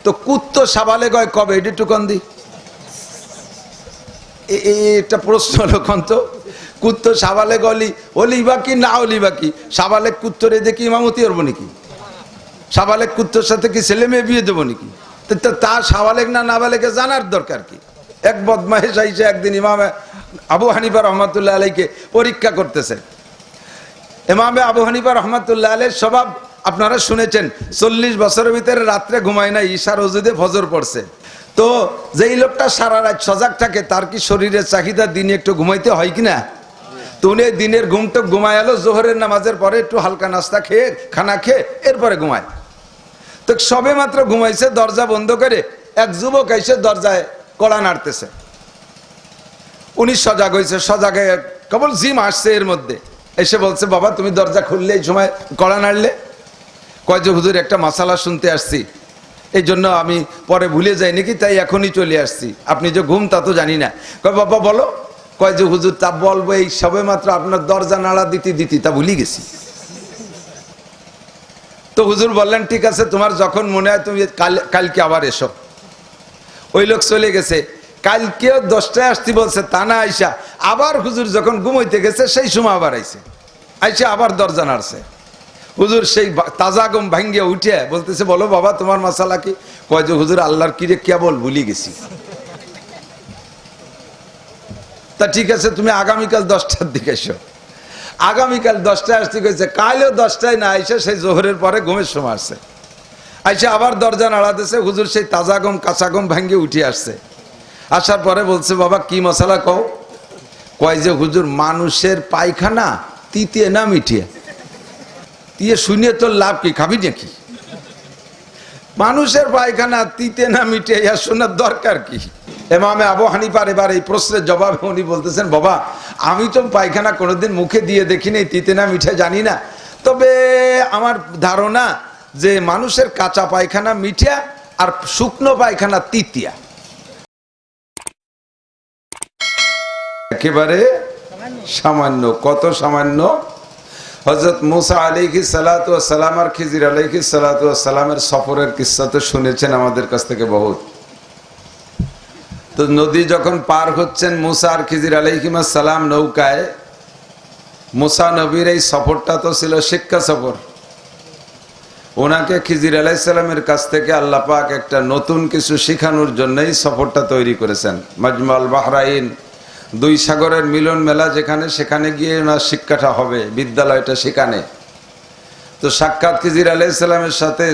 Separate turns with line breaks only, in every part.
তো কুত্তো সাবালেগ হয় কবে, এটা একটু কন দি। এটা প্রশ্ন হলো কন তো, কুত্তো সাবালেগ অলিবা কি না অলিবা কি? সাবালেগ কুত্তরে দেখি ইমামতি করবো নাকি? সাবালেগ কুত্তোর সাথে কি ছেলে মেয়ে বিয়ে দেবো নাকি? তা সাবালেগ না নাবালেগে জানার দরকার কি? এক বদমাইশ আইসে একদিন ইমামে আবু হানিফা রহমাতুল্লাহ আলাইকে পরীক্ষা করতেছে। ইমামে আবু হানিফা রহমাতুল্লাহ আলাইহির স্বভাব আপনারা শুনেছেন, 40 বছরের ভিতরে রাত্রে ঘুমায় না, ঈশার ওজুদে ফজর পড়ছে। তো যেই লোকটা সারা রাত সজাগ থাকে তার কি শরীরের চাহিদা দিনে একটু ঘুমাইতে হয় কিনা? তো উনি দিনের ঘুমটা ঘুমায় এলো, জোহরের নামাজের পরে একটু হালকা নাস্তা খেয়ে খানা খেয়ে এরপরে ঘুমায়। তো সবে মাত্র ঘুমাইছে, দরজা বন্ধ করে এক যুবক এসে দরজায় কড়া নাড়তেছে। উনি সজাগ হয়েছে, সজাগে কেবল জিম আসছে এর মধ্যে, এসে বলছে বাবা তুমি দরজা খুললে এই সময় কড়া নাড়লে? কয় যে হুজুর একটা মাসালা শুনতে আসছি, এই জন্য আমি পরে ভুলে যাই নাকি, তাই এখনই চলে আসছি, আপনি যে ঘুম তা তো জানি না। কয় বাবা বলো। কয় যে হুজুর তা বলবো, এই সবে মাত্র আপনার দরজা নাড়া দিতে দিতে তা ভুলে গেছি। তো হুজুর বললেন ঠিক আছে, তোমার যখন মনে হয় তুমি কালকে আবার এসো। ওই লোক চলে গেছে, কালকেও 10টায় আসতে বলছে, তা না আইসা আবার হুজুর যখন ঘুমাইতে গেছে সেই সময় আবার আইসা আবার দরজা নাড়ছে। হুজুর সেই তাজা গম ভাঙ্গিয়ে উঠে বলতেছে বলো বাবা তোমার মাসালা কি? কয় যে হুজুর আল্লাহর কিরে কেবল ভুলে গেছি। তা ঠিক আছে তুমি আগামীকাল 10টার দিকে এসো। আগামীকাল 10টায় আসতে গেছে, কালও 10টায় না আইসা সেই জোহরের পরে ঘুমের সময় আসছে, আইসা আবার দরজা নাড়াতেছে। হুজুর সেই তাজা গম কাঁচা গম ভাঙ্গিয়ে উঠে আসছে। আসার পরে বলছে বাবা কি মশলা কও? কয় যে হুজুর মানুষের পায়খানা তিতে না মিঠিয়ে? তিয়ে শুনিয়ে তোর লাভ কি, খাবি নাকি? মানুষের পায়খানা তিতে না মিঠিয়ে ইয়া শোনার দরকার কি? ইমামে আবু হানিফার এবার এই প্রশ্নের জবাবে উনি বলতেছেন বাবা আমি তো পায়খানা কোনোদিন মুখে দিয়ে দেখিনি, তিতে না মিঠে জানি না, তবে আমার ধারণা যে মানুষের কাঁচা পায়খানা মিঠা আর শুকনো পায়খানা তিতিয়া। একেবারে সামান্য। কত সামান্য? হযরত মুসা আলাইহিস সালাতু ওয়াস সালাম আর খিজির আলাইহিস সালাতু ওয়াস সালামের সফরের কিস্সা তো শুনেছেন আমাদের কাছ থেকে বহুত। তো নদী যখন পার হচ্ছেন মুসা আর খিজির আলাইহিস সালাম নৌকায়, মুসা নবীর এই সফরটা তো ছিল শিক্ষা সফর। ওনাকে খিজির আলাইহিস সালামের কাছ থেকে আল্লাহ পাক একটা নতুন কিছু শেখানোর জন্যই সফরটা তৈরি করেছেন। মাজমাল বাহরাইন, দুই সাগরের মিলন মেলা যেখানে, সেখানে গিয়ে ওনার শিক্ষাটা হবে, বিদ্যালয়টা সেখানে। তো সাক্ষাৎ খিজির আলাইহিস সালামের সাথে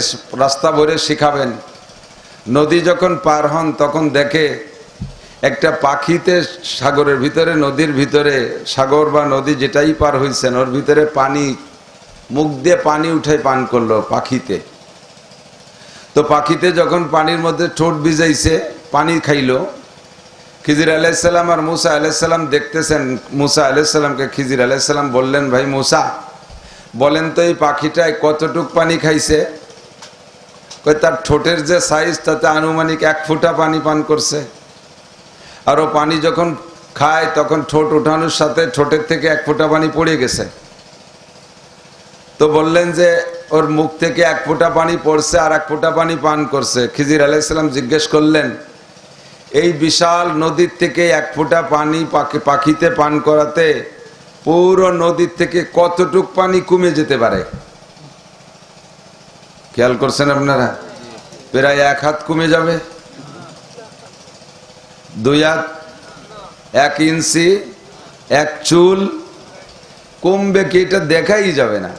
রাস্তা ভরে শিখাবেন। নদী যখন পার হন তখন দেখে একটা পাখিতে সাগরের ভিতরে, নদীর ভিতরে, সাগর বা নদী যেটাই পার হয়েছেন ওর ভিতরে পানি, মুখ দিয়ে পানি উঠে পান করলো পাখিতে। তো পাখিতে যখন পানির মধ্যে ঠোঁট ভিজাইছে পানি খাইলো। খিজির আলাইহিস সালাম আর মুসা আলাইহিস সালাম দেখতেছেন। মুসা আলাইহিস সালামকে খিজির আলাইহিস সালাম বললেন ভাই মুসা বলেন তো এই পাখিটায় কতটুক পানি খাইছে? কই তার ঠোঁটের যে সাইজ তাতে আনুমানিক 1 ফুটা পানি পান করছে। আর ও পানি যখন খায় তখন ঠোঁট উঠানোর সাথে ঠোঁটের থেকে 1 ফুটা পানি পড়ে গেছে। তো বললেন যে ওর মুখ থেকে 1 ফুটা পানি পড়ছে আর 1 ফুটা পানি পান করছে। খিজির আলাইহিস সালাম জিজ্ঞেস করলেন এই বিশাল নদীর থেকে 1 ফুটা পানি পাখিতে পান করাতে পুরো নদীর থেকে কতটুক পানি কমে যেতে পারে? খেয়াল করছেন আপনারা? প্রায় 1 হাত কমে যাবে, 2 হাত, 1 ইঞ্চি, 1 চুল কমবে কি এটা দেখাই যাবে না।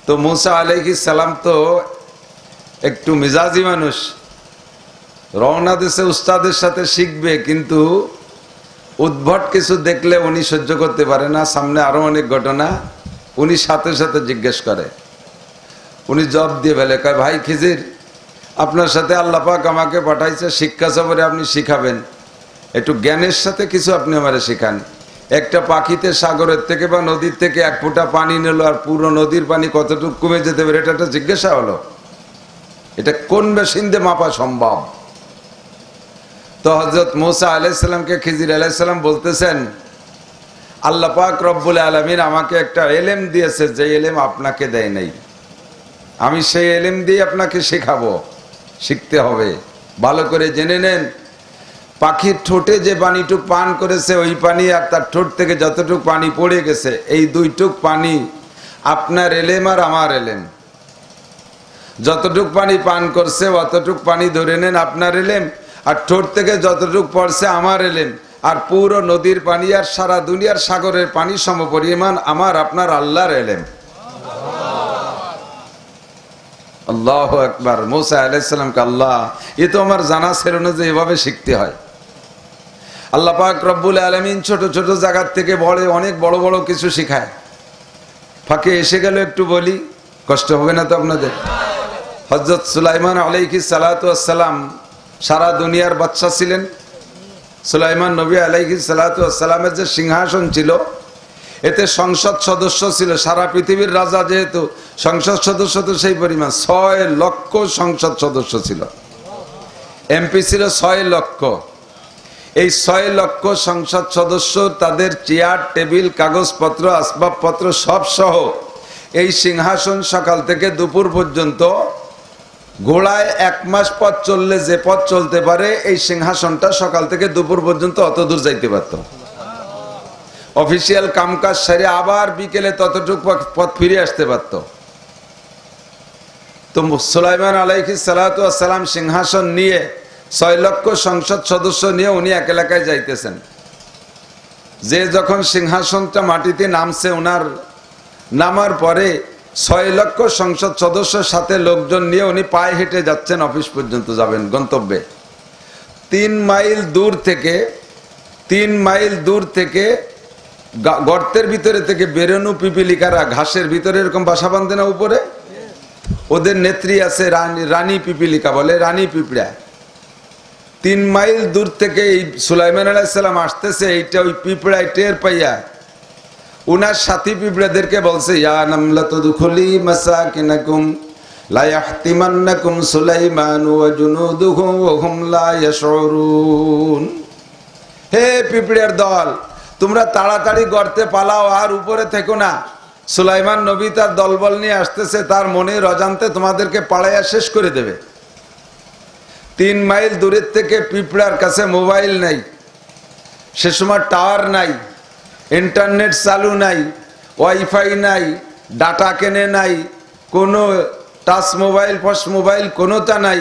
তো মুসা আলাইহিস সালাম তো একটু মিজাজি মানুষ, রওনা দেশে উস্তাদের সাথে শিখবে, কিন্তু উদ্ভট কিছু দেখলে উনি সহ্য করতে পারে না। সামনে আরো অনেক ঘটনা, উনি সাথে সাথে জিজ্ঞেস করে। উনি জবাব দিয়ে ফেলে, কয় ভাই খিজির আপনার সাথে আল্লাহ পাক আমাকে পাঠাইছে শিক্ষা সফরে, আপনি শিখাবেন, একটু জ্ঞানের সাথে কিছু আপনি আমারে শেখান। একটা পাখিতে সাগরের থেকে বা নদীর থেকে 1 ফুটা পানি নিল আর পুরো নদীর পানি কতটুকু কমে যেতে পারে, এটা একটা জিজ্ঞাসা হলো। এটা কোন মেশিনে মাপা সম্ভব? তো হযরত মুসা আলাইহিস সালামকে খিজির আলাইহিস সালাম বলতেছেন আল্লাহ পাক রব্বুল আলামিন আমাকে একটা ইলম দিয়েছে যে ইলম আপনাকে দেয় নাই, আমি সেই ইলম দিয়ে আপনাকে শেখাবো। শিখতে হবে। ভালো করে জেনে নেন, পাখির ঠোঁটে যে পানিটুক পান করেছে ওই পানি আর তার ঠোঁট থেকে যতটুক পানি পড়ে গেছে, এই দুইটুক পানি আপনার এলেম আর আমার এলেম। যতটুক পানি পান করছে অতটুক পানি ধরে নেন আপনার এলেম, আর ঠোঁট থেকে যতটুক পড়ছে আমার এলেম। আর পুরো নদীর পানি আর সারা দুনিয়ার সাগরের পানি সমপরিমাণ আমার আপনার আল্লাহর এলেম। আল্লাহু আকবার। মুসা আলাইহিস সালামকে আল্লাহ, এ তো আমার জানা ছিল না যে এভাবে শিখতে হয়। আল্লাহ পাক রব্বুল আলামিন ছোট ছোট জায়গা থেকে অনেক বড় বড় কিছু শেখায়। ফাঁকে এসে গেল একটু বলি, কষ্ট হবে না তো আপনাদের? হযরত সুলাইমান আলাইহিস সালাতু ওয়াস সালাম সারা দুনিয়ার বাদশা ছিলেন। সুলাইমান নবী আলাইহিস সালাতু ওয়াস সালামের যে সিংহাসন ছিল, এতে সংসদ সদস্য ছিল সারা পৃথিবীর রাজা, যেহেতু সংসদ সদস্য তো সেই পরিমাণ 6 লক্ষ সংসদ সদস্য ছিল। এমপি ছিল 6 লক্ষ। এই 6 লক্ষ সংসদ সদস্য তাদের চেয়ার টেবিল কাগজপত্র আসবাবপত্র সব সহ এই সিংহাসন সকাল থেকে দুপুর পর্যন্ত, ঘোড়ায় 1 মাস পথ চললে যে পথ চলতে পারে, এই সিংহাসনটা সকাল থেকে দুপুর পর্যন্ত অত দূর যাইতে পারত। অফিসিয়াল কামকাজ সেরে আবার বিকেলে ততটুকু পথ ফিরে আসতে পারত। তো সুলাইমান আলাইহিস সালাতু ওয়াস সালাম সিংহাসন নিয়ে 6 লক্ষ সংসদ সদস্য নিয়ে উনি এক এলাকায় যাইতেছেন। যে যখন সিংহাসনটা মাটিতে নামছে, ওনার নামার পরে 6 লক্ষ সংসদ সদস্যের সাথে লোকজন নিয়ে উনি পায়ে হেঁটে যাচ্ছেন, অফিস পর্যন্ত যাবেন গন্তব্যে। 3 মাইল দূর থেকে গর্তের ভিতরে থেকে বেরোনো পিপিলিকারা ঘাসের ভিতরে এরকম বাসা বাঁধে না উপরে, ওদের নেত্রী আছে রানী পিপিলিকা, বলে রানী পিঁপড়া। 3 মাইল দূর থেকে এই সুলাইমান আলাইহিস সালাম আসতেছে, এইটা ওই পিঁপড়ায় টের পাইয়া উনার সাথী পিঁপড়াদেরকে বলছে, ইয়া নামলাতু দুখুলি মাসাকিনাকুম লা ইয়াহতিমান্নাকুম সুলাইমান ওয়া জুনুদুহু ওয়া হুম লা ইয়াশউরুন। হে পিঁপড়ার দল, তোমরা তাড়াতাড়ি গর্তে পালাও আর উপরে থেকো না। সুলাইমান নবী তার দলবল নিয়ে আসতেছে, তার মনের অজান্তে তোমাদেরকে পাড়াইয়া শেষ করে দেবে। 3 মাইল দূরের থেকে পিঁপড়ার কাছে মোবাইল নাই, সে সময় টাওয়ার নাই, ইন্টারনেট চালু নাই, ওয়াইফাই নাই, ডাটা কেনে নাই, কোনো টাচ মোবাইল ফস মোবাইল কোনোটা নাই।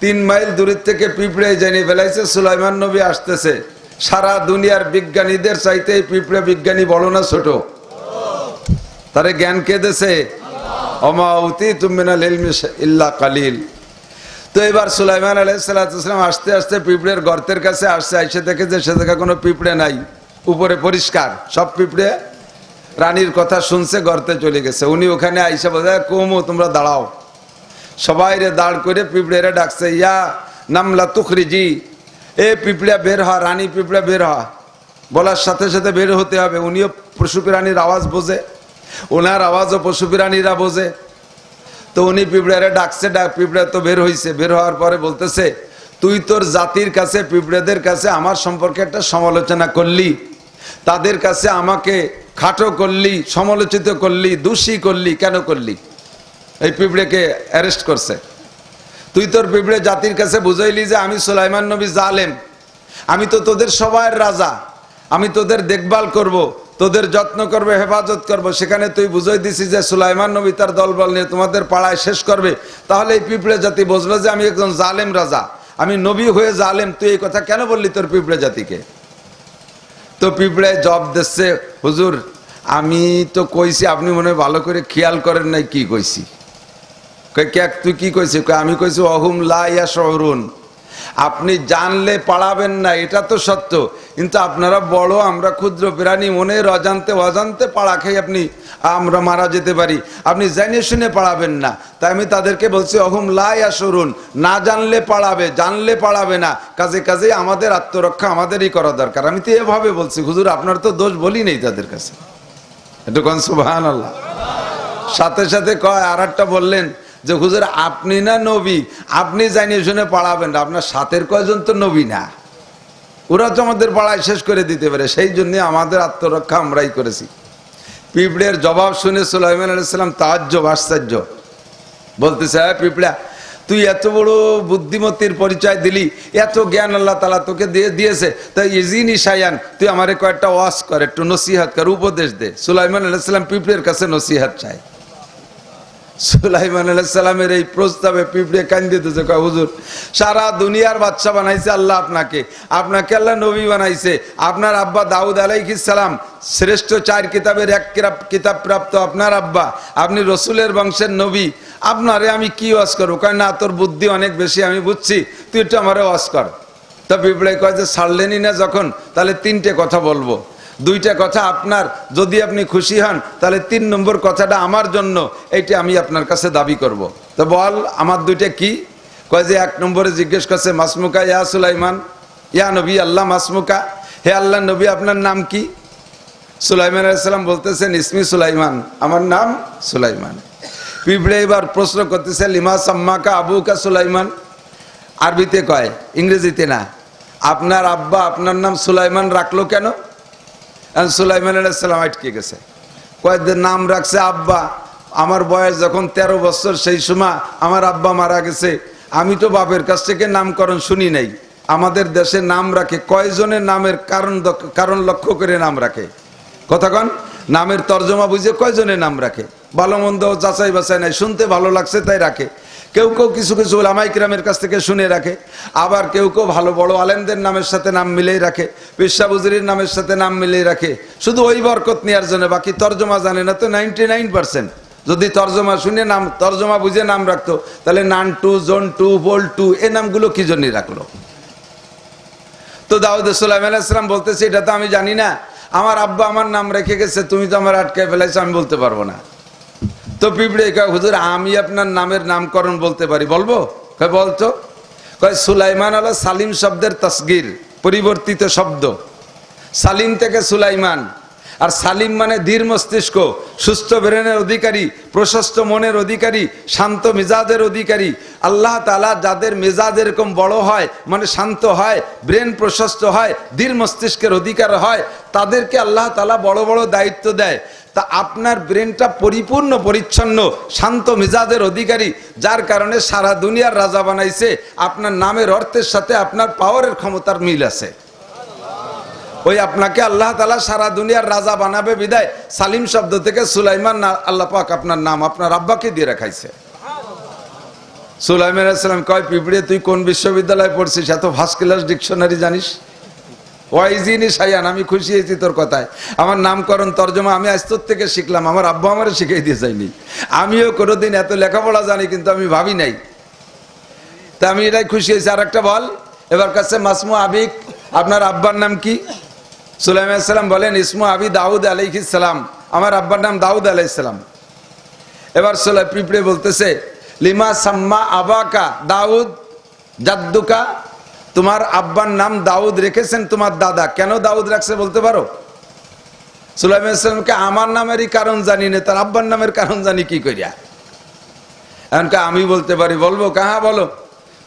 3 মাইল দূরের থেকে পিঁপড়ে জানিয়ে ফেলাইছে সুলাইমান নবী আসতেছে। সারা দুনিয়ার বিজ্ঞানীদের চাইতে এই পিঁপড়ে বিজ্ঞানী বড় না ছোট? তারে জ্ঞান কে দেছে? ওমা উতীতুম মিনাল ইলমি ইল্লা কালিল। তো এবার সুলাইমান আলাইহিস সালাতু ওয়াস সালাম আস্তে আস্তে পিঁপড়ের গর্তের কাছে আসছে, এসে দেখে যে সে জায়গায় কোনো পিঁপড়ে নাই, উপরে পরিষ্কার সব পিঁপড়ে রানীর কথা শুনছে, গর্তে চলে গেছে। উনি ওখানে আইসা বলে, কুমু তোমরা দাঁড়াও। সবাই রে দাঁড় করে পিঁপড়েরা ডাকছে, ইয়া নামলা তুখরিজি, এ পিঁপড়া বের হ, রানী পিঁপড়া বের হ। বলার সাথে সাথে বের হতে হবে। উনিও পশু প্রাণীর আওয়াজ বোঝে, ওনার আওয়াজও পশু প্রাণীরা বোঝে। তো উনি পিঁপড়ারে ডাকছে, পিঁপড়া তো বের হইছে। বের হওয়ার পরে বলতেছে, তুই তোর জাতির কাছে পিঁপড়াদের কাছে আমার সম্পর্কে একটা সমালোচনা করলি, তাদের কাছে আমাকে খাটো করলি, সমালোচিত করলি, দোষী করলি, কেন করলি? এই পিঁপড়েকে অ্যারেস্ট করছে। তুই তোর পিঁপড়ে জাতির কাছে বুঝাইলি যে আমি সুলাইমান নবী জালেম, আমি তো তোদের সবার রাজা, আমি তোদের দেখভাল করব, তোদের যত্ন করবে, হেফাজত করব। সেখানে তুই বুঝাই দিছিস যে সুলাইমান নবী তার দলবল নিয়ে তোমাদের পাড়ায় শেষ করবে। তাহলে এই পিঁপড়ে জাতি বুঝলো যে আমি একজন জালেম রাজা, আমি নবী হয়ে জালেম। তুই এই কথা কেন বললি তোর পিঁপড়ে জাতিকে? তো পিঁপড়ে জবাব দিচ্ছে, হুজুর আমি তো কইছি, আপনি মনে হয় ভালো করে খেয়াল করেন নাই কি কইছি। তুই কি কইছিস? আমি কইছি অহুম লা ইয়াশউরুন, আপনি জানলে পালাবেন না, এটা তো সত্য, কিন্তু আপনারা বড়, আমরা ক্ষুদ্র প্রাণী, মনের অজান্তে পাড়া খেয়ে আমরা মারা যেতে পারি, আপনি জেনে শুনে পালাবেন না। তাই আমি তাদেরকে বলছি অহুম লা ইয়াশউরুন, না জানলে পালাবে, জানলে পালাবে না। কাজে আমাদের আত্মরক্ষা আমাদেরই করা দরকার। আমি তো এভাবে বলছি, হুজুর আপনার তো দোষ বলি নেই তাদের কাছে। একটু কোন সুবহানাল্লাহ। সাথে সাথে কয় আর একটা বললেন যে হুজুর আপনি না নবী, আপনি জানিয়ে শুনে পালাবেন না, আপনার সাথের কয়জন তো নবী না, ওরা তো আমাদের পাড়ায় শেষ করে দিতে পারে, সেই জন্য আমাদের আত্মরক্ষা আমরাই করেছি। পিঁপড়ের জবাব শুনে সুলাইমান আলাইহিস সালাম তাজ্জব, আশ্চর্য, বলতেছে, হ্যাঁ পিঁপড়া, তুই এত বড় বুদ্ধিমতির পরিচয় দিলি, এত জ্ঞান আল্লাহ তাআলা তোকে দিয়েছে, তাই ইজিনি শায়ান, তুই আমারে কয়েকটা ওয়াজ কর, একটু নসিহত কর, উপদেশ দে। সুলাইমান আলাইহিস সালাম পিঁপড়ের কাছে নসিহত চায়। সুলাইমান আলাইহিস সালামের এই প্রস্তাবে পিঁপড়ে কান্দিতেছে, কয় হুজুর সারা দুনিয়ার বাদশা বানাইছে আল্লাহ আপনাকে, আপনাকে আল্লাহ নবী বানাইছে। আপনার আব্বা দাউদ আলাইহিস সালাম শ্রেষ্ঠ 4 কিতাবের 1 কিতাব প্রাপ্ত আপনার আব্বা, আপনি রসুলের বংশের নবী, আপনারে আমি কি ওয়াজ করবো? কয় না, তোর বুদ্ধি অনেক বেশি, আমি বুঝছি, তুই একটু আমারে ওয়াজ কর। তো পিঁপড়ে কয় যে ছাড়লেনই না যখন, তাহলে 3টে কথা বলবো। 2টা কথা আপনার, যদি আপনি খুশি হন তাহলে 3 নম্বর কথাটা আমার জন্য, এইটা আমি আপনার কাছে দাবি করব। তো বল আমার 2টা কি? কয় যে 1 নম্বরে জিজ্ঞেস করছে, মাসমুকা ইয়া সুলাইমান, ইয়া নবী আল্লাহ মাসমুকা, হে আল্লাহ নবী আপনার নাম কি? সুলাইমান আলাইহিস সালাম বলতেছেন ইসমি সুলাইমান, আমার নাম সুলাইমান। পিঁপড়ে এবার প্রশ্ন করতেছে, লিমা সাম্মাকা আবুকা সুলাইমান, আরবিতে কয়, ইংরেজিতে না। আপনার আব্বা আপনার নাম সুলাইমান রাখলো কেন? সুলাইমান আলাইহিস সালাম আটকে গেছে, কয়েকদিন নাম রাখছে আব্বা, আমার বয়স যখন 13 বছর, সেই সময় আমার আব্বা মারা গেছে, আমি তো বাপের কাছ থেকে নামকরণ শুনি নাই। আমাদের দেশে নাম রাখে কয়জনের নামের কারণ লক্ষ্য করে নাম রাখে, কথা কন, নামের তর্জমা বুঝে কয়জনের নাম রাখে, ভালো মন্দ যাচাই বাছাই নাই, শুনতে ভালো লাগছে তাই রাখে। কেউ কেউ কিছু কিছু ওলামায়ে কিরামের কাছ থেকে শুনে রাখে, আবার কেউ কেউ ভালো বড় আলেমদের নামের সাথে নাম মিলেই রাখে, পেশা বুজুরির নামের সাথে নাম মিলেই রাখে, শুধু ওই বরকত নেওয়ার জন্য, বাকি তর্জমা জানে না তো 99%। যদি তর্জমা শুনে নাম, তর্জমা বুঝে নাম রাখতো, তাহলে নানটু, জন্টু, বল্টু এই নামগুলো কি জন্য রাখলো? তো দাউদ সুলাইমান আলাইহিস সালাম বলতেছে, এটা তো আমি জানি না, আমার আব্বা আমার নাম রেখে গেছে, তুমি তো আমার আটকায় ফেলাইছো, আমি বলতে পারবো না। তো পিঁপড়ে কয়, হুজুর আমি আপনার নামের নামকরণ বলতে পারি, বলবো? কয় বলতো। কয় সুলাইমান হলো সালিম শব্দের তাসগীর, পরিবর্তিত শব্দ। সালিম থেকে সুলাইমান, আর সালিম মানে ধীর মস্তিষ্ক, সুস্থ ব্রেনের অধিকারী, প্রশস্ত মনের অধিকারী, শান্ত মেজাজের অধিকারী। আল্লাহ তাআলা যাদের মেজাজ এরকম বড় হয়, মানে শান্ত হয়, ব্রেন প্রশস্ত হয়, ধীর মস্তিষ্কের অধিকার হয়, তাদেরকে আল্লাহ তাআলা বড় বড় দায়িত্ব দেয়। তা আপনার ব্রেনটা পরিপূর্ণ পরিচ্ছন্ন, শান্ত মেজাজের অধিকারী, যার কারণে সারা দুনিয়ার রাজা বানাইছে। আপনার নামের অর্থের সাথে আপনার পাওয়ারের ক্ষমতার মিল আছে। ওই আপনাকে আল্লাহ তাআলা সারা দুনিয়ার রাজা বানাবে বিদায় সালিম শব্দ থেকে সুলাইমান আল্লাহ পাক আপনার নাম আপনার আব্বাকে দিয়ে রাখাইছে। সুলাইমান আলাইহিস সালাম কয়, পিঁপড়ে তুই কোন বিশ্ববিদ্যালয়ে পড়ছিস, এত ফার্স্ট ক্লাস ডিকশনারি জানিস? ওয়াইজিনি শায়ান, আমি খুশি হয়েছি তোর কথায়। আমার নামকরণ তর্জমা আমি আজ তোর থেকে শিখলাম, আমার আব্বা আমারে শিখিয়ে দিয়ে যায়নি। আমিও কোনোদিন এত লেখাপড়া জানি, কিন্তু আমি ভাবি নাই, তা আমি এটাই খুশি হয়েছি। আর একটা বল, এবার কাছে মাসমু আবিক, আপনার আব্বার নাম কি? সুলাইমান আলাইহিস সালাম বলেন, ইসমু আবি দাউদ আলাইহিস সালাম, আমার আব্বার নাম দাউদ আলাইহিস সালাম। এবার পিঁপড়ে বলতেছে, লিমা সাম্মা আবাকা দাউদ জাদ্দুকা, তোমার আব্বার নাম দাউদ রেখেছেন তোমার দাদা, কেন দাউদ রাখছে বলতে পারো? সুলাইমান আলাইহিস সালামকে আমার নামেরই কারণ জানি না, তার আব্বার নামের কারণ জানি কি করিয়া? এমনকি আমি বলতে পারি, বলবো? কাহা বলো?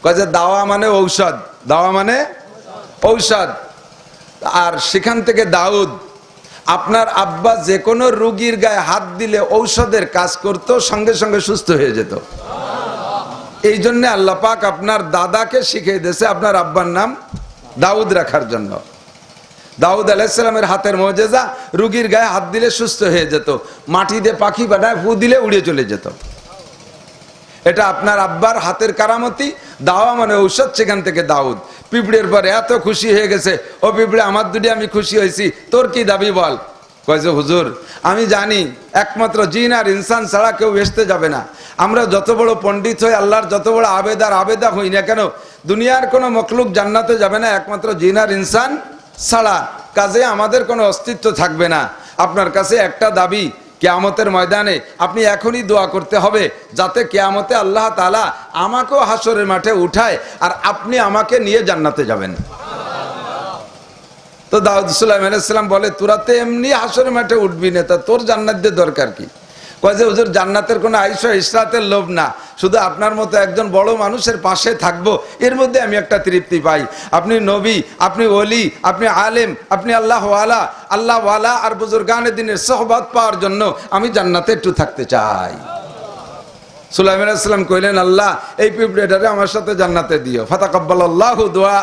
কয় যে দাওয়া মানে ঔষধ, দাওয়া মানে ঔষধ। আর সেখান থেকে দাউদ, আপনার আব্বা যে কোনো রোগীর গায়ে হাত দিলে ঔষধের কাজ করতো, সঙ্গে সঙ্গে সুস্থ হয়ে যেত। এই জন্য আল্লাহ পাক আপনার দাদাকে শিখিয়ে দিয়েছে আপনার আব্বার নাম দাউদ রাখার জন্য। দাউদ আলাইহিস সালামের হাতের মুজিজা, রোগীর গায়ে হাত দিলে সুস্থ হয়ে যেত, মাটি দিয়ে পাখি বানায় ফু দিলে উড়ে চলে যেত। এটা আপনার আব্বার হাতের কারামতি, দাওয়া মানে ঔষধ, সেখান থেকে দাউদ। পিঁপড়ের পরে এত খুশি হয়ে গেছে, ও পিঁপড়ে আমার দুটি আমি খুশি হয়েছি, তোর কি দাবি বল? কয় যে হুজুর আমি জানি একমাত্র জিন আর ইনসান ছাড়া কেউ ভেস্তে যাবে না। আমরা যত বড় পণ্ডিত হই, আল্লাহর যত বড় আবেদা হই না কেন, দুনিয়ার কোনো মখলুক জান্নাতে যাবে না একমাত্র জিন আর ইনসান ছাড়া। কাজে আমাদের কোনো অস্তিত্ব থাকবে না। আপনার কাছে একটা দাবি, কিয়ামতের ময়দানে আপনি এখনই দোয়া করতে হবে, যাতে কিয়ামতে আল্লাহ তাআলা আমাকেও হাসরের মাঠে উঠায়, আর আপনি আমাকে নিয়ে জান্নাতে যাবেন। তো দাউদ সুলাইমান আলাইহিস সালাম বলে, তোরা তো এমনি হাসরের মাঠে উঠবি না, তা তোর জান্নাতের দরকার কি? কয় যে হুজুর জান্নাতের কোনো আইসা ইসরাতের লোভ না, শুধু আপনার মতো একজন বড় মানুষের পাশে থাকবো, এর মধ্যে আমি একটা তৃপ্তি পাই। আপনি নবী, আপনি ওলি, আপনি আলেম, আপনি আল্লাহওয়ালা আর বুজুর্গানে দিনের সোহবত পাওয়ার জন্য আমি জান্নাতে একটু থাকতে চাই। সুলাইমান আলাইহিস সালাম কইলেন, আল্লাহ এই পিঁপড়েটারে আমার সাথে জান্নাতে দিও। ফাতাকাব্বালাল্লাহু দুআ,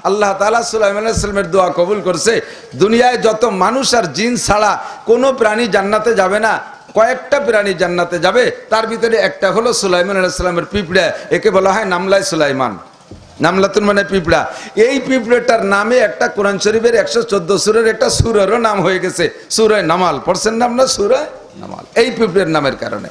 আল্লাহ তাআলা সুলাইমান আলাইহিস সালামের দোয়া কবুল করছে। দুনিয়ায় যত মানুষ আর জিন ছাড়া কোনো প্রাণী জান্নাতে যাবে না, কয়েকটা প্রাণী জান্নাতে যাবে, তার ভিতরে একটা হলো সুলাইমান আলাইহিস সালামের পিঁপড়া। একে বলা হয় নামলাই সুলাইমান। নামলাতুন মানে পিঁপড়া। এই পিঁপড়েটার নামে একটা কোরআন শরীফের 114 সূরার একটা সূরারও নাম হয়ে গেছে, সূরা নামাল। পড়ছেন না আপনারা সূরা নামাল? এই পিঁপড়ের নামের কারণে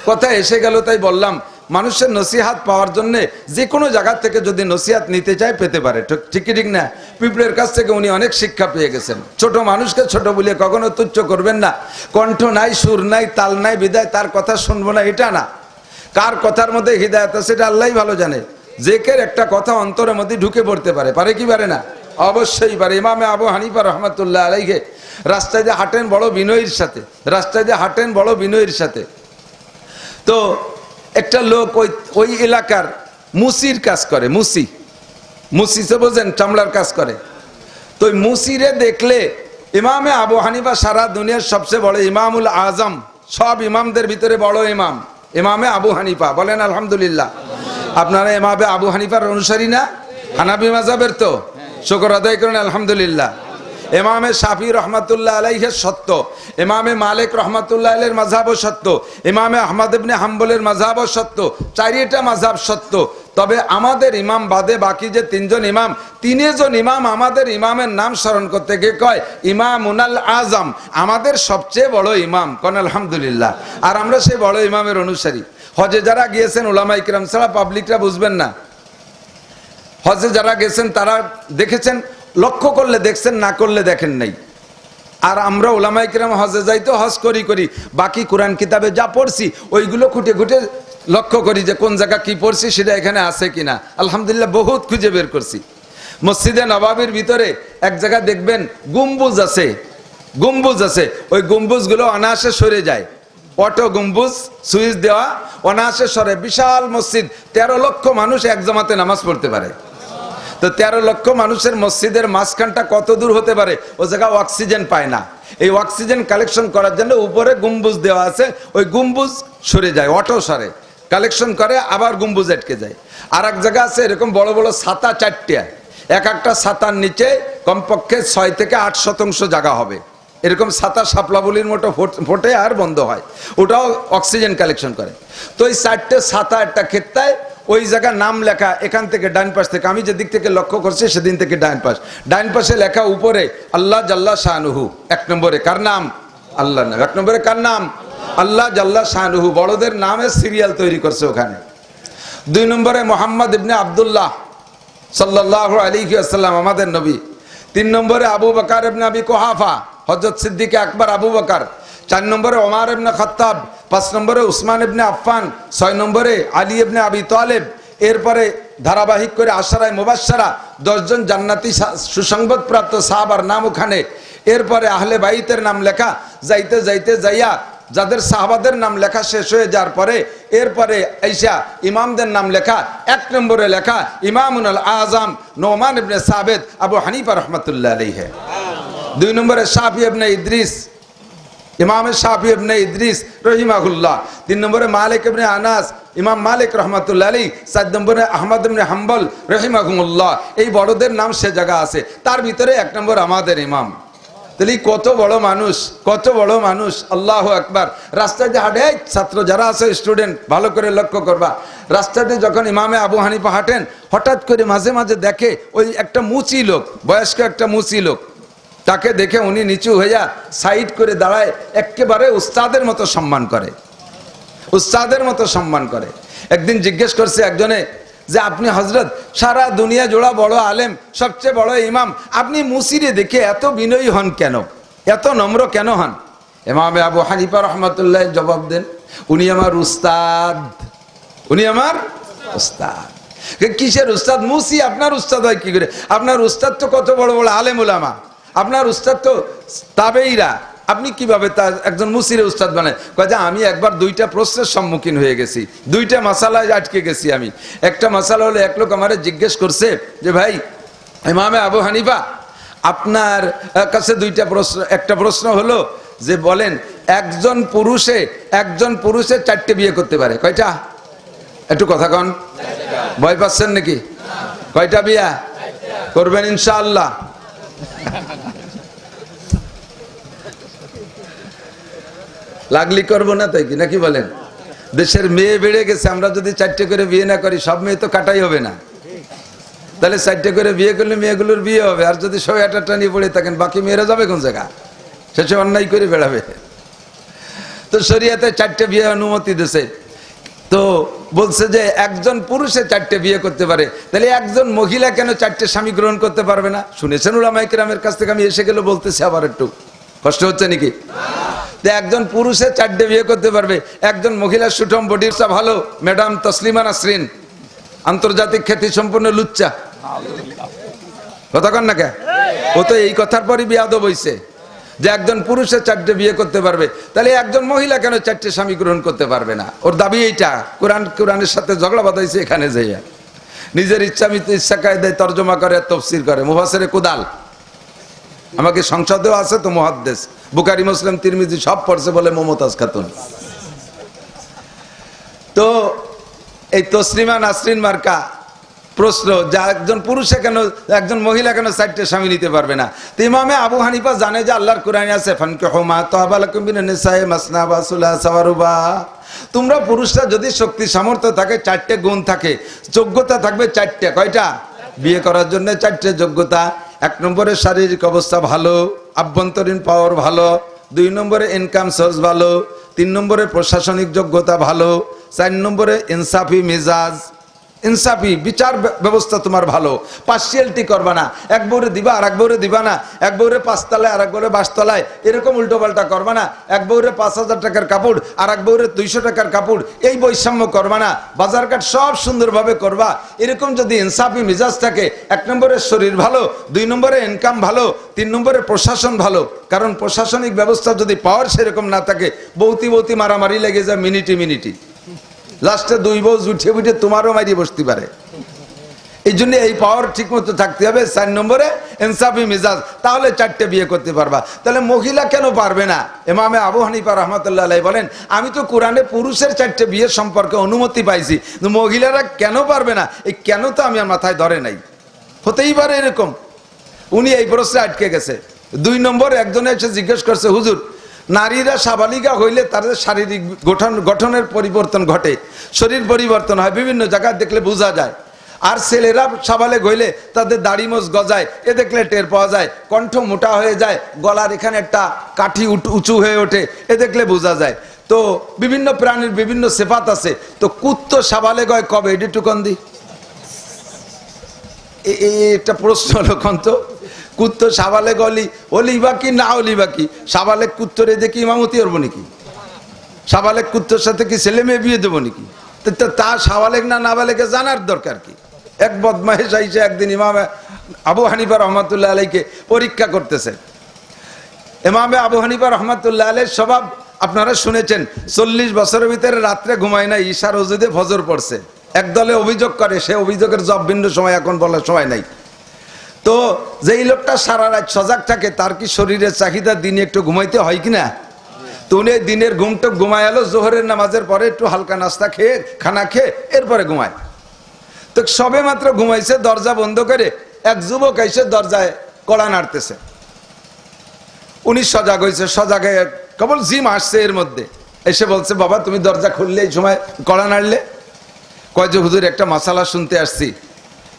কথা এসে গেল। তাই বললাম, মানুষের নসিহাত পাওয়ার জন্য যে কোনো জায়গা থেকে যদি নসিহাত নিতে চায় পেতে পারে, ঠিক ঠিক না? পিঁপড়ের কাছ থেকে উনি অনেক শিক্ষা পেয়ে গেছেন। ছোট মানুষকে ছোট বলে কখনো তুচ্ছ করবেন না। কণ্ঠ নাই, সুর নাই, তাল নাই, বিদায় তার কথা শুনবো না, এটা না। কার কথার মধ্যে হৃদায়ত আছে সেটা আল্লাহই ভালো জানে। যে কের একটা কথা অন্তরের মধ্যে ঢুকে পড়তে পারে, পারে কি পারে না? অবশ্যই পারে। ইমামে আবু হানিফা রহমাতুল্লাহ আলাইহি রাস্তায় যে হাঁটেন বড় বিনয়ের সাথে, রাস্তায় যে হাঁটেন বড় বিনয়ের সাথে। তো একটা লোক ওই এলাকার মুসির কাজ করে, মুসি তো বোঝেন, চামড়ার কাজ করে। তো ওই মুসিরে দেখলে ইমামে আবু হানিফা সারা দুনিয়ার সবচেয়ে বড় ইমামুল আজম, সব ইমামদের ভিতরে বড় ইমাম ইমামে আবু হানিফা। বলেন আলহামদুলিল্লাহ। আপনারা ইমামে আবু হানিফার অনুসারী না? হানাফি মাযহাবের তো শুকর আদায় করেন আলহামদুলিল্লাহ। ইমামে শাফি রহমাতুল্লাহ আলাইহির সত্য, ইমামে মালিক রহমাতুল্লাহ আলাইহির মাযহাবও সত্য, ইমামে আহমদ ইবনে হাম্বলের মাযহাবও সত্য, চারিটা মাযহাব সত্য। তবে আমাদের ইমাম বাদে বাকি যে তিনজন ইমাম, তিনজন ইমাম আমাদের ইমামের নাম স্মরণ করতে গিয়ে কয় ইমামুনাল আজম, আমাদের সবচেয়ে বড় ইমাম। কোন আলহামদুলিল্লাহ। আর আমরা সেই বড় ইমামের অনুসারী। হজে যারা গিয়েছেন উলামায়ে কিরাম ছাড়া পাবলিকরা বুঝবেন না। হজে যারা গেছেন তারা দেখেছেন, লক্ষ্য করলে দেখছেন, না করলে দেখেন নাই। আর আমরা উলামায়ে কিরাম হজে যাইতো হজ করি, বাকি কোরআন কিতাবে যা পড়ছি ওইগুলো খুঁটে খুঁটে লক্ষ্য করি যে কোন জায়গা কি পড়ছি সেটা এখানে আছে কিনা। আলহামদুলিল্লাহ বহুত খুঁজে বের করছি। মসজিদে নবাবির ভিতরে এক জায়গা দেখবেন গম্বুজ আছে, ওই গম্বুজগুলো অনায়াসে সরে যায়। অটো গম্বুজ সুইচ দেওয়া, অনায়াসে সরে। বিশাল মসজিদ, 13 লক্ষ মানুষ এক জামাতে নামাজ পড়তে পারে। তো 13 লক্ষ মানুষের মসজিদের মাঝখানটা কত দূর হতে পারে? ও জায়গায় অক্সিজেন পায় না। এই অক্সিজেন কালেকশন করার জন্য উপরে গম্বুজ দেওয়া আছে, ওই গম্বুজ সরে যায়, অটো সরে কালেকশন করে, আবার গম্বুজ আটকে যায়। আর এক জায়গা আছে এরকম বড় বড় ছাতা 4টা, এক একটা ছাতার নিচে কমপক্ষে 6 থেকে 8 শতাংশ জায়গা হবে। এরকম ছাতা শাপলাবলির মতো ফোটে আর বন্ধ হয়, ওটাও অক্সিজেন কালেকশন করে। তো এই 4টে ছাতা একটা ক্ষেত্রায় ওই জায়গার নাম লেখা, এখান থেকে ডান পাশ থেকে, আমি যেদিক থেকে লক্ষ্য করছি সেদিন থেকে ডান পাশে লেখা উপরে আল্লাহ জাল্লা শানুহু। 1 নম্বরে কার নাম? আল্লাহর নাম। 1 নম্বরে কার নাম? আল্লাহ জাল্লা শানুহু। বড়দের নামের সিরিয়াল তৈরি করছে ওখানে। 2 নম্বরে মুহাম্মদ ইবনে আব্দুল্লাহ সাল্লাল্লাহু আলাইহি ওয়াসাল্লাম, আমাদের নবী। 3 নম্বরে আবু বকর ইবনে আবি কুহাফা, হযরত সিদ্দিক আকবর আবু বকর। 4 নম্বরে ওমর ইবনে খাত্তাব। 5 নম্বরে উসমান ইবনে আফফান। 6 নম্বরে আলী ইবনে আবি তালেব। এরপরে ধারাবাহিক করে আশরায়ে মুবাশশারা, 10 জন জান্নাতি সুসংবাদপ্রাপ্ত সাহাবার নাম ওখানে। এরপরে আহলে বাইতের নাম লেখা, যাইতে যাইয়া যাদের সাহাবাদের নাম লেখা শেষ হয়ে যাওয়ার পরে এরপরে আইসা ইমামদের নাম লেখা। 1 নম্বরে লেখা ইমামুল আজম নোমান ইবনে সাবিত আবু হানিফা রাহমাতুল্লাহ আলাইহি। 2 নম্বরে শাফি ইবনে ইদ্রিস, ইমাম শাফি ইবনে ইদ্রিস রহিমাহুল্লাহ। 3 নম্বরে মালিক ইবনে আনাস, ইমাম মালিক রহমাতুল্লাহ আলাইহি। 4 নম্বরে আহমদ ইবনে হাম্বল রহিমাহুল্লাহ। এই বড়দের নাম সে জায়গা আছে, তার ভিতরে 1 নম্বর আমাদের ইমাম। তাহলে কত বড় মানুষ, কত বড় মানুষ! আল্লাহু আকবার। রাস্তায় যে হাঁটে, ছাত্র যারা আছে, স্টুডেন্ট ভালো করে লক্ষ্য করবা, রাস্তাতে যখন ইমামে আবু হানিফা হাঁটেন, হঠাৎ করে মাঝে মাঝে দেখে ওই একটা মুচি লোক, বয়স্ক একটা মুচি লোক, তাকে দেখে উনি নিচু হইয়া সাইড করে দাঁড়ায়, একেবারে উস্তাদের মতো সম্মান করে, উস্তাদের মতো সম্মান করে। একদিন জিজ্ঞেস করছে একজনে যে আপনি হযরত সারা দুনিয়া জোড়া বড় আলেম, সবচেয়ে বড় ইমাম, আপনি মুসিরে দেখে এত বিনয়ী হন কেন, এত নম্র কেন হন? ইমাম আবু হানিফা রাহমাতুল্লাহ জবাব দেন, উনি আমার উস্তাদ, উনি আমার উস্তাদ। কিসের উস্তাদ? মুসি আপনার উস্তাদ হয় কি করে? আপনার উস্তাদ তো কত বড় বড় আলেম উলামা, আপনার উস্তাদ তো তাবেঈরা, আপনি কিভাবে একজন মুসিরে উস্তাদ বানায়? কয় যে আমি একবার 2টা প্রশ্নের সম্মুখীন হয়ে গেছি, 2টা মাসালায় আটকে গেছি আমি। একটা মাসালা হলো, এক লোক আমারে জিজ্ঞেস করছে যে ভাই ইমামে আবু হানিফা, আপনার কাছে 2টা প্রশ্ন। একটা প্রশ্ন হলো যে বলেন একজন পুরুষে 4টে বিয়ে করতে পারে? কয়টা? একটু কথা কন, ভয় পাচ্ছেন নাকি? কয়টা বিয়া করবেন ইনশাআল্লাহ? লাগলি করবো না তাই কি, নাকি বলেন? দেশের মেয়ে বেড়ে গেছে, আমরা যদি 4টে করে বিয়ে না করি সব মেয়ে তো কাটাই হবে না। তাহলে 4টে করে বিয়ে করলে মেয়েগুলোর বিয়ে হবে, আর যদি সবাই 8টা নিয়ে পড়ে থাকেন বাকি মেয়েরা যাবে কোন জায়গা? শেষে অন্যায় করে বেড়াবে। তো শরিয়াতে 4টে বিয়ে অনুমতি দিয়েছে। তো বলছে যে একজন পুরুষে 4টে বিয়ে করতে পারে, তাহলে একজন মহিলা কেন 4টে স্বামী গ্রহণ করতে পারবে না? শুনেছেন উলামায়ে কেরামের কাছ থেকে, আমি এসে গেলে বলতেছি, আবার একটু কষ্ট হচ্ছে নাকি? একজন পুরুষে 4টে বিয়ে করতে পারবে, একজন মহিলার সুঠম বডির ভালো, ম্যাডাম তসলিমা নাসরিন, আন্তর্জাতিক খ্যাতি সম্পন্ন লুচ্চা, কথা কন না কে? ও তো এই কথার পরই বিয়াদব হইছে যে একজন পুরুষে 4টে বিয়ে করতে পারবে, তাহলে একজন মহিলা কেন 4টে স্বামী গ্রহণ করতে পারবে না? ওর দাবি এইটা। কোরআনের সাথে ঝগড়া বাঁধাইছে এখানে যাইয়া, নিজের ইচ্ছা কায়দায় তর্জমা করে, তফসির করে, মুফাসসিরে কুদাল। আমাকে সংসদেও আছে তো মুহাদ্দিস, বুখারী মুসলিম তিরমিজি সব পড়ছে বলে মমতাজ খাতুন। তো এই তসলিমা নাসরিন মার্কা প্রশ্ন, যে একজন পুরুষে কেন, একজন মহিলা কেন 4টে স্বামী নিতে পারবে না? তো ইমামে আবু হানিফা জানে যে আল্লাহর কোরআনে আছে, ফানকিহু মা তাবা লাকুম মিনান নিসায়ে মাসনা ওয়া সুলাসা ওয়া রুবা। তোমরা পুরুষরা যদি শক্তি সামর্থ্য থাকে, 4টে গুণ থাকে, যোগ্যতা থাকবে 4টে। কয়টা? বিয়ে করার জন্য 4টে যোগ্যতা। 1 নম্বরে শারীরিক অবস্থা ভালো, আভ্যন্তরীণ পাওয়ার ভালো, 2 নম্বরে ইনকাম সোর্স ভালো, 3 নম্বরে প্রশাসনিক যোগ্যতা ভালো, 4 নম্বরে ইনসাফি মেজাজ, ইনসাফি বিচার ব্যবস্থা তোমার ভালো, পার্সিয়ালিটি করবা না, এক বউরে দিবা আর এক বউরে দিবা না, এক বউরে 5 তলায় আর এক বউরে 22 তলায়, এরকম উল্টো পাল্টা করবা না, এক বউরে 5000 টাকার কাপড় আর এক বউরে 200 টাকার কাপড়, এই বৈষম্য করবা না, বাজার ঘাট সব সুন্দরভাবে করবা। এরকম যদি ইনসাফি মেজাজ থাকে, 1 নম্বরে শরীর ভালো, 2 নম্বরে ইনকাম ভালো, 3 নম্বরে প্রশাসন ভালো। কারণ প্রশাসনিক ব্যবস্থা যদি পাওয়ার সেরকম না থাকে, বৌতি মারামারি লেগে যায় মিনিটি, লাস্টে 2 বউ উঠে বুঝে তোমারও মারিয়ে বসতে পারে। এই জন্য এই পাওয়ার ঠিক মতো থাকতে হবে। 4 নম্বরে ইনসাফি মেজাজ, তাহলে 4টে বিয়ে করতে পারবা। তাহলে মহিলা কেন পারবে না? ইমামে আবু হানিফা রাহমাতুল্লাহ আলাইহি বলেন, আমি তো কোরআনে পুরুষের 4টে বিয়ের সম্পর্কে অনুমতি পাইছি, মহিলারা কেন পারবে না? এই কেন তো আমি মাথায় ধরে নাই। হতেই পারে এরকম। উনি এই প্রশ্নে আটকে গেছে। 2 নম্বর একজনে এসে জিজ্ঞেস করছে, হুজুর, নারীরা সাবালিকা হইলে তাদের শারীরিক গঠনের পরিবর্তন ঘটে, শরীর পরিবর্তন হয়, বিভিন্ন জায়গায় দেখলে বোঝা যায়। আর ছেলেরা সাবালেক হইলে তাদের দাড়ি মোজ গজায়, এ দেখলে টের পাওয়া যায়, কণ্ঠ মোটা হয়ে যায়, গলার এখানে একটা কাঠি উঁচু হয়ে ওঠে, এ দেখলে বোঝা যায়। তো বিভিন্ন প্রাণীর বিভিন্ন সিফাত আছে। তো কুত্তো সাবালেক হয় কবে? এডিটুকন দি এটা প্রশ্ন হলো। কন্ত কুত্তো সাবালেক অলিবা কি না অলিবা কি? সাবালেক কুত্তরে দেখি ইমামতি করবো নাকি? সাবালেক কুত্তর সাথে কি ছেলে মেয়ে বিয়ে দেবো নাকি? তা সাবালেক না নাবালেকে জানার দরকার কি? এক বদমাইশ আইসে একদিন ইমামে আবু হানিফা রহমাতুল্লাহ আলাইকে পরীক্ষা করতেছে। ইমামে আবু হানিফা রহমাতুল্লাহ আলাইহির স্বভাব আপনারা শুনেছেন, 40 বছরের ভিতরে রাত্রে ঘুমায় না, ঈশার ওজুদে ফজর পড়ছে। একদলে অভিযোগ করে, সে অভিযোগের জব ভিন্ন সময়, এখন বলার সময় নাই। তো যেই লোকটা সারা রাত সজাগ থাকে, তার কি শরীরের চাহিদা দিনে একটু ঘুমাইতে হয় কিনা? তো উনি দিনের ঘুমটুক ঘুমায় এলো, জোহরের নামাজের পরে একটু হালকা নাস্তা খেয়ে, খানা খেয়ে এরপরে ঘুমায়। তো সবে মাত্র ঘুমাইছে, দরজা বন্ধ করে এক যুবক এসে দরজায় কড়া নাড়তেছে। উনি সজাগ হয়েছে, সজাগে কেবল জিম আসছে এর মধ্যে, এসে বলছে, বাবা তুমি দরজা খুললে এই সময় কড়া নাড়লে? কয় যে হুজুর, একটা মাসালা শুনতে আসছি,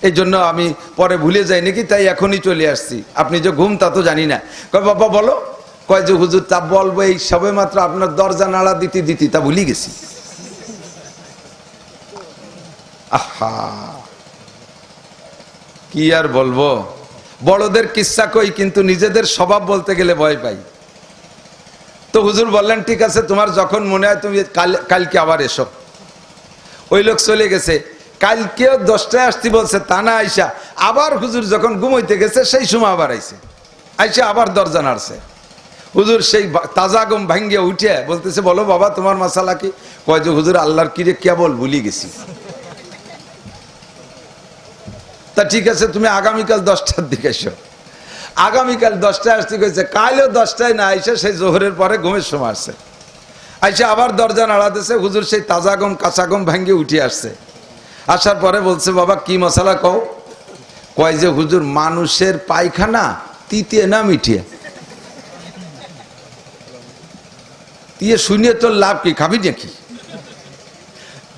এই জন্য আমি পরে ভুলে যাই নাকি, তাই এখনই চলে আসছি। আপনি যে ঘুম তা তো জানি না। কয় বাবা বলো। কয় যে হুজুর, তা বলবো, এই সবে মাত্র আপনার দরজা নাড়া দিতে তা ভুলে গেছি। আহা, কি আর বলবো, বড়দের কিস্সা কই, কিন্তু নিজেদের স্বভাব বলতে গেলে ভয় পাই। তো হুজুর বললেন, ঠিক আছে, তোমার যখন মনে হয় তুমি কালকে আবার এসো। ওই লোক চলে গেছে। কালকেও 10টায় আসতে বলছে, তা না আইসা আবার হুজুর যখন ঘুমাইতে গেছে সেই সময় আবার আইসা আবার দরজা নাড়ছে। হুজুর সেই তাজা ঘুম ভাঙ্গিয়ে উঠে বলতেছে, বলো বাবা তোমার মাসালা কি? কয় যে হুজুর, আল্লাহর কিরে কেবল ভুলি গেছি। তা ঠিক আছে, তুমি আগামীকাল 10টার দিকে এসো। আগামীকাল 10টায় আসতে গেছে, কালও 10টায় না আইসা সেই জোহরের পরে ঘুমের সময় আসছে। আইসা আবার দরজা নাড়াতেছে, হুজুর সেই তাজা গম কাঁচা গম ভাঙ্গে উঠে আসছে। আসার পরে বলছে, বাবা কি মশলা কও? কয় যে হুজুর মানুষের পায়খানা তিতিয়ে না মিঠিয়ে। দিয়ে শুনিয়ে তোর লাভ কি, খাবি নাকি?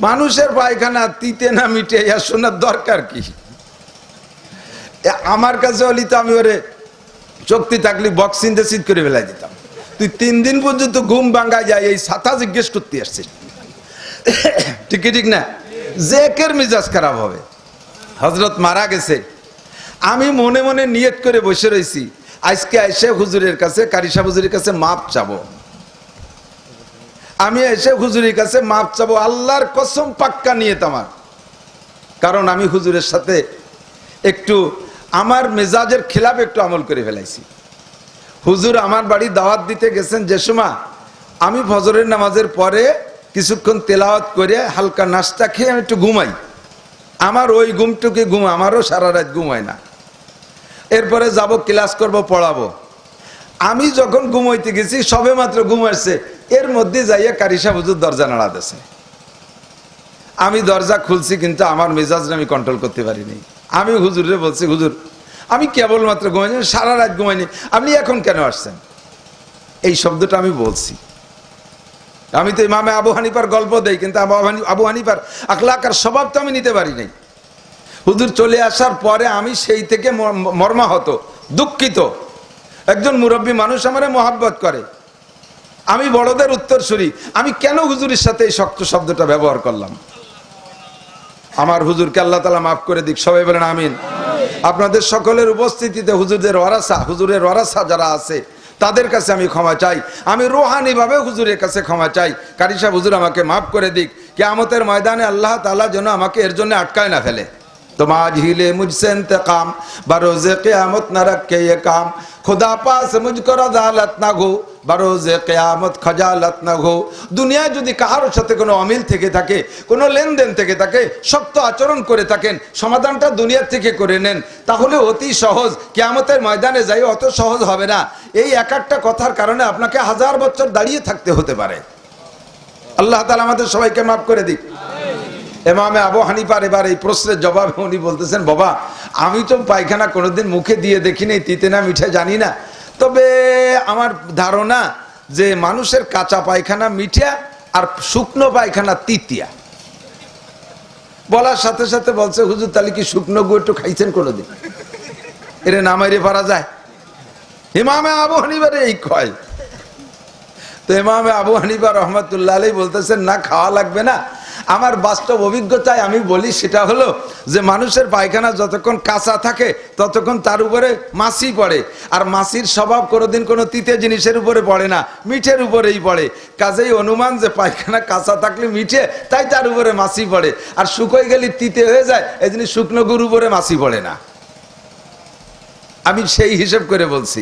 মানুষের পায়খানা তিতে না মিটে ইয়া শোনার দরকার কি? আমার কাছে হলি তো আমি ওরে শক্তি থাকলে বক্সিং সিট করে ফেলাই দিতাম। তুই 3 দিন পর্যন্ত ঘুম ভাঙ্গা যায় এই ছাতা জিজ্ঞেস করতে আসছিস, ঠিক ঠিক না? জেকের মিজাজ খারাপ হবে। হযরত মারা গেছে, আমি মনে মনে নিয়ত করে বসে রয়েছি, আজকে এসে হুজুরের কাছে, কারি সাহেব হুজুরের কাছে মাপ চাবো। আমি এসে হুজুরের কাছে মাপ চাবো, আল্লাহর কসম পাক্কা নিয়ত আমার। কারণ আমি হুজুরের সাথে একটু আমার মেজাজের খেলাফ একটু আমল করে ফেলাইছি। হুজুর আমার বাড়ি দাওয়াত দিতে গেছেন যে সময়, আমি ফজরের নামাজের পরে কিছুক্ষণ তেলাওয়াত করে হালকা নাস্তা খেয়ে আমি একটু ঘুমাই। আমার ওই ঘুমটুকি ঘুম, আমারও সারা রাত ঘুমায় না। এরপরে যাব ক্লাস করব, পড়াবো। আমি যখন ঘুমাইতে গেছি, সবে মাত্র ঘুম আসছে, এর মধ্যে যাইয়া কারি সাহেব হুজুর দরজা নাড়াতেছে। আমি দরজা খুলছি, কিন্তু আমার মেজাজটা আমি কন্ট্রোল করতে পারিনি। আমি হুজুরে বলছি, হুজুর আমি কেবলমাত্র ঘুমাইনি, সারা রাত ঘুমাইনি, আপনি এখন কেন আসছেন? এই শব্দটা আমি বলছি। আমি তো ইমামে আবু হানিফার গল্প দেই, কিন্তু আবু হানিফার আখলাক আর স্বভাব তো আমি নিতে পারি নাই। হুজুর চলে আসার পরে আমি সেই থেকে মর্মাহত, দুঃখিত। একজন মুরব্বী মানুষ আমারে মহাব্বত করে, আমি বড়দের উত্তরসূরি, আমি কেন হুজুরের সাথে এই শক্ত শব্দটা ব্যবহার করলাম? আমার হুজুরকে আল্লাহ তাআলা মাফ করে দিক, সবাই বলেন আমিন। আপনাদের সকলের উপস্থিতিতে হুজুরের ওয়ারাসা যারা আছে তাদের কাছে আমি ক্ষমা চাই, আমি রুহানি ভাবে হুজুরের কাছে ক্ষমা চাই। কারি সাহেব হুজুর আমাকে মাফ করে দিক, কিয়ামতের ময়দানে আল্লাহ তাআলা যেন আমাকে এর জন্য আটকায় না ফেলে। तुम आज ही ले मुझसे इंतकाम, बरोज़े क़यामत न रखे ये काम, खुदा पास मुझको रज़ालत ना हो, बरोज़े क़यामत खजालत ना हो। দুনিয়ায় যদি কারোর সাথে কোনো অমিল থেকে থাকে, কোনো লেনদেন থেকে থাকে, শক্ত আচরণ করে থাকেন, সমাধানটা দুনিয়ার থেকে করে নেন, তাহলে অতি সহজ। কিয়ামতের ময়দানে যাই অত সহজ হবে না। এই এক একটা কথার কারণে আপনাকে 1000 বছর দাঁড়িয়ে থাকতে হতে পারে। আল্লাহ তাআলা আমাদের সবাইকে মাফ করে দিক। ইমামে আবু হানিফার এবার এই প্রশ্নের জবাবে উনি বলতেছেন, বাবা আমি তো পায়খানা কোনোদিন মুখে দিয়ে দেখি নাই, তিতে না মিঠে জানি না, তবে আমার ধারণা যে মানুষের কাঁচা পায়খানা মিঠা আর শুকনো পায়খানা তিতিয়া। বলার সাথে সাথে বলছে, হুজুর তাহলে কি শুকনো গু একটু খাইছেন কোনোদিন? এরে না মাইরে পারা যায়? ইমামে আবু হানিফার এই কয়। তো ইমামে আবু হানিফা রহমাতুল্লাহ আলাইহি বলতেছেন, না খাওয়া লাগবে না। আমার বাস্তব অভিজ্ঞতায় আমি বলি, সেটা হলো যে মানুষের পায়খানা যতক্ষণ কাঁচা থাকে ততক্ষণ তার উপরে মাছি পড়ে, আর মাছির স্বভাব কোনোদিন কোনো তিতে জিনিসের উপরে পড়ে না, মিঠের উপরেই পড়ে। কাজেই অনুমান যে পায়খানা কাঁচা থাকলে মিঠে, তাই তার উপরে মাছি পড়ে, আর শুকোয় গেলে তিতে হয়ে যায়, এই জন্য শুকনো গুড় উপরে মাছি পড়ে না। আমি সেই হিসেব করে বলছি।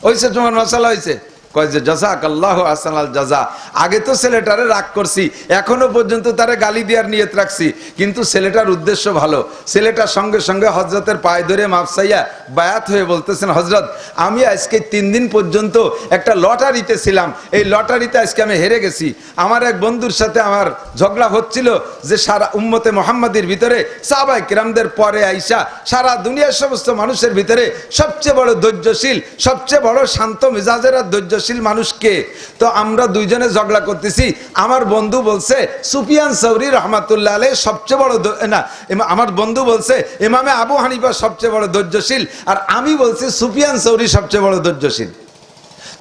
হয়েছে তোমার মশলা হয়েছে? কয় যে জাযাকাল্লাহু আহসানাল জাযা। আগে তো ছেলেটারে রাগ করছি, এখনো পর্যন্ত তারে গালি দেওয়ার নিয়ত রাখছি, কিন্তু ছেলেটার উদ্দেশ্য ভালো। ছেলেটার সঙ্গে সঙ্গে হযরতের পায়ে ধরে মাফ চাইয়া বায়াত হয়ে বলতেছেন, হযরত আমি আজকে 3 দিন পর্যন্ত একটা লটারিতে ছিলাম, এই লটারিতে আজকে আমি হেরে গেছি। আমার এক বন্ধুর সাথে আমার ঝগড়া হচ্ছিল যে সারা উম্মতে মুহাম্মাদির ভিতরে সাহাবায়ে কিরামদের পরে আইসা সারা দুনিয়ার সমস্ত মানুষের ভিতরে সবচেয়ে বড় ধৈর্যশীল, সবচেয়ে বড় শান্ত মেজাজের আর ধৈর্যশীল মানুষকে। তো আমরা দুইজনে ঝগড়া করতেছি, আমার বন্ধু বলছে সুফিয়ান সৌরি রহমাতুল্লাহ আলাইহি সবচেয়ে বড় না, আমার বন্ধু বলছে ইমামে আবু হানিফা সবচেয়ে বড় ধৈর্যশীল, আর আমি বলছি সুফিয়ান সৌরি সবচেয়ে বড় ধৈর্যশীল।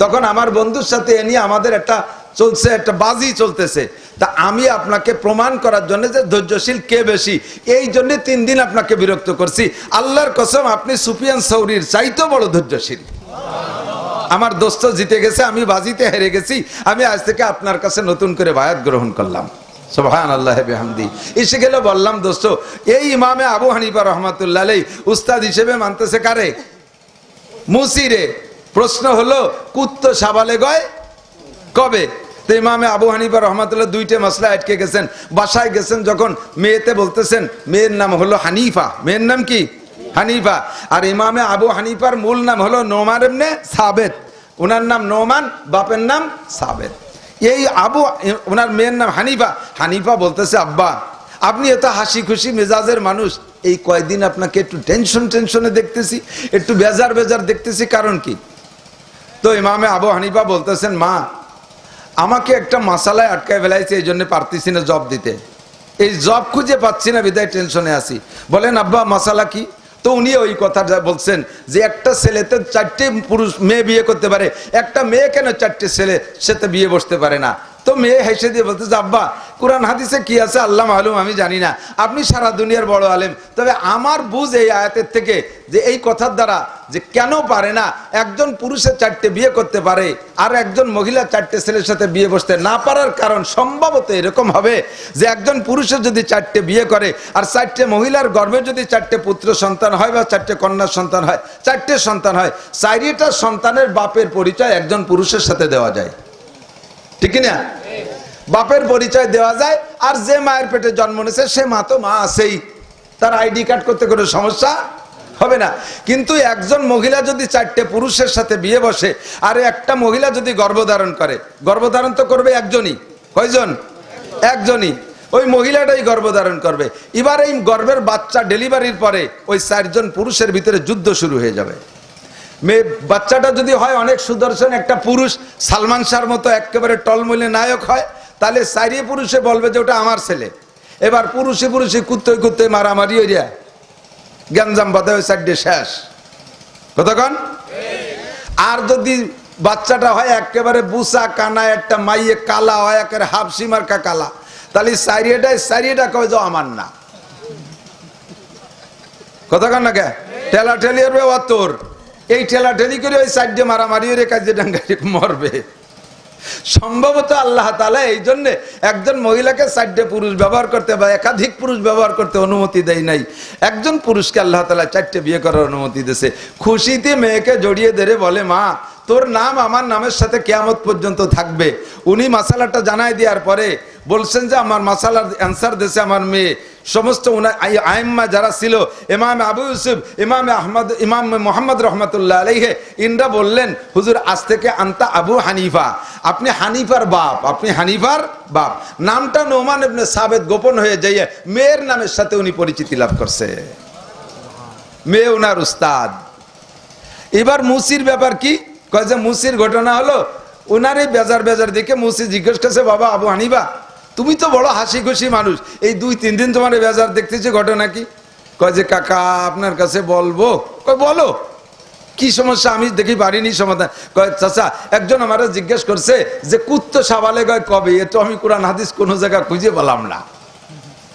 তখন আমার বন্ধুর সাথে এ নিয়ে আমাদের একটা চলছে, একটা বাজি চলতেছে। তা আমি আপনাকে প্রমাণ করার জন্য যে ধৈর্যশীল কে বেশি, এই জন্য 3 দিন আপনাকে বিরক্ত করছি। আল্লাহর কসম আপনি সুফিয়ান সৌরির চাইতেও বড় ধৈর্যশীল। আমার দোস্ত জিতে গেছে, আমি বাজিতে হেরে গেছি, আমি আজ থেকে আপনার কাছে নতুন করে বায়াত গ্রহণ করলাম। সুবহানাল্লাহ বিহামদি। এসে গেল বললাম, দোস্ত এই ইমামে আবু হানিফা রহমাতুল্লাহ আলাইহি উস্তাদ হিসেবে মানতেছে কারে? মুসিরে। প্রশ্ন হলো কুত্ত সাবালে গয় কবে? তো ইমামে আবু হানিফা রহমাতুল্লাহ 2টে মাসলা আটকে গেছেন। বাসায় গেছেন যখন, মেয়েতে বলতেছেন মেয়ের নাম হলো হানিফা, মেয়ের নাম কি? হানিফা। আর ইমামে আবু হানিফার মূল নাম হলো নোমান ইবনে সাবেত, ওনার নাম নোমান, বাপের নাম সাবেত। এই আবু, ওনার মেয়ের নাম হানিফা। হানিফা বলতেছে, আব্বা আপনি এত হাসি খুশি মেজাজের মানুষ, এই কয়দিন আপনাকে একটু টেনশনে দেখতেছি, একটু বেজার দেখতেছি, কারণ কি? তো ইমামে আবু হানিফা বলতেছেন, মা আমাকে একটা মাসালায় আটকায় ফেলাইছে, এই জন্য পারতেছি না জব দিতে, এই জব খুঁজে পাচ্ছি না, বিদায় টেনশনে আছি। বলেন আব্বা মাসালা কি? তো উনি ওই কথাটা বলছেন যে একটা ছেলেতে 4টে পুরুষ মেয়ে বিয়ে করতে পারে, একটা মেয়ে কেন 4টে ছেলে সাথে বিয়ে বসতে পারে না? তো মেয়ে হেসে দিয়ে বলতেছে, আব্বা কোরআন হাদিসে কি আছে আল্লাহ মালুম, আমি জানি না, আপনি সারা দুনিয়ার বড় আলেম, তবে আমার বুঝ এই আয়াতের থেকে যে এই কথার দ্বারা যে কেন পারে না, একজন পুরুষের 4টে বিয়ে করতে পারে আর একজন মহিলা 4টে ছেলের সাথে বিয়ে বসতে না পারার কারণ সম্ভবত এরকম হবে যে একজন পুরুষের যদি 4টে বিয়ে করে আর 4টে মহিলার গর্ভে যদি 4টে পুত্র সন্তান হয় বা 4টে কন্যা সন্তান হয়, 4টে সন্তান হয়, 4টা সন্তানের বাপের পরিচয় একজন পুরুষের সাথে দেওয়া যায়, ঠিক না? বাপের পরিচয় দেওয়া যায়, আর যে মায়ের পেটে জন্ম নিয়েছে সে মা তো মা আছেই, তার আইডি কার্ড করতে কোনো সমস্যা হবে না। কিন্তু একজন মহিলা যদি 4টে পুরুষের সাথে বিয়ে বসে আর একটা মহিলা যদি গর্ভধারণ করে, গর্ভধারণ তো করবে একজনই, কয়জন? একজনই, ওই মহিলাটাই গর্ভধারণ করবে। এবার এই গর্ভের বাচ্চা ডেলিভারির পরে ওই 4জন পুরুষের ভিতরে যুদ্ধ শুরু হয়ে যাবে। মেয়ে বাচ্চাটা যদি হয় অনেক সুদর্শন একটা পুরুষ, সালমান শাহর মতো একেবারে টলমলে নায়ক হয়, তাহলে 4 পুরুষে বলবে যে ওটা আমার ছেলে। এবার পুরুষে কুত্তে মারামারি হইয়া গ্যাঞ্জাম বাধা হয়ে 4টে শেষ, কতক্ষণ? আর যদি বাচ্চাটা হয় একেবারে বুসা কানা একটা মাইয়ে কালা হয়, একেবারে হাফসি মার্কা কালা, তাহলে 4টা কয়ে যাও আমার না, কতক্ষণ না কে ঠেলা ঠেলি হবে ও তোর, এই ঠেলা ঠেলি করে ওই 4টে মারামারি হয়ে কাজে ডাঙ্গারি মরবে। সম্ভবত আল্লাহ তাআলা এই জন্য একজন মহিলাকে 4টে পুরুষ ব্যবহার করতে বা একাধিক পুরুষ ব্যবহার করতে অনুমতি দেয় নাই, একজন পুরুষকে আল্লাহ তাআলা 4টে বিয়ে করার অনুমতি দিয়েছে। খুশিতে মেয়েকে জড়িয়ে ধরে বলে, মা তোর নাম আমার নামের সাথে কিয়ামত পর্যন্ত থাকবে। উনি মাসালাটা জানাই দেওয়ার পরে বলছেন যে আমার মাসালার অ্যান্সার দিয়েছে আমার মেয়ে। সমস্ত আইম্মা যারা ছিল, ইমাম আবু ইউসুফ, ইমাম আহমদ, ইমাম মুহাম্মদ রহমতুল্লাহ আলাইহি, ইনরা বললেন হুজুর আজ থেকে আনতা আবু হানিফা, আপনি হানিফার বাপ, আপনি হানিফার বাপ। নামটা নোমান ইবনে সাবেত গোপন হয়ে যাইয়ে মেয়ের নামের সাথে উনি পরিচিতি লাভ করছে, মেয়ে উনার উস্তাদ। এবার মুসির ব্যাপার কি? কয় যে মুসির ঘটনা হলো, উনার এই বেজার দেখে মুসি জিজ্ঞেস করছে, বাবা আবু হানিফা তুমি তো বড় হাসি খুশি মানুষ, এই 2-3 দিন তোমার বেজার দেখতেছি, ঘটনা কি? কয় যে কাকা আপনার কাছে বলবো। কয় বলো, কি সমস্যা? আমি দেখি পারিনি সমাধান। কয় চাচা একজন আমারে জিজ্ঞেস করছে যে কুত্তো সাবালে গয় কবে, এ তো আমি কোরআন হাদিস কোনো জায়গা খুঁজে পেলাম না।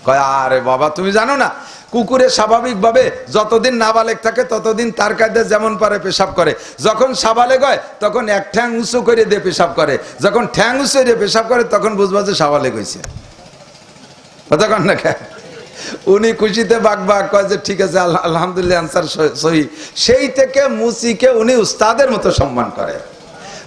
কয় আরে বাবা তুমি জানো না, কুকুরে স্বাভাবিকভাবে যতদিন নাবালেগ থাকে ততদিন তার কায়দায় যেমন পারে পেশাব করে, যখন সাবালেগ হয় তখন এক ঠ্যাং উঁচু করে দিয়ে পেশাব করে, যখন ঠ্যাং উঁচু দিয়ে পেশাব করে তখন বুঝবা যে সাবালেগ হয়েছে, কতক্ষণ না? উনি খুশিতে বাক কয় যে ঠিক আছে আলহামদুলিল্লাহ আনসার সহি। সেই থেকে মুসিকে উনি উস্তাদের মতো সম্মান করে,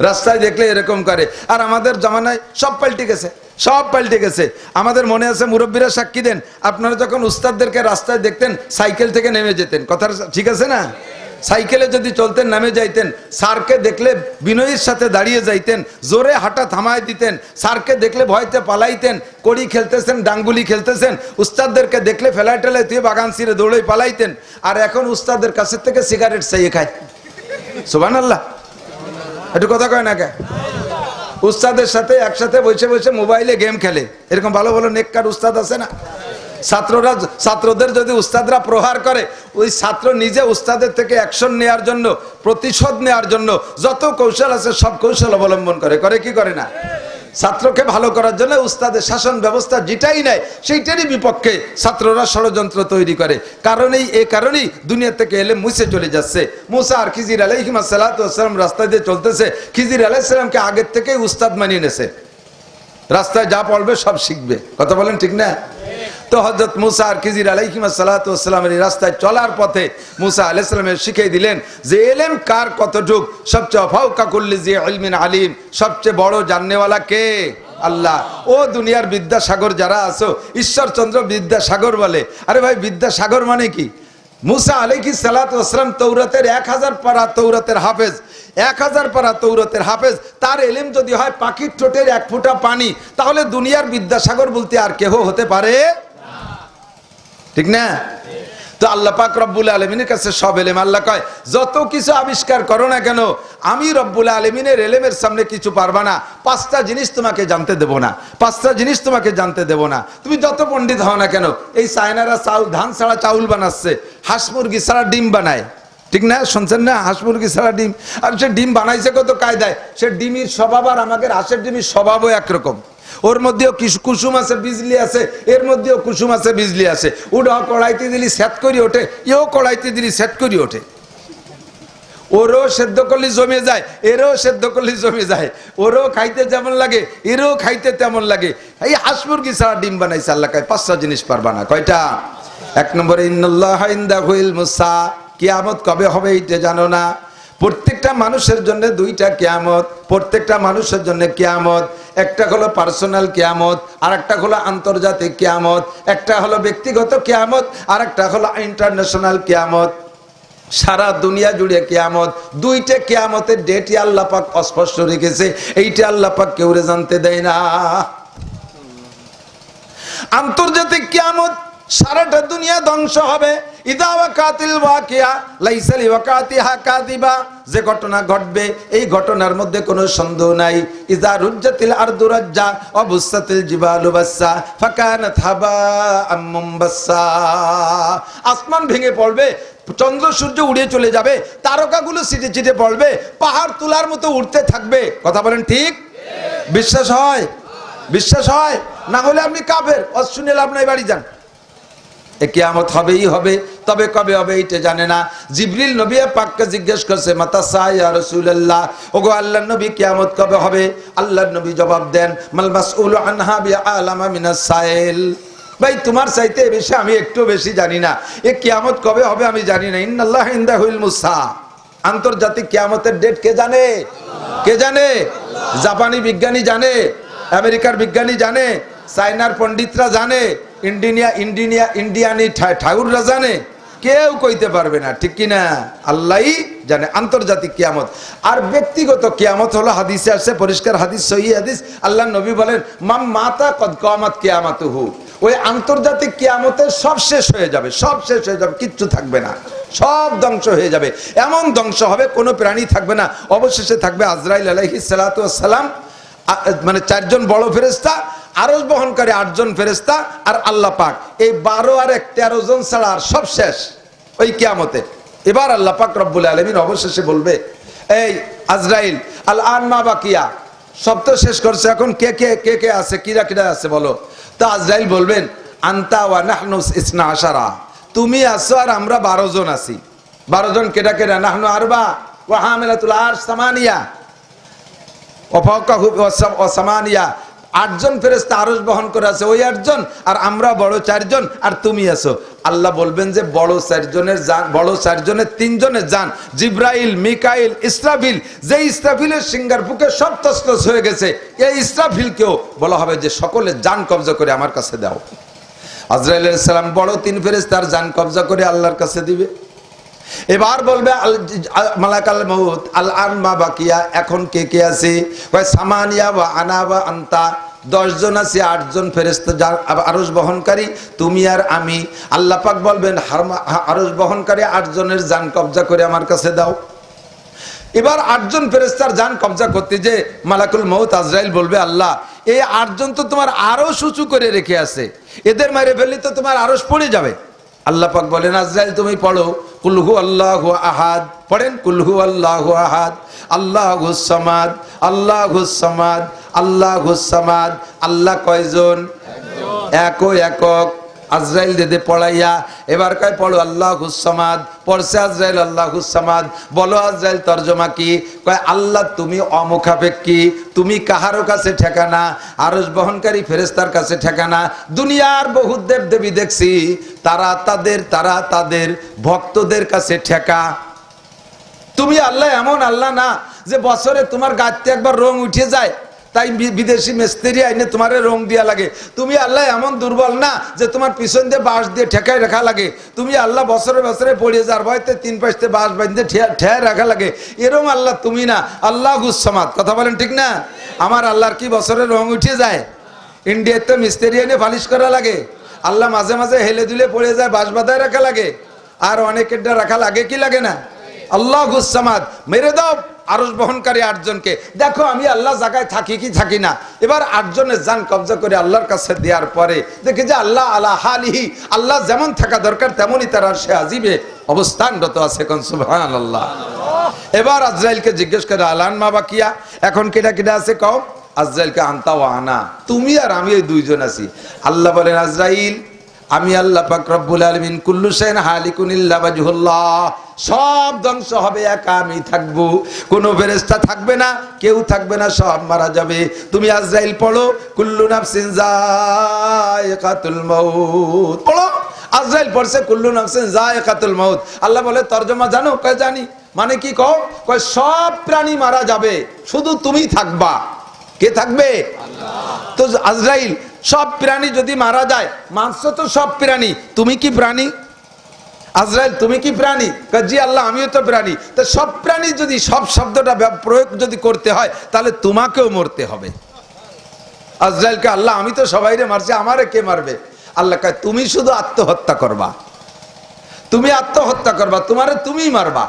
রাস্তায় দেখলে এরকম করে। আর আমাদের জমানায় সব পাল্টে গেছে, সব পাল্টে গেছে। আমাদের মনে আছে, মুরব্বীরা সাক্ষী দেন, আপনারা যখন উস্তাদদেরকে রাস্তায় দেখতেন সাইকেল থেকে নেমে যেতেন, কথা ঠিক আছে না? সাইকেলে যদি চলতেন নামে যাইতেন, স্যারকে দেখলে বিনয়ীর সাথে দাঁড়িয়ে যাইতেন, জোরে হাঁটা থামায় দিতেন, স্যারকে দেখলে ভয়তে পালাইতেন, কড়ি খেলতেছেন, ডাঙ্গুলি খেলতেছেন, উস্তাদদেরকে দেখলে ফেলাই টেলাই তুই বাগান ছিঁড়ে দৌড়ে পালাইতেন। আর এখন উস্তাদের কাছের থেকে সিগারেট চাইয়ে খায়, সুবহানাল্লাহ। একটু কথা কয় না কে? উস্তাদের সাথে একসাথে বসে বসে মোবাইলে গেম খেলে, এরকম ভালো ভালো নেককার উস্তাদ আছে না? ছাত্রদের যদি উস্তাদরা প্রহার করে, ওই ছাত্র নিজে উস্তাদের থেকে অ্যাকশন নেওয়ার জন্য, প্রতিশোধ নেওয়ার জন্য যত কৌশল আছে সব কৌশল অবলম্বন করে কি করে না? ছাত্রকে ভালো করার জন্য উস্তাদের শাসন ব্যবস্থা যেটাই নেয় সেইটারই বিপক্ষে ছাত্ররা ষড়যন্ত্র তৈরি করে। এই কারণেই দুনিয়া থেকে এলেম মুছে চলে যাচ্ছে। মুসা আর খিজির আলাইহিস সালাতু ওয়াস সালাম রাস্তায় দিয়ে চলতেছে, খিজির আলাইহিস সালামকে আগের থেকেই উস্তাদ মানিয়ে নিয়েছে, রাস্তায় যা পড়বে সব শিখবে, কথা বলেন ঠিক না? তো হযরত মুসা আর খিজির আলাইহিস সালাতু ওয়াস সালামের রাস্তায় চলার পথে মুসা আলাইহিস সালাম শিখিয়ে দিলেন যে এলেম কার কতটুক, সবচেয়ে ফাওকা কুল্লি জি ইলমিন আলিম, সবচেয়ে বড় জাননেওয়ালা কে? আল্লাহ। ও দুনিয়ার বিদ্যাসাগর যারা আছো, ঈশ্বরচন্দ্র বিদ্যাসাগর বলে। আরে ভাই বিদ্যাসাগর মানে কি? মুসা আলাইহিস সালাতু ওয়াসসালাম তৌরাতের 1000 পারা তৌরাতের হাফেজ, 1000 পারা তৌরাতের হাফেজ, তার ইলম যদি হয় পাখির ঠোঁটের এক ফোঁটা পানি, তাহলে দুনিয়ার বিদ্যাসাগর বলতে আর কেহ হতে পারে না, ঠিক না? তো আল্লাহ পাক রব্বুল আলামিনের কাছে সব ইলম। আল্লাহ কয় যত কিছু আবিষ্কার করো না কেন, আমি রব্বুল আলামিনের ইলমের সামনে কিছু পারবা না। 5টা জিনিস তোমাকে জানতে দেব না, 5টা জিনিস তোমাকে জানতে দেব না। তুমি যত পণ্ডিত হও না কেন, এই চায়নারা চাউল, ধান ছাড়া চাউল বানাচ্ছে, হাঁস মুরগি ছাড়া ডিম বানায়, ঠিক না? শুনছেন না, হাঁস মুরগি ছাড়া ডিম। আর সে ডিম বানাইছে কত কায়দায়, সে ডিমের স্বভাব আর আমাদের হাঁসের ডিমের স্বভাবও একরকম। ওর মধ্যেও কুসুম আছে, বিজলি আছে, এর মধ্যেও কুসুম আছে, বিজলি আছে। ওটাও কড়াইতে দিলি সেট করি ওঠে, এও কড়াইতে দিলি সেট করি ওঠে। ওরও সেদ্ধ করলে জমে যায়, এরও সেদ্ধ করলে জমে যায়। ওরও খাইতে যেমন লাগে, এরও খাইতে তেমন লাগে। এই হাঁস মুরগি ছাড়া ডিম বানাইছে আল্লাহ কয় 5টা জিনিস পারবা না। কয়টা? 1 নম্বরে ইন্নাল্লাহ ইনদাহু ইলমুস সাআ, কিয়ামত কবে হবে এটা জানো না। প্রত্যেকটা মানুষের জন্য 2টা কিয়ামত, প্রত্যেকটা মানুষের জন্য কিয়ামত। একটা হলো পার্সোনাল কিয়ামত, আর একটা হলো আন্তর্জাতিক কিয়ামত। একটা হলো ব্যক্তিগত কিয়ামত, আর একটা হলো ইন্টারন্যাশনাল কিয়ামত। সারা দুনিয়া জুড়ে কিয়ামত। 2টা কিয়ামতের ডেটই আল্লাহ পাক অস্পষ্ট রেখেছে, এইটা আল্লাহ পাক কেউরে জানতে দেয় না। আন্তর্জাতিক কিয়ামত, সারাটা দুনিয়া ধ্বংস হবে। ইদা ওয়াকাতিল ওয়াকিয়া লাইসা লিওয়াকাতিহা কাযিবা, যে ঘটনা ঘটবে এই ঘটনার মধ্যে কোনো সন্দেহ নাই। ইদা রুজ্জাতিল আরদু রাজ্জা ওয়া বুসাতিল জিবালু বাসসা ফাকানাত হাবাআম মুনবাসসা, আসমান ভেঙে পড়বে, চন্দ্র সূর্য উড়ে চলে যাবে, তারকাগুলো ছিটে ছিটে পড়বে, পাহাড় তুলার মতো উঠতে থাকবে। কথা বলেন ঠিক? বিশ্বাস হয়? বিশ্বাস হয়? না হলে আপনি কাফের, শুনে লাভ নাই, বাড়ি যান। এ কিয়ামত হবেই হবে, তবে কবে হবে এইটা জানে না। জিবরিল নবী পাককে জিজ্ঞেস করছে মাতা সা ইয়া রাসূলুল্লাহ, ওগো আল্লাহর নবী কিয়ামত কবে হবে? আল্লাহর নবী জবাব দেন মাল মাসউলু আনহা বিআলামা মিনাস সাইল, ভাই তোমার চাইতে বেশি আমি একটু বেশি জানি না, এ কিয়ামত কবে হবে আমি জানি না। ইন্নাল্লাহ ইনদাহু ইলমুস সাআ, আন্তর্জাতিক কিয়ামতের ডেট কে জানে? কে জানে? জাপানি বিজ্ঞানী জানে, আমেরিকার বিজ্ঞানী জানে, চায়নার পণ্ডিতরা জানে, ইন্ডিয়ানি ঠাকুররা জানে, কেউ কইতে পারবে না, ঠিক কিনা? আল্লাহই জানে আন্তর্জাতিক কিয়ামত। আর ব্যক্তিগত কিয়ামত হলো হাদিসে আসছে, পরিষ্কার হাদিস, সহিহ হাদিস, আল্লাহর নবী বলেন মাম মাতা কদ কিয়ামাত কিয়ামাতুহু, ওই আন্তর্জাতিক কিয়ামতের সব শেষ হয়ে যাবে, সব শেষ হয়ে যাবে, কিচ্ছু থাকবে না, সব ধ্বংস হয়ে যাবে। এমন ধ্বংস হবে কোনো প্রাণী থাকবে না। অবশেষে থাকবে আজরাইল আলাইহিস সালাতু ওয়াস সালাম, মানে 4 জন বড় ফেরেশতা, আরশ বহনকারী 8 জন ফেরেশতা, আর আল্লাহ পাক। এই 12 আর 1 13 জন ছাড়া আর সব শেষ ওই কিয়ামতে। এবার আল্লাহ পাক রব্বুল আলামিন অবশেষে বলবে এই আজরাইল আল আন মা বাকিয়া, সব তো শেষ করছে, এখন কে কে কে কে আছে, কিরা কিরা আছে বলো। তো আজরাইল বলবেন আনতা ওয়া নাহনু ইসনা আশারা, তুমি আছো আর আমরা 12 জন আছি। 12 জন কেডা কেডা? নাহনু আরবা ওয়া হামিলাতুল আরশ সামানিয়া ওয়া ফাওকাহু ওয়া সামানিয়া, 8 জন ফেরেশতা আরশ বহন করে আছে, ওই 8 জন, আর আমরা বড় 4 জন, আর তুমি আছো। আল্লাহ বলবেন যে বড় 4 জনের জান, বড় 4 জনের 3 জনের জান, জিব্রাইল, মিকাইল, ইসরাফিল, যে ইসরাফিলের সিঙ্গার ফুকে সব তছনছ হয়ে গেছে, এই ইসরাফিলকেও বলা হবে যে সকলের জান কবজা করে আমার কাছে দাও। আজরাইল আলাইহিস সালাম বড় 3 ফেরেশতার জান কবজা করে আল্লাহর কাছে দিবে। এবার বলবে মালাকাল মউত আল আন মা বাকিয়া, এখন কে কে আছে? কয় সামানিয়া ওয়া আনা ওয়া আনতা, 10 জন আছে, 8 জন ফেরেশতা আরশ বহনকারী, তুমি আর আমি। আল্লাহ পাক বলবেন আরশ বহনকারী 8 জনের জান কবজা করে আমার কাছে দাও। এবার 8 জন ফেরেশতার জান কবজা করতে যে মালাকুল মউত আজরাইল বলবে আল্লাহ এই 8 জন তো তোমার আরশ উঁচু করে রেখে আছে, এদের মেরে ফেললে তো তোমার আরশ পড়ে যাবে। আল্লাহ পাক বলেন আজরাইল তুমি পড়ো কুল হু আল্লাহু আহাদ, পড়েন কুল হু আল্লাহু আহাদ আল্লাহুস সামাদ আল্লাহুস সামাদ আল্লাহুস সামাদ। আল্লাহ কয়জন? একক। আজরাইল দেদে পড়াইয়া এবার কয় পড়ো আল্লাহুস সামাদ, পড়ছে আজরাইল আল্লাহুস সামাদ। বলো আজরাইল তরজমা কি? কয় আল্লাহ তুমি অমুখাপেক্ষী, তুমি কাহারও কাছে ঠেকানা, আরশ বহনকারী ফেরেশতার কাছে ঠেকানা। দুনিয়ার বহু দেব দেবী দেখছি, তারা তাদের ভক্তদের কাছে ঠেকা। তুমি আল্লাহ এমন আল্লাহ না যে বছরে তোমার গাতে একবার রং উঠে যায়, তাই বিদেশি মিস্ত্রি আইনে তোমার রং দিয়া লাগে। তুমি আল্লাহ এমন দুর্বল না যে তোমার পিছন দিয়ে বাঁশ দিয়ে ঠেকায় রাখা লাগে। তুমি আল্লাহ বছরে বছরে পড়িয়ে যার ভয়তে 3 পাশে বাঁশ বাঁধতে ঠেয়ায় রাখা লাগে, এরম আল্লাহ তুমি না। আল্লাহ গুসামাদ, কথা বলেন ঠিক না? আমার আল্লাহর কি বছরে রং উঠে যায়? ইন্ডিয়াতে মিস্ত্রি এনে পালিশ করা লাগে, আল্লাহ মাঝে মাঝে হেলে দুলে পড়ে যায়, বাঁশ বাঁধায় রাখা লাগে, আর অনেকেরটা রাখা লাগে কি লাগে না? আল্লাহ গুসামাদ। মেরে দাও আরশ বহনকারী 8 জনকে। দেখো আমি আল্লাহ জায়গায় থাকি কি থাকি না। এবার 8 জনের জান কবজা করে আল্লাহর কাছে দেওয়ার পরে দেখে যে আল্লাহ আলা হালিহি, আল্লাহ যেমন থাকা দরকার তেমনই তার আরশে আজিবে অবস্থানরত আছে। কোন সুবহানাল্লাহ। এবার আজরাইলকে জিজ্ঞেস করে আলান মা বাকিয়া, এখন কেডা কেডা আছে কও? আজরাইলকে আনতা ওয়া আনা, তুমি আর আমি এই 2 জন আছি। আল্লাহ বলেন আজরাইল, আমি আল্লাহ পাক রব্বুল আলামিন কুল্লু শাইইন হালিকুন ইল্লা ওয়াজহুল্লাহ, সব ধ্বংস হবে, একা আমি থাকবো, কোনো ফেরেশতা থাকবে না, কেউ থাকবে না, সব মারা যাবে। তুমি আজরাইল পড়ো কুল্লু নাফসিন যায়িকাতুল মাউত, পড়ো। আজরাইল পড়ছে কুল্লু নাফসিন যায়িকাতুল মাউত। আল্লাহ বলে তরজমা জানো? কয় জানি। মানে কি কও? কয় সব প্রাণী মারা যাবে, শুধু তুমি থাকবা। কে থাকবে? আল্লাহ। তো আজরাইল, সব প্রাণী যদি মারা যায়, মাংস তো সব প্রাণী, তুমি কি প্রাণী? আজরাইল তুমি কি প্রাণী? জি আল্লাহ আমিও তো প্রাণী। তো সব প্রাণী যদি সব শব্দটা প্রয়োগ যদি করতে হয় তাহলে তোমাকেও মরতে হবে। আজরাইলকে আল্লাহ আমি তো সবাইরে মারছি, আমারে কে মারবে? আল্লাহ কয় তুমি শুধু আত্মহত্যা করবা, তুমি আত্মহত্যা করবা, তোমারে তুমিই মারবা।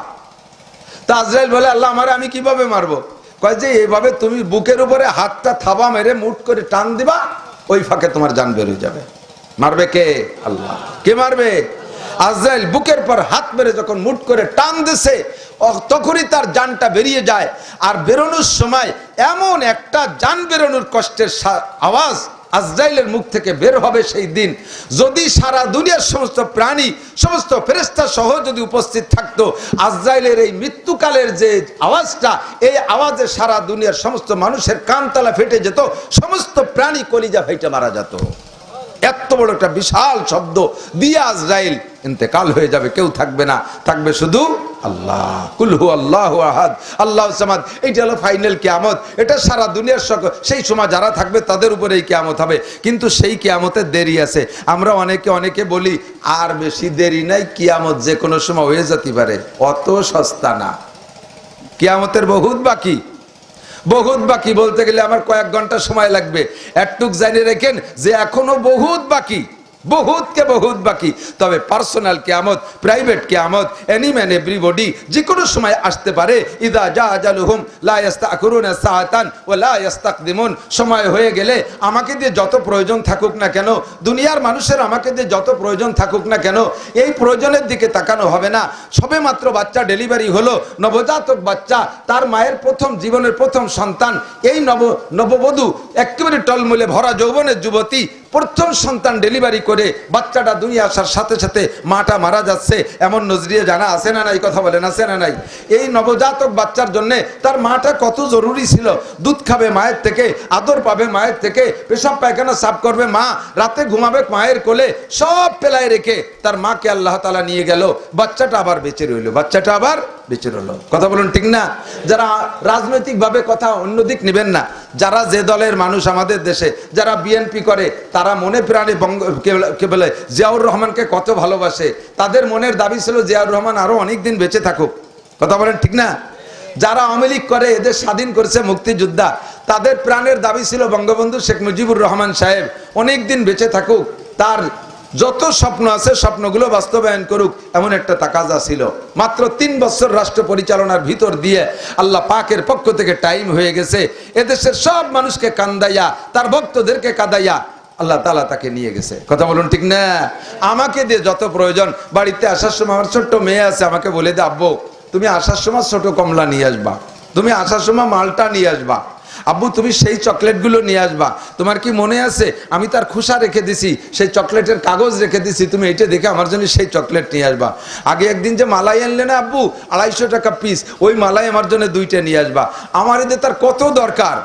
তা আজরাইল বলে আল্লাহ আমারে আমি কিভাবে মারবো? কয় যে এইভাবে তুমি বুকের উপরে হাতটা থাবা মেরে মুঠ করে টান দিবা, ওই ফাঁকে তোমার জান বের হয়ে যাবে। মারবে কে? আল্লাহ। কে মারবে? আজরাইল বুকের পর হাত মেরে যখন মুঠ করে টান দিছে, তখনই তার জানটা বেরিয়ে যায়। আর বেরোনোর সময় এমন একটা জান বেরোনোর কষ্টের আওয়াজ আজরাইলের মুখ থেকে বের হবে সেই দিন, যদি সারা দুনিয়ার সমস্ত প্রাণী, সমস্ত ফেরেশতা সহ যদি উপস্থিত থাকতো, আজরাইলের এই মৃত্যুকালের যে আওয়াজটা, এই আওয়াজে সারা দুনিয়ার সমস্ত মানুষের কানতলা ফেটে যেত, সমস্ত প্রাণী কলিজা ফাইটে মারা যেত। এত বড় একটা বিশাল শব্দ দিয়ে আজরাইল ইন্তেকাল হয়ে যাবে, কেউ থাকবে না, থাকবে শুধু আল্লাহ। কুল হু আল্লাহু আহাদ আল্লাহু সামাদ। এইটা হলো ফাইনাল কিয়ামত। এটা সারা দুনিয়ার সেই সময় যারা থাকবে তাদের উপরে এই কিয়ামত হবে। কিন্তু সেই কিয়ামতের দেরি আছে। আমরা অনেকে বলি আর বেশি দেরি নাই, কিয়ামত যে কোনো সময় হয়ে যেতে পারে। অত সস্তা না, কিয়ামতের বহুত বাকি। বহুত বাকি বলতে গেলে আমার কয়েক ঘন্টা সময় লাগবে। একটুক জানিয়ে রেখেন যে এখনো বহুত বাকি, বহুত বাকি। তবে পার্সোনাল কিয়ামত, প্রাইভেট কিয়ামত, এনি ম্যান এভরিবডি যে কোনো সময় আসতে পারে। ইদা জা আজালুহুম লা ইস্তাখিরুনা সাআতান ওয়া লা ইস্তাকদিমুন। সময় হয়ে গেলে আমাকে দিয়ে যত প্রয়োজন থাকুক না কেন, দুনিয়ার মানুষের আমাকে দিয়ে যত প্রয়োজন থাকুক না কেন, এই প্রয়োজনের দিকে তাকানো হবে না। সবেমাত্র বাচ্চা ডেলিভারি হলো, নবজাতক বাচ্চা, তার মায়ের প্রথম জীবনের প্রথম সন্তান, এই নববধূ একেবারে টলমলে ভরা যৌবনের যুবতী, প্রথম সন্তান ডেলিভারি করে বাচ্চাটা দুনিয়া আসার সাথে সাথে মাটা মারা যাচ্ছে, এমন নজরিয়ে জানা আছে না নাই? কথা বলেন আছে না নাই? এই নবজাতক বাচ্চার জন্য তার মাটা কত জরুরি ছিল। দুধ খাবে মায়ের থেকে, আদর পাবে মায়ের থেকে, পেশাব পায়খানা সাফ করবে মা, রাতে ঘুমাবে মায়ের কোলে, সব পেলায় রেখে তার মাকে আল্লাহ তাআলা নিয়ে গেল। বাচ্চাটা আবার বেঁচে রইল, বাচ্চাটা আবার বেঁচে রইল। কথা বলুন ঠিক না? যারা রাজনৈতিক ভাবে কথা অন্যদিক নেবেন না, যারা যে দলের মানুষ আমাদের দেশে, যারা বিএনপি করে, তারা মনে প্রাণে কে বলে জিয়াউর রহমানকে কত ভালোবাসে। তাদের মনের দাবি ছিল জিয়াউর রহমান আরো অনেক দিন বেঁচে থাকুক। কথা বলেন ঠিক না? যারা আওয়ামী লীগ করে, এদের স্বাধীন করেছে মুক্তিযোদ্ধা, তাদের প্রাণের দাবি ছিল বঙ্গবন্ধু শেখ মুজিবুর রহমান সাহেব অনেক দিন বেঁচে থাকুক, তার যত স্বপ্ন আছে স্বপ্নগুলো বাস্তবায়ন করুক, এমন একটা তাকাজা ছিল। মাত্র 3 বছর রাষ্ট্র পরিচালনার ভিতর দিয়ে আল্লাহ পাকের পক্ষ থেকে টাইম হয়ে গেছে। এদেশের সব মানুষকে কান্দাইয়া, তার ভক্তদেরকে কাঁদাইয়া আল্লাহ তাআলা তাকে নিয়ে গেছে। কথা বলুন ঠিক না? আমাকে দিয়ে যত প্রয়োজন, বাড়িতে আসার সময় আমার ছোট্ট মেয়ে আছে, আমাকে বলে দে আব্বু তুমি আসার সময় ছোট কমলা নিয়ে আসবা, তুমি আসার সময় মালটা নিয়ে আসবা, আব্বু তুমি সেই চকলেটগুলো নিয়ে আসবা। তোমার কি মনে আছে আমি তার খোসা রেখে দিছি, সেই চকলেটের কাগজ রেখে দিছি, তুমি এটা দেখে আমার জন্য সেই চকলেট নিয়ে আসবা। আগে একদিন যে মালাই আনলে না আব্বু 250 টাকা পিস, ওই মালাই আমার জন্য 2টা নিয়ে আসবা। আমার এদের তার কত দরকার,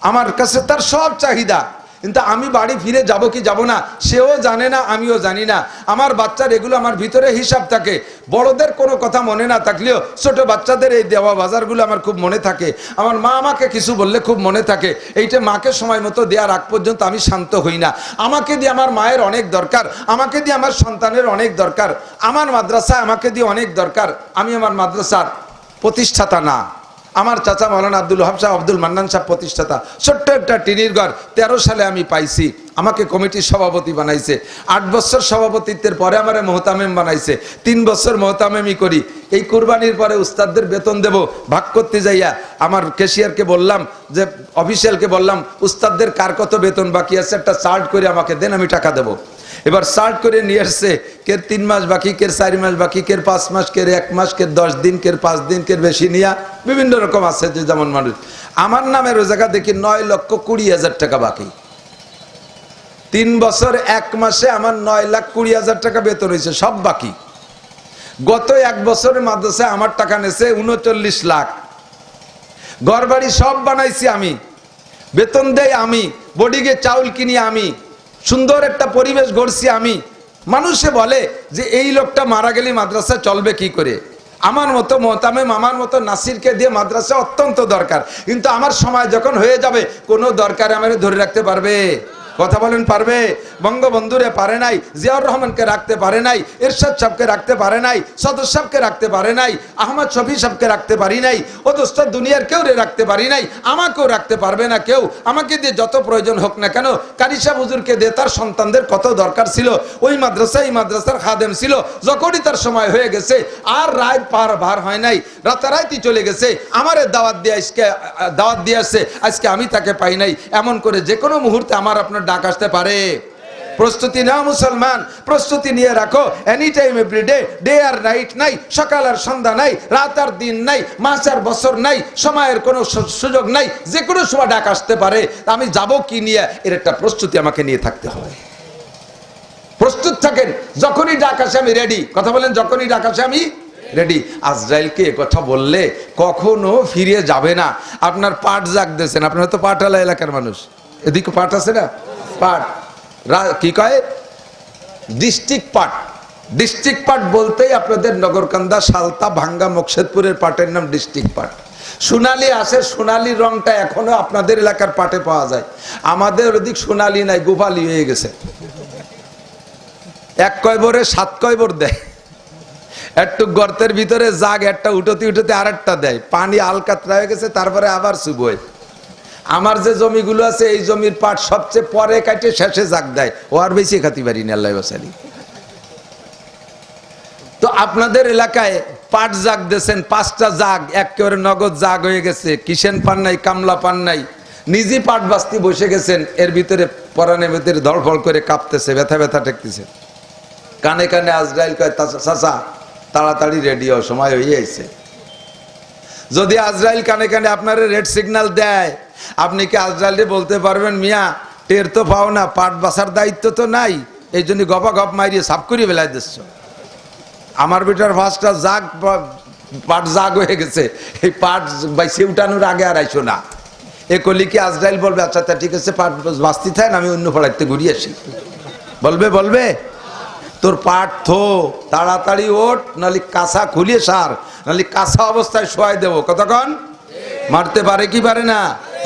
আমার কাছে তার সব চাহিদা, কিন্তু আমি বাড়ি ফিরে যাব কি যাব না সেও জানে না, আমিও জানি না। আমার বাচ্চার এগুলো আমার ভিতরে হিসাব থাকে। বড়দের কোনো কথা মনে না থাকলেও ছোট বাচ্চাদের এই দেওয়া বাজারগুলো আমার খুব মনে থাকে। আমার মা আমাকে কিছু বললে খুব মনে থাকে। এইটা মাকে সময় মতো দেওয়ার আগ পর্যন্ত আমি শান্ত হই না। আমাকে দিয়ে আমার মায়ের অনেক দরকার, আমাকে দিয়ে আমার সন্তানের অনেক দরকার, আমার মাদ্রাসা আমাকে দিয়ে অনেক দরকার। আমি আমার মাদ্রাসার প্রতিষ্ঠাতা না, আমার চাচা মাওলানা আব্দুল ওহাব সাহেব, আব্দুল মান্নান সাহেব প্রতিষ্ঠাতা। ছোট্ট একটা টিনির ঘর 13 সালে আমি পাইছি। আমাকে কমিটির সভাপতি বানাইছে। 8 বছর সভাপতিত্বের পরে আমারে মোহতামেম বানাইছে। 3 বছর মোহতামেমই করি। এই কুরবানির পরে উস্তাদদের বেতন দেব, ভাগ করতে যাইয়া আমার ক্যাশিয়ারকে বললাম, যে অফিসিয়ালকে বললাম, উস্তাদদের কার কত বেতন বাকি আছে একটা চার্ট করে আমাকে দেন, আমি টাকা দেবো। এবার চার্ট করে নিয়ে আসছে, কের 3 মাস বাকি, কের 4 মাস বাকি, কের 5 মাস, কের 1 মাস, কের 10 দিন, কের 5 দিন, কের বেশি নিয়া বিভিন্ন রকম আছে যে যেমন মানুষ। আমার নামের ওই জায়গা দেখি 9,20,000 টাকা বাকি। 3 বছর 1 মাসে আমার 9,20,000 টাকা বেতন হয়েছে, সব বাকি। গত 1 বছরের মাদ্রাসায় আমার টাকা নেছে 39 লাখ। ঘর বাড়ি সব বানাইছি আমি, বেতন দেই আমি, বডিগে চাউল কিনি আমি, সুন্দর একটা পরিবেশ গড়ছি আমি। মানুষে বলে যে এই লোকটা মারা গেলে মাদ্রাসা চলবে কি করে। আমার মতো মোহতামেম, আমার মতো নাসিরকে দিয়ে মাদ্রাসা অত্যন্ত দরকার। কিন্তু আমার সময় যখন হয়ে যাবে, কোনো দরকারে আমারে ধরে রাখতে পারবে? কথা বলেন, পারবে? বঙ্গবন্ধুরে পারে নাই, জিয়াউর রহমানকে রাখতে পারে নাই, এরশাদ সাহেবকে রাখতে পারে নাই, সদর সাহেবকে রাখতে পারে নাই, আহমদ শফি সাহেবকে রাখতে পারি নাই, ও দোস্ত দুনিয়ার কেউ রাখতে পারি নাই, আমাকেও রাখতে পারবে না কেউ। আমাকে দিয়ে যত প্রয়োজন হোক না কেন, কারি সাহেব হুজুরকে দিয়ে তার সন্তানদের কত দরকার ছিল, ওই মাদ্রাসায় এই মাদ্রাসার খাদেম ছিল। যখনই তার সময় হয়ে গেছে, আর রাত ভার হয় নাই, রাতারাতি চলে গেছে, আমারে দাওয়াত দিয়ে আসছে, আজকে আমি তাকে পাই নাই। এমন করে যে কোনো মুহূর্তে আমার আপনার ডাক আসতে পারে। প্রস্তুতি নাও মুসলমান, প্রস্তুতি নিয়ে রাখো। এনি টাইম এভরিডে, ডে আর নাইট নাই, সকাল আর সন্ধ্যা নাই, রাত আর দিন নাই, মাস আর বছর নাই, সময়ের কোনো সুযোগ নাই, যে কোনো সময় ডাক আসতে পারে। আমি যাব কি নিয়ে, এর একটা প্রস্তুতি আমাকে নিয়ে থাকতে হয়। প্রস্তুত থাকেন, যখনই ডাক আসে আমি রেডি। কথা বলেন, যখনই ডাক আসে আমি রেডি। আজরাইলকে কথা বললে কখনো ফিরে যাবে না। আপনার পাট জাগ দিয়েছেন, আপনারা তো পাটওয়ালা এলাকার মানুষ, এদিকে পাট আছে না? পাট কি কয়? ডিস্ট্রিক্ট পাট। ডিস্ট্রিক্ট পাট বলতেই আপনাদের নগরকান্দা, সালতা, ভাঙ্গা, মকসেদপুরের পাটের নাম ডিস্ট্রিক্ট পাট। সোনালি আসে, সোনালির রংটা এখনো আপনাদের এলাকার পাটে পাওয়া যায়। আমাদের ওদিক সোনালি নাই, গোপালি হয়ে গেছে। 1 কয়বরে 7 কয়বর দেয়। একটু গর্তের ভিতরে জাগ, একটা উঠতে উঠতে আর একটা দেয়, পানি আলকাতরা হয়ে গেছে, তারপরে আবার চুবই। আমার যে জমিগুলো আছে, এই জমির পাট সবচেয়ে পরে কাটে শেষে জাগ দেয়, ও আর বেশি খাতি পারি না, আল্লাহ বাসালি। তো আপনাদের এলাকায় পাট জাগ দিয়েছেন, 5টা জাগ একেবারে নগদ জাগ হয়ে গেছে, কিষেন পান নাই, কামলা পান নাই, নিজে পাট বাস্তি বসে গেছেন। এর ভিতরে পরানের ভিতরে ধড়ফড় করে কাঁপতেছে, ব্যথা ব্যথা ঠেকতেছে। কানে কানে আজরাইল কয়, চাচা তাড়াতাড়ি রেডি হও, সময় হয়ে আইছে। যদি আজরাইল কানে কানে আপনার রেড সিগন্যাল দেয়, আপনি কি আজরাইলে বলতে পারবেন, মিয়া টের তো পাও না, পাট বাসার দায়িত্ব তো নাই, এই জন্য গপা গপ মারিয়ে সাফ করিয়ে বেলায় দিচ্ছ। আমার বেটার 5টা জাগ, পাট জাগ হয়ে গেছে, এই পাট বাইসে উঠানোর আগে আর আইসো না। এ কলি কি আজরাইল বলবে, আচ্ছা ঠিক আছে পাট বাস্তি থাকেন, আমি অন্য পাড়াইতে ঘুরিয়ে আসি? বলবে তোর পাট থো, তাড়াতাড়ি ওঠ, নাহলে কাঁচা খুলিয়ে সার, নাহলে কাঁচা অবস্থায় শোয়াই দেবো। কতক্ষণ? মারতে পারে কি পারে না,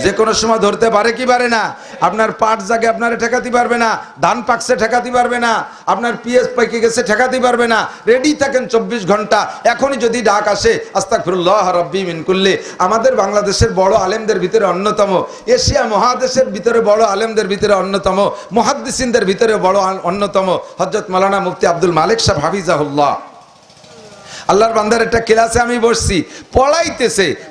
যে কোনো সময় ধরতে পারে কি পারে না। আপনার পাট জাগে আপনারা ঠেকাতে পারবে না, ধান পাকছে ঠেকাতে পারবে না, আপনার পিএস পাইকে গেছে ঠেকাতে পারবে না। রেডি থাকেন 24 ঘন্টা। এখনই যদি ডাক আসে, আস্তাগফিরুল্লাহ রাব্বি মিন কুল্লি। আমাদের বাংলাদেশের বড় আলেমদের ভিতরে অন্যতম, এশিয়া মহাদেশের ভিতরে বড় আলেমদের ভিতরে অন্যতম, মুহাদ্দিসিনদের ভিতরে বড় অন্যতম হযরত মাওলানা মুফতি আব্দুল মালিক সাহেব হাফিজাহুল্লাহ। আল্লাহর বান্দার একটা ক্লাসে আমি বসছি,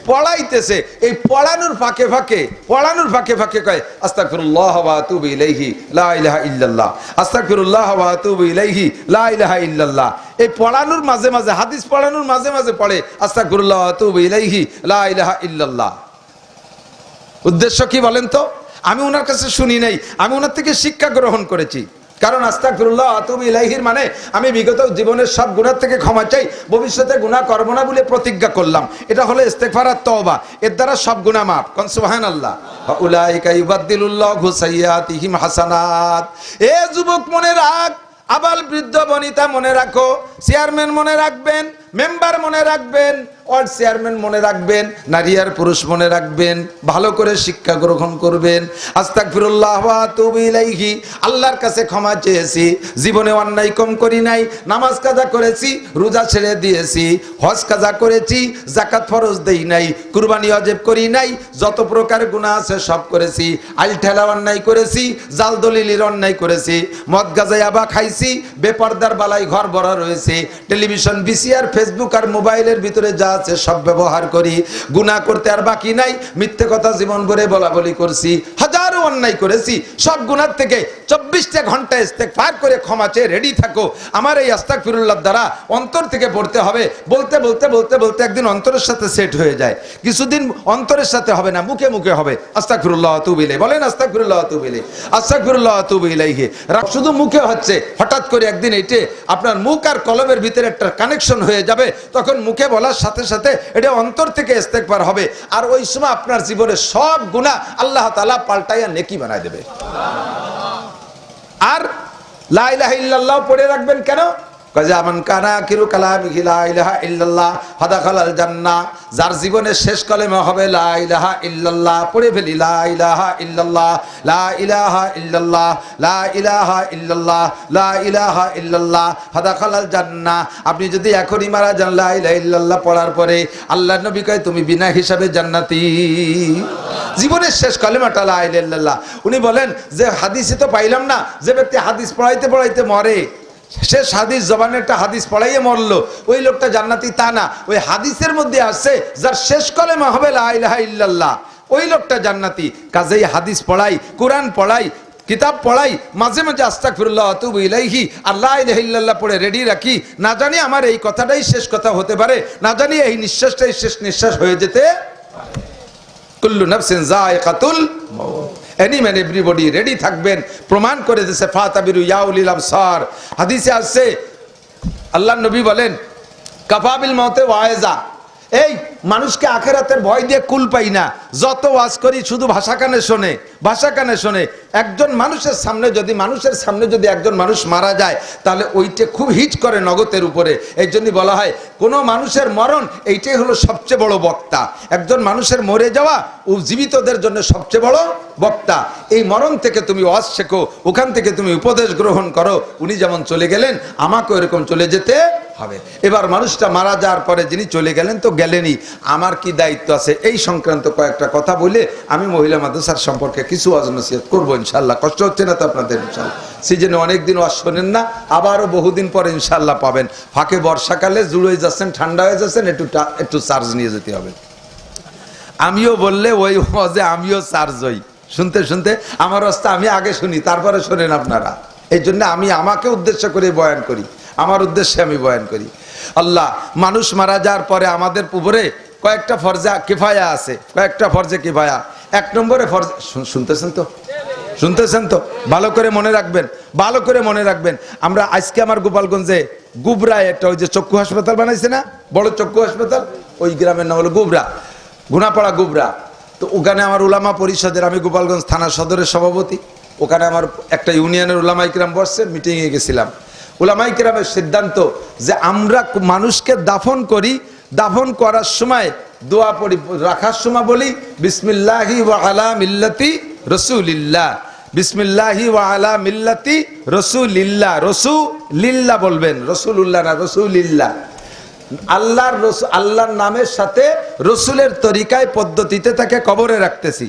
পড়াইতেছে। এই পড়ানোর ফাঁকে ফাঁকে কয়, আস্তাগফিরুল্লাহ ওয়া আতুবু ইলাইহি লা ইলাহা ইল্লাল্লাহ, আস্তাগফিরুল্লাহ ওয়া আতুবু ইলাইহি লা ইলাহা ইল্লাল্লাহ। এই পড়ানোর মাঝে মাঝে, হাদিস পড়ানোর মাঝে মাঝে পড়ে আস্তাগফিরুল্লাহ ওয়া আতুবু ইলাইহি লা ইলাহা ইল্লাল্লাহ। উদ্দেশ্য কি বলেন তো? আমি ওনার কাছে শুনি নাই, আমি ওনার থেকে শিক্ষা গ্রহণ করেছি। কারণ আস্তাগফিরুল্লাহ ওয়া আতুবু ইলাইহির মানে আমি বিগত জীবনের সব গুনাহ থেকে ক্ষমা চাই, ভবিষ্যতে গুনাহ করব না বলে প্রতিজ্ঞা করলাম। এটা হলো ইস্তেগফার আর তওবা, এর দ্বারা সব গুনাহ মাফ। কোন সুবহানাল্লাহ। উলাইকা ইউবাদদিলুল্লাহু সাইয়্যাতিহিম হাসানাত। এ যুবক মনে রাখ, আবাল বৃদ্ধ বনিতা মনে রাখো, চেয়ারম্যান মনে রাখবেন, মেম্বার মনে রাখবেন, ওয়ার্ড চেয়ারম্যান মনে রাখবেন, নারী আর পুরুষ মনে রাখবেন, ভালো করে শিক্ষা গ্রহণ করবেন। আস্তাগফিরুল্লাহ ওয়া আতুবু ইলাইহি। আল্লাহর কাছে ক্ষমা চেয়েছি, জীবনে অন্যায় কম করি নাই, নামাজ কাজা করেছি, রোজা ছেড়ে দিয়েছি, হজ কাজা করেছি, যাকাত ফরজ দেই নাই, কুরবানি ওয়াজিব করি নাই, যত প্রকার গুনাহ আছে সব করেছি, আইল ঠেলা অন্যায় করেছি, জাল দলিলের অন্যায় করেছি, মদ গাঁজা ইয়াবা খাইছি, বেপরদার বালাই ঘর ভরা রয়েছে, টেলিভিশন, ভিসিআর, ফেসবুক আর মোবাইলের ভিতরে যা আছে সব ব্যবহার করি, গুনাহ করতে আর বাকি নাই, মিথ্যে কথা জীবন ভরে বলা বলি করছি, হাজারো অন্যায় করেছি, সব গুনাহ থেকে 24টা ঘন্টা ইস্তেগফার করে ক্ষমা চেয়ে রেডি থাকো। আমার এই আস্তাগফিরুল্লাহ দ্বারা অন্তর থেকে পড়তে হবে, বলতে বলতে বলতে বলতে একদিন অন্তরের সাথে সেট হয়ে যায়, কিছুদিন অন্তরের সাথে হবে না, মুখে মুখে হবে। আস্তাগফিরুল্লাহ ওয়া আতুবু ইলাইহি বলেন, আস্তাগফিরুল্লাহ ওয়া আতুবু ইলাইহি, আস্তাগফিরুল্লাহ ওয়া আতুবু ইলাইহি। শুধু মুখে হচ্ছে, হঠাৎ করে একদিন এইটে আপনার মুখ আর কলমের ভিতরে একটা কানেকশন হয়ে যাবে, তখন মুখে বলার সাথে সাথে এটা অন্তর থেকে ইস্তেগফার হবে, আর ওই সময় আপনার জীবনে সব গুনাহ আল্লাহ তাআলা পাল্টাইয়া নেকি বানায় দেবে। আর লা ইলাহা ইল্লাল্লাহ পড়ে রাখবেন কেন? কাজামান কানা কিরু কালামিহি লা ইলাহা ইল্লাল্লাহ ফাদাখালাল জান্নাহ। যার জীবনের শেষ কালেমা হবে লা ইলাহা ইল্লাল্লাহ, পড়ে ফেলি লা ইলাহা ইল্লাল্লাহ, লা ইলাহা ইল্লাল্লাহ, লা ইলাহা ইল্লাল্লাহ, লা ইলাহা ইল্লাল্লাহ ফাদাখালাল জান্নাহ। আপনি যদি এখনই মারা যান লা ইলাহা ইল্লাল্লাহ পড়ার পরে, আল্লাহর নবী কয় তুমি বিনা হিসাবে জান্নাতি। জীবনের শেষ কালেমাটা লা ইলাহা ইল্লাল্লাহ। উনি বলেন যে হাদিসে তো পাইলাম না, যে ব্যক্তি হাদিস পড়াইতে পড়াইতে মরে, শেষ হাদিস জবানে একটা হাদিস পড়াইয়ে মরলো, ওই লোকটা জান্নাতি তা না। ওই হাদিসের মধ্যে আছে যার শেষ কালেমা হবে লা ইলাহা ইল্লাল্লাহ, ওই লোকটা জান্নাতি। কাজেই হাদিস পড়াই, কোরআন পড়াই, কিতাব পড়াই, মাঝে মাঝে আস্তাগফিরুল্লাহ ওয়া আতুবু ইলাইহি আর লা ইলাহা ইল্লাল্লাহ পড়ে রেডি রাখি। না জানি আমার এই কথাটাই শেষ কথা হতে পারে, না জানি এই নিঃশ্বাসটাই শেষ নিঃশ্বাস হয়ে যেতে। কুল্লু নাফসিন যায়িকাতুল মাউত। এনি ম্যান এভরিবডি রেডি থাকবেন। প্রমাণ করে দিয়েছে ফাতাবিরু ইয়া উলিল আবসার। হাদিসে আছে আল্লাহর নবী বলেন কাফাবিল মাউতে ওয়াইজা। এই মানুষকে আখেরাতের ভয় দিয়ে কুল পাই না, যত ওয়াজ করি শুধু ভাষা কানে শোনে, ভাষা কানে শোনে। একজন মানুষের সামনে যদি একজন মানুষ মারা যায়, তাহলে ওইটা খুব হিট করে নগদের উপরে। এই জন্যই বলা হয় কোনো মানুষের মরণ এইটাই হলো সবচেয়ে বড় বক্তা। একজন মানুষের মরে যাওয়া ও জীবিতদের জন্য সবচেয়ে বড় বক্তা। এই মরণ থেকে তুমি ওয়াজ শেখো, ওখান থেকে তুমি উপদেশ গ্রহণ করো। উনি যেমন চলে গেলেন, আমাকে এরকম চলে যেতে হবে। এবার মানুষটা মারা যাওয়ার পরে যিনি চলে গেলেন তো গেলেনই, আমার কি দায়িত্ব আছে এই সংক্রান্ত কয়েকটা কথা বলে আমি মহিলা মাদ্রাসার সম্পর্কে কিছু ওয়াজ নসিহত করবো ইনশাল্লাহ। কষ্ট হচ্ছে না তো আপনাদের? ইনশাল্লাহ সিজনে অনেকদিন ওয়াজ শোনেন না, আবারও বহুদিন পরে ইনশাল্লাহ পাবেন। ফাঁকে বর্ষাকালে জুড়ে যাচ্ছেন, ঠান্ডা হয়ে যাচ্ছেন, একটু চার্জ নিয়ে যেতে হবে। আমিও বললে ওই ওয়াজে আমিও চার্জ হই, শুনতে শুনতে আমার অবস্থা আমি আগে শুনি, তারপরে শোনেন আপনারা। এই জন্য আমি আমাকে উদ্দেশ্য করে বয়ান করি, আমার উদ্দেশ্যে আমি বয়ান করি। আল্লাহ মানুষ মারা যাওয়ার পরে আমাদের উপরে কয়েকটা ফরজে কিফায়া আছে, কয়েকটা ফরজে কিফায়া। এক নম্বরে ফরজ, শুনতেছেন তো? ভালো করে মনে রাখবেন, ভালো করে মনে রাখবেন। আমরা আজকে আমার গোপালগঞ্জে গুবরায় একটা ওই যে চক্ষু হাসপাতাল বানাইছে না, বড় চক্ষু হাসপাতাল, ওই গ্রামের নাম হলো গুবরা, গুনাপাড়া গুবরা। তো ওখানে আমার উলামা পরিষদের, আমি গোপালগঞ্জ থানা সদরের সভাপতি, ওখানে আমার একটা ইউনিয়নের উলামাই কিরাম বসছে, মিটিংয়ে গেছিলাম। উলামাই কিরামের সিদ্ধান্ত যে আমরা মানুষকে দাফন করি, দাফন করার সময় দোয়া পড়ি, রাখার সময় বলি বিসমিল্লাহি ওয়া আলা মিল্লাতি রাসূলিল্লাহ, বিসমিল্লাহি ওয়া আলা মিল্লাতি রাসূলিল্লাহ। রাসূলিল্লাহ বলবেন, রাসূলুল্লাহ না, রাসূলিল্লাহ। আল্লাহর নামের সাথে রসুলের তরিকায় পদ্ধতিতে তাকে কবরে রাখতেছি,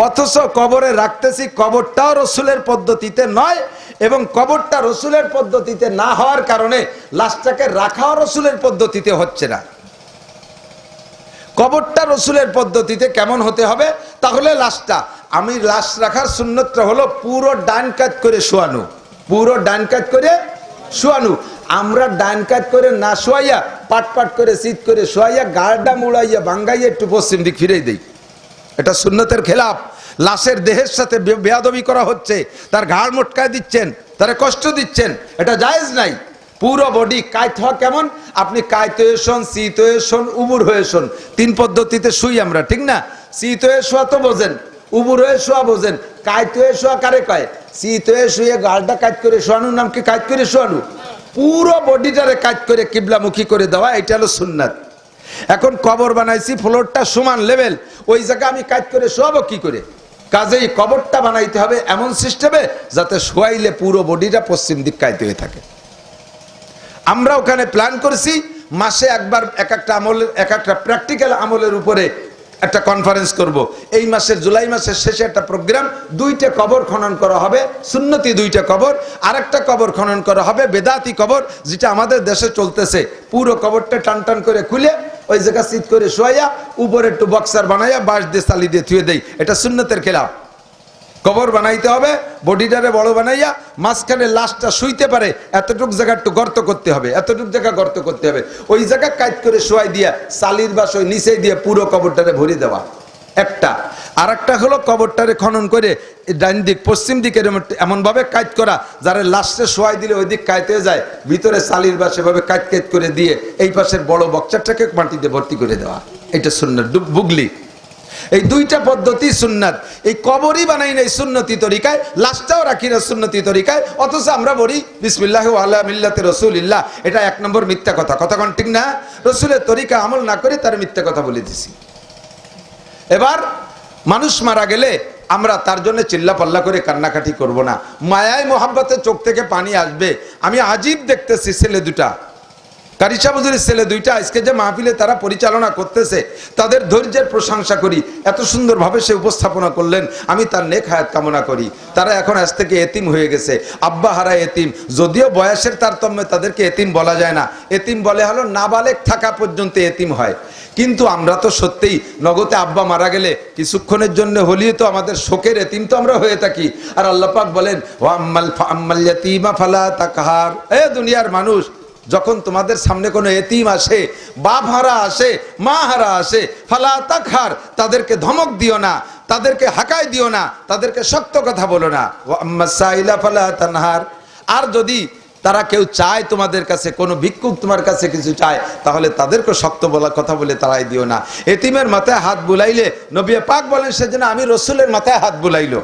অথচ কবরে রাখতেছি কবরটাও রসুলের পদ্ধতিতে নয়, এবং কবরটা রসুলের পদ্ধতিতে না হওয়ার কারণে লাশটাকে রাখাও রসুলের পদ্ধতিতে হচ্ছে না। কবরটা রসুলের পদ্ধতিতে কেমন হতে হবে? তাহলে লাশটা, আমি লাশ রাখার সুন্নতটা হলো পুরো ডান কাত করে শোয়ানো, পুরো ডান কাত করে শোয়ানো। আমরা ডান কাত করে না শোয়াইয়া পাট পাট করে শীত করে শোয়াইয়া গাড়টা মুড়াইয়া ভাঙ্গাইয়া একটু পশ্চিম দিক ফিরে দেই, এটা সুন্নতের খেলাফ। লাশের দেহের সাথে বেয়াদবি করা হচ্ছে, তার ঘাড় মোটকায় দিচ্ছেন, তারা কষ্ট দিচ্ছেন, এটা জায়েজ নাই। পুরো বডি কায়ত হওয়া কেমন? আপনি কায়ত হয়ে শোন, শীত হয়ে শোন, উবুর হয়ে শোন, তিন পদ্ধতিতে শুই আমরা, ঠিক না? শীত হয়ে শোয়া তো বোঝেন, উবুর হয়ে শোয়া বোঝেন, কাইত হয়ে শোয়া কারে কয়? শীত হয়ে শুয়ে গালটা কাজ করে শোয়ানোর নাম কি কাজ করে শোয়ানো? পুরো বডিটারে কাজ করে কিবলামুখী করে দেওয়া, এটা হলো সুন্নাত। এখন কবর বানাইছি, ফ্লোরটা সমান লেভেল, ওই জায়গা আমি কাজ করে শোয়াবো কি করে? কাজেই কবরটা বানাইতে হবে এমন সিস্টেমে যাতে শোয়াইলে পুরো বডিটা পশ্চিম দিক কাইতে হয়ে থাকে। আমরা ওখানে প্ল্যান করেছি মাসে একবার এক একটা আমলের, এক একটা প্র্যাকটিক্যাল আমলের উপরে একটা কনফারেন্স করব। এই মাসের জুলাই মাসের শেষে একটা প্রোগ্রাম, 2টা কবর খনন করা হবে, সুন্নতি 2টা কবর, আর একটা কবর খনন করা হবে বেদাতি কবর, যেটা আমাদের দেশে চলতেছে। পুরো কবরটা টান টান করে খুলে ওই জায়গা সিট করে শোয়া, উপরে একটু বক্সার বানাইয়া বাঁশ দিয়ে চালি দিয়ে থুয়ে দেই, এটা সুন্নতের খেলাফ। কবর বানাইতে হবে, বডিটারে বড় বানাইয়া মাঝখানে লাশটা শুইতে পারে এতটুক জায়গা একটু গর্ত করতে হবে, এতটুক জায়গা গর্ত করতে হবে, ওই জায়গা কাজ করে শোয়াই দিয়া চালির বাস ওই নিচে দিয়ে পুরো কবরটারে ভরে দেওয়া একটা। আর একটা হলো কবরটারে খনন করে ডাইন দিক পশ্চিম দিকে এমন ভাবে কাজ করা যারা লাশে শোয়াই দিলে ওই দিক কাইতে যায়, ভিতরে চালির বাস এভাবে কাজ কাজ করে দিয়ে এই পাশের বড় বক্সারটাকে মাটিতে ভর্তি করে দেওয়া, এটা সুন্নাত বুগলি। এই 2টা পদ্ধতি সুন্নাত। এই কবরই বানাই নাই সুন্নতি তরিকায়, লাশটাও রাখি না সুন্নতি তরিকায়, অথচ আমরা বলি বিসমিল্লাহি আলা মিল্লাতি রাসূলিল্লাহ। এটা 1 নম্বর মিথ্যা কথা, কথা কোন ঠিক না? রসুলের তরিকা আমল না করে তার মিথ্যা কথা বলে দিছি। এবার মানুষ মারা গেলে আমরা তার জন্য চিল্লা পাল্লা করে কান্নাকাটি করব না, মায়ায় মোহাব্বতে চোখ থেকে পানি আসবে। আমি আজীব দেখতেছি ছেলে 2টা, কারি সাহেব হুজুরের ছেলে 2টা আজকে যে মাহফিলে তারা পরিচালনা করতেছে, তাদের ধৈর্যের প্রশংসা করি, এত সুন্দরভাবে সে উপস্থাপনা করলেন, আমি তার নেক হায়াত কামনা করি। তারা এখন আজ থেকে এতিম হয়ে গেছে, আব্বা হারা এতিম, যদিও বয়সের তারতম্যে তাদেরকে এতিম বলা যায় না, এতিম বলে হলো নাবালেগ থাকা পর্যন্ত এতিম হয়। কিন্তু আমরা তো সত্যিই নগদে আব্বা মারা গেলে কিছুক্ষণের জন্য হলেও তো আমাদের শোকের এতিম তো আমরা হয়ে থাকি। আর আল্লাহ পাক বলেন ওয়া আম্মাল ইয়াতীমা ফালা তাকহার, এ দুনিয়ার মানুষ, যখন তোমাদের সামনে কোনো এতিম আসে, বাপ হারা আসে, মা হারা আসে, ফালা তাকহার, তাদেরকে ধমক দিও না, তাদেরকে হাকায় দিও না, তাদেরকে শক্ত কথা বলো না। ওয়া আম্মাস সাইলা ফালা তানহার, আর যদি তারা কেউ চায় তোমাদের কাছে, কোনো ভিক্ষুক তোমার কাছে কিছু চায়, তাহলে তাদেরকে শক্ত বলা কথা বলে তারাই দিও না। এতিমের মাথায় হাত বুলাইলে নবী পাক বলেন সেজন্য আমি রসুলের মাথায় হাত বুলাইলো।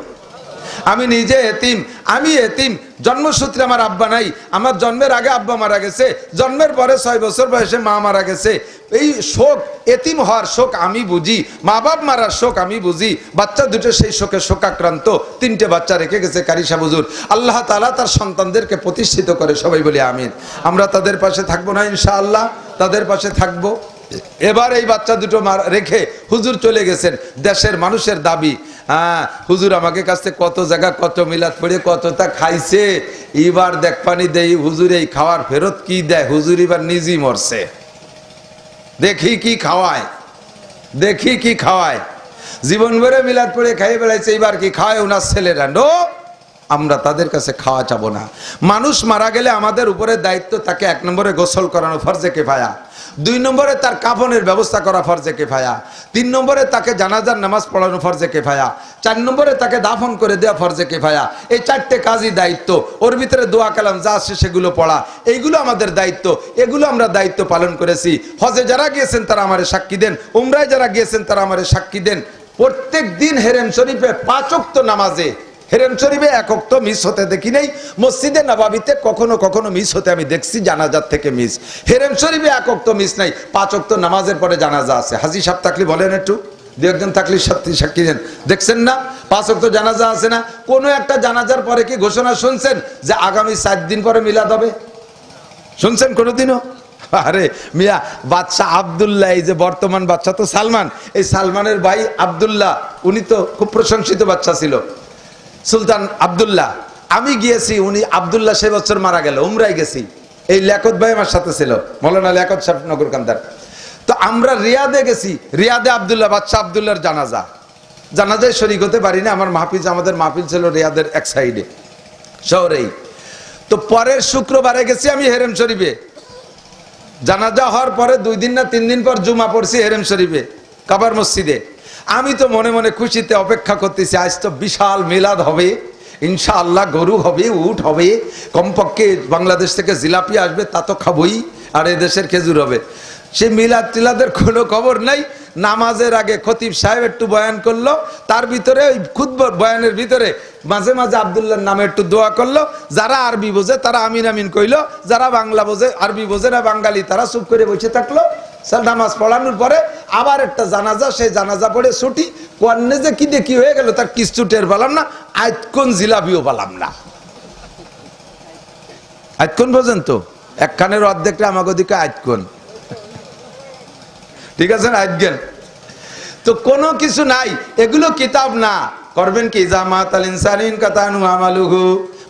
আমি নিজে এতিম, আমি এতিম, জন্মসূত্রে আমার আব্বা নাই, আমার জন্মের আগে আব্বা মারা গেছে, জন্মের পরে 6 বছর বয়সে মা মারা গেছে। এই শোক, এতিম হওয়ার শোক আমি বুঝি, মা বাপ মারার শোক আমি বুঝি। বাচ্চা 2টো সেই শোকে শোকাক্রান্ত, 3টে বাচ্চা রেখে গেছে কারি সাহেব হুজুর। আল্লাহ তাআলা তার সন্তানদেরকে প্রতিষ্ঠিত করে, সবাই বলি আমিন। আমরা তাদের পাশে থাকবো না ইনশাআল্লাহ, তাদের পাশে থাকবো। এবার এই বাচ্চা 2টো রেখে হুজুর চলে গেছেন। দেশের মানুষের দাবি, হ্যাঁ হুজুর আমাকে কাছে কত জায়গা কত মিলাদ পড়ে কতটা খাইছে, এবার দেখ পানি দেই হুজুর, এই খাওয়ার ফেরত কি দেয় হুজুর, এবার নিজেই মরছে, দেখি কি খাওয়ায়, দেখি কি খাওয়ায়। জীবন ভরে মিলাদ পড়ে খাইয়ে বেড়াইছে, এবার কি খাওয়ায় ওনার ছেলেরা? নো, আমরা তাদের কাছে খাওয়া চাবো না। মানুষ মারা গেলে আমাদের উপরে দায়িত্ব, তাকে 1 নম্বরে গোসল করানো ফরজে কিফায়া, 2 নম্বরে তার কাফনের ব্যবস্থা করা ফরজে কিফায়া, 3 নম্বরে তাকে জানাজার নামাজ পড়ানো ফরজে কিফায়া, 4 নম্বরে তাকে দাফন করে দেওয়া ফরজে কিফায়া। এই 4টে কাজই দায়িত্ব। ওর ভিতরে দোয়া কালাম যা আছে সেগুলো পড়া, এইগুলো আমাদের দায়িত্ব, এগুলো আমরা দায়িত্ব পালন করেছি। হজে যারা গিয়েছেন তারা আমারে সাক্ষী দেন, উমরায় যারা গিয়েছেন তারা আমারে সাক্ষী দেন। প্রত্যেক দিন হেরেম শরীফে 5 ওয়াক্ত নামাজে, হেরেম শরীফে 1 ওয়াক্ত মিস হতে দেখি নাই, মসজিদে নববীতে কখনো কখনো মিস হতে আমি দেখছি, জানাজার থেকে মিস। হেরেম শরীফে 1 ওয়াক্ত মিস নাই, 5 ওয়াক্ত নামাজের পরে জানাজা আছে। হাজী সাহেব থাকলে বলেন, একটু 2-1 থাকলে সাক্ষী দেন, দেখছেন না 5 ওয়াক্ত জানাজা আছে না? কোনো একটা জানাজার পরে কি ঘোষণা শুনছেন যে আগামী 4 দিন পরে মিলাদ হবে? শুনছেন কোনোদিনও? আরে মিয়া, বাদশাহ আব্দুল্লাহ, এই যে বর্তমান বাদশাহ তো সালমান, এই সালমানের ভাই আব্দুল্লাহ, উনি তো খুব প্রশংসিত বাদশাহ ছিল, সুলতান আব্দুল্লাহ। আমি গিয়েছি, উনি আব্দুল্লাহ 6 বছর মারা গেল, উমরায় গেছি। এই লিয়াকত ভাই আমার সাথে ছিল, মৌলানা লিয়াকত সাহেব নগরকান্দার। তো আমরা রিয়াদে গেছি, রিয়াদে আব্দুল্লাহ, বাদশাহ আব্দুল্লাহর জানাজায় শরীক হতে পারি না। আমার মাহফিল, আমাদের মাহফিল ছিল রিয়াদের এক সাইডে শহরেই। তো পরের শুক্রবারে গেছি আমি হেরেম শরীফে, জানাজা হওয়ার পরে 2 দিন না 3 দিন পর জুমা পড়ছি হেরেম শরীফে কাবার মসজিদে। আমি তো মনে মনে খুশিতে অপেক্ষা করতেছি, আজ তো বিশাল মিলাদ হবে ইনশাআল্লাহ, গরু হবে, উট হবে, কমপক্ষে বাংলাদেশ থেকে জিলাপি আসবে, তা তো খাবই, আর এদেশের খেজুর হবে। সে মিলাদ টিলাদের কোনো খবর নাই। নামাজের আগে খতিব সাহেব একটু বয়ান করলো, তার ভিতরে ওই খুতবা বয়ানের ভিতরে মাঝে মাঝে আব্দুল্লাহর নামে একটু দোয়া করলো। যারা আরবি বোঝে তারা আমিন আমিন কইলো, যারা বাংলা বোঝে, আরবি বোঝে না বাঙালি, তারা চুপ করে বসে থাকলো। নামাজ পড়ানোর পরে আবার একটা জানাজা, সেই জানাজা পড়ে ছুটি। কোয়ান্নে যে কি দেখি হয়ে গেল তার কিছু টের পেলাম না, আইতকোন জিলাপিও পেলাম না। আইতকোন বোঝেন তো, একখানের অর্ধেকটা আমাকে দিকে আইতকোন, ঠিক আছে না, আইতগেন। তো কোনো কিছু নাই, এগুলো কিতাব না। করবেন কি, জামাত আল ইনসানিন কাতানু আমালুহু,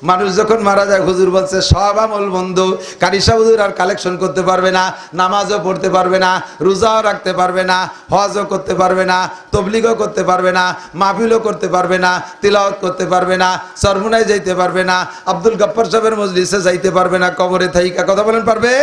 মানুষ যখন মারা যায় হুজুর বলছে সব আমল বন্ধ। কারি সাহেব হুজুর আর কালেকশন করতে পারবে না, নামাজও পড়তে পারবে না, রোজাও রাখতে পারবে না, হজও করতে পারবে না, তবলিগও করতে পারবে না, মাহফিলও করতে পারবে না, তিলাওয়াত করতে পারবে না, সরমুনায় যাইতে পারবে না, আব্দুল গফফার সাহেবের মজলিসে যাইতে পারবে না, কবরে থাইকা কথা বলেন পারবে?